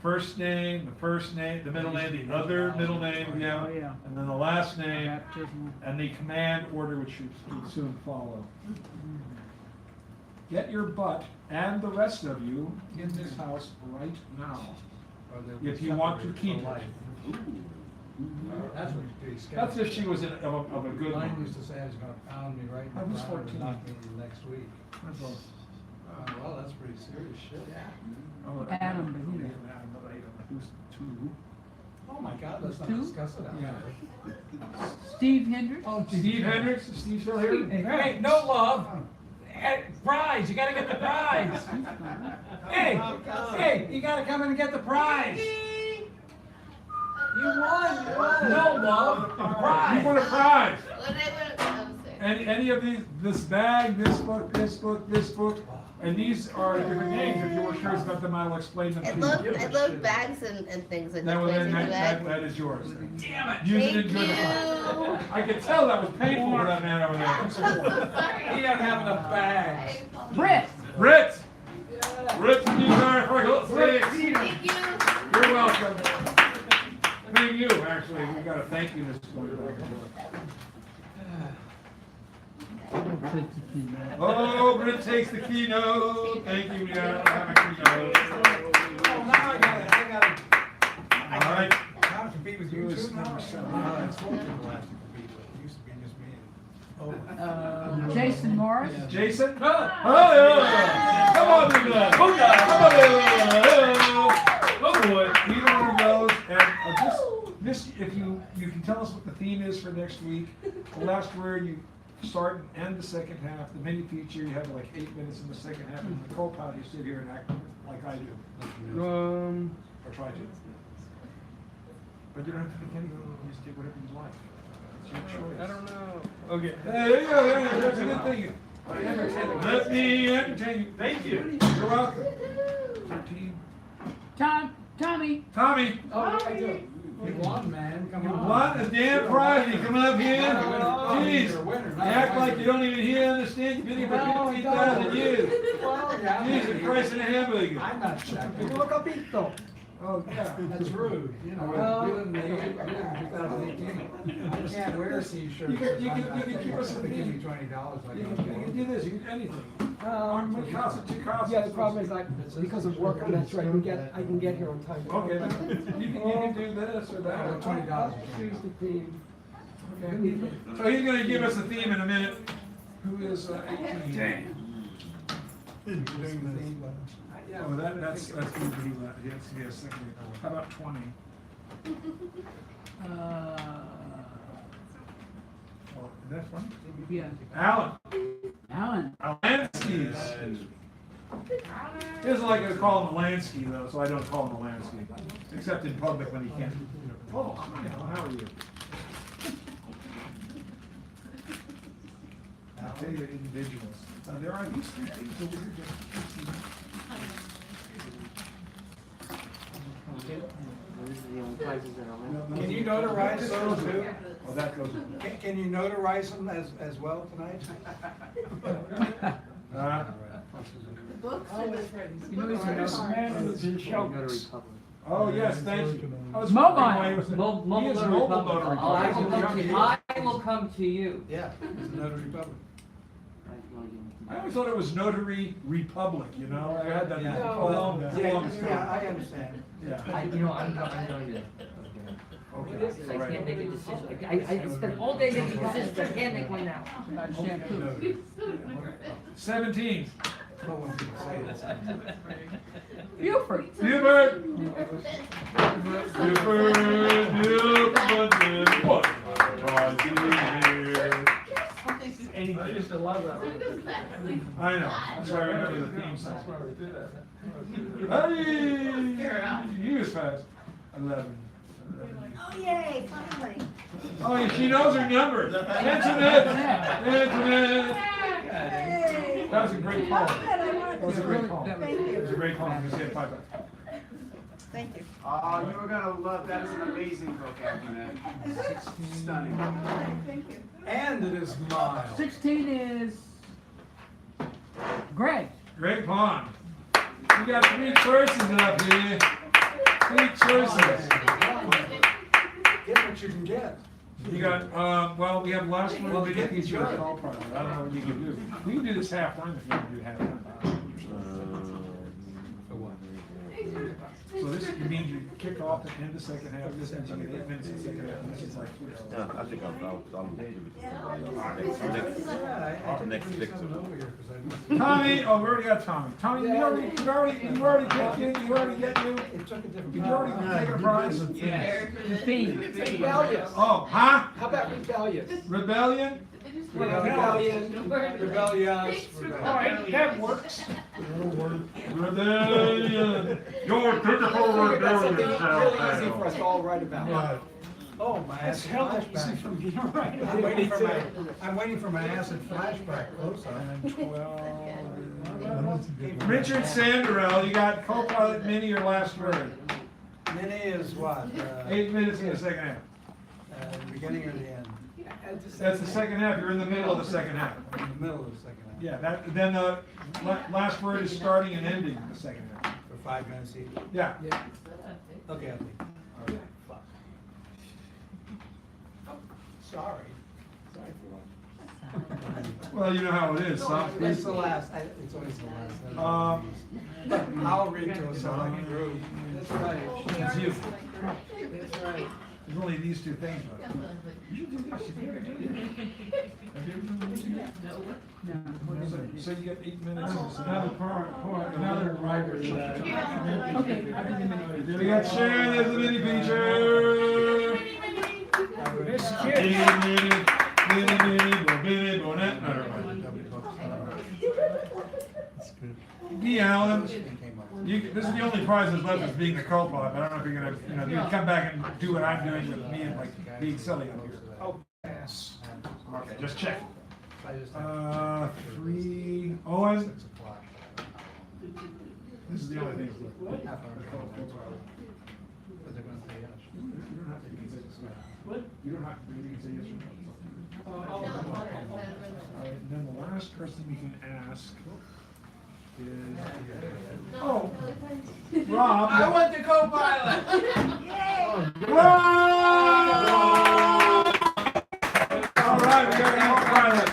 A: First name, the first name, the middle name, the other middle name, yeah,
B: Oh, yeah.
A: and then the last name,
B: Baptismal.
A: and the command order which should soon follow. Get your butt and the rest of you in this house right now, if you want to keep it.
E: That's what he's pretty
A: That's if she was of a good
E: Mine
A: one.
E: used to say I was gonna pound me right
A: I
E: in the
A: was
E: ground and
A: 14.
E: knock me next week. Well, that's pretty serious shit.
B: Adam, but you know.
A: Adam, but I don't know who's two.
E: Oh my God, let's not
B: Two?
E: discuss it out
A: Yeah.
E: there.
B: Steve Hendricks?
A: Steve Hendricks, is Steve still here?
D: Hey, no love. Hey, prize, you gotta get the prize. Hey, you gotta come in and get the prize. You won. No love, a prize.
A: You won a prize.
L: What did I win?
A: Any of these, this bag, this book, this book, this book, and these are different names. If you were curious about them, I'll explain them to you.
L: I love bags and things like
A: That,
L: that.
A: that is yours.
D: Damn it.
A: Use it,
L: Thank
A: enjoy
L: you.
A: the I could tell that was painful for that man over there.
D: He doesn't have enough bags.
B: Britt.
A: Britt! Britt, you are for
L: Thank you.
A: You're welcome. Thank you, actually. We got to thank you this morning. Oh, Britt takes the keynote. Thank you. We got to have a keynote.
E: Oh, now I gotta.
A: All right.
E: Now to compete with you
A: Who is
E: too
A: number
E: now.
A: 7?
E: That's what people have to compete with. It used to be just me and.
B: Jason Morris?
A: Jason? Oh, yeah. Come on, big lad. Come on, big lad. Oh, boy. Either one of those. And this, if you can tell us what the theme is for next week. The last word, you start and end the second half. The mini feature, you have like 8 minutes in the second half. And the co-pilot, you sit here and act like I do. Or try to. But you don't have to think anything. You just take whatever you like. It's your choice.
K: I don't know. Okay.
A: There you go. That's a good thing. Let me entertain you. Thank you. You're welcome. 13.
B: Tommy.
A: Tommy.
E: Oh, yeah, I do. You won, man. Come
A: You
E: on.
A: won a damn prize. You coming up here? Jeez.
E: You're a winner.
A: You act like you don't even hear, understand. You've been here for 15,000 years.
E: Well, yeah.
A: Jesus Christ in a hamburger.
E: I'm not checking. Look up, Pito.
A: Oh, yeah.
E: That's rude. You know, we live in 2018. I can't wear a t-shirt.
A: You can keep us in the
E: They give me
A: game.
E: $20 like
A: You can do this. You can do anything. What costs it? 2 costs.
P: Yeah, the problem is because of work, I'm not sure I can get here on time.
A: Okay, then you can do this or that.
E: $20.
P: Choose the theme.
A: Okay. So he's going to give us a theme in a minute. Who is 18?
E: Damn.
A: Oh, that's going to be yes. How about 20? Oh, is that funny?
B: Yeah.
A: Alan.
B: Alan.
A: Lansky's. He doesn't like to call him a Lansky though, so I don't call him a Lansky, except in public when he can't. Oh, how are you? I'll tell you, individuals. There are these 3 things over here.
E: Can you notarize those too?
A: Oh, that goes.
E: Can you notarize them as well tonight?
L: Books
B: You know, he's a nice man who's in show.
A: Oh, yes, thank you. I was
B: Mobile.
A: wondering why he was-
T: Mobile
A: he is a
T: Notary
A: mobile
T: Public.
A: notary
T: I will
A: public.
T: come to- I will come to you.
E: Yeah, it's a notary public.
A: I always thought it was Notary Republic, you know? I had that
E: Yeah.
A: for a long
E: Yeah,
A: time.
E: yeah, I understand.
A: Yeah.
T: I'm going to.
A: Okay.
T: I can't make a decision. I spent all day making decisions. I can't make one now.
B: Not shampoo.
A: 17.
E: No one can say that.
B: Buford.
A: Buford. What?
D: I used to love that.
A: I know. That's why I remember the theme song.
D: That's why we did that.
A: Hey! He was fast. 11.
M: Oh, yay, finally.
A: Oh, she knows her number. Internet.
M: Yay.
A: That was a great call.
M: Good, I want
A: That was a great call.
M: Thank you.
A: It was a great call. You said 5.
M: Thank you.
C: Oh, you were gonna love, that is an amazing book, Antoinette. It's stunning.
M: Thank you.
E: And it is mild.
O: 16 is Greg.
A: Greg Pond. We got 3 choices up here. 3 choices.
E: Get what you can get.
A: You got, well, we have last one.
E: Well,
A: We
E: get
A: get each other
E: good.
A: call part. I don't know what you can do. We can do this halftime if you want to do halftime.
E: For what?
A: So this means you kick off and end the second half. This ends you get 8 minutes in the second half. And this is like.
Q: I think I'll give it to the
A: Tommy, oh, we already got Tommy. Tommy, you already picked you. You already get you. You already taken a prize.
P: Rebellious.
A: Oh, huh?
P: How about rebellious?
A: Rebellion?
P: Rebellion.
E: Rebellious.
I: All right, that works.
A: Rebellion. Your typical
P: That's something
A: rebellion.
P: really easy for us to all write about.
A: Right.
E: Oh, my
I: That's
E: acid
I: hell easy
E: flashback.
I: for me to write.
E: I'm waiting for my acid flashback. Close
A: Richard Sanderell, you got co-pilot Minnie or last word?
E: Minnie is what?
A: 8 minutes in the second half.
E: The beginning or the end?
A: That's the second half. You're in the middle of the second half.
E: In the middle of the second half.
A: Yeah, then the last word is starting and ending the second half.
E: For 5 minutes each.
A: Yeah.
E: Okay, I think.
P: Sorry.
A: Well, you know how it is.
E: It's the last. It's always the last. I'll read to us all like a group.
P: That's right.
A: It's you.
P: That's right.
A: There's only these 2 things. But you should do this. Have you ever done this yet? No. So you get 8 minutes.
D: Another another writer.
O: Okay.
A: We got Sharon as the mini feature.
I: This
A: Guy Allen, this is the only prize that's left is being the co-pilot. I don't know if you're gonna, you come back and do what I'm doing with me and like being silly up here.
I: Oh, pass.
A: Okay, just check. 3 Owen. This is the only thing that's left. What? You don't have to do anything, say yes or no. Alright, and then the last person we can ask is, oh, Rob.
N: I want the co-pilot.
A: Rob! Alright, we got a co-pilot.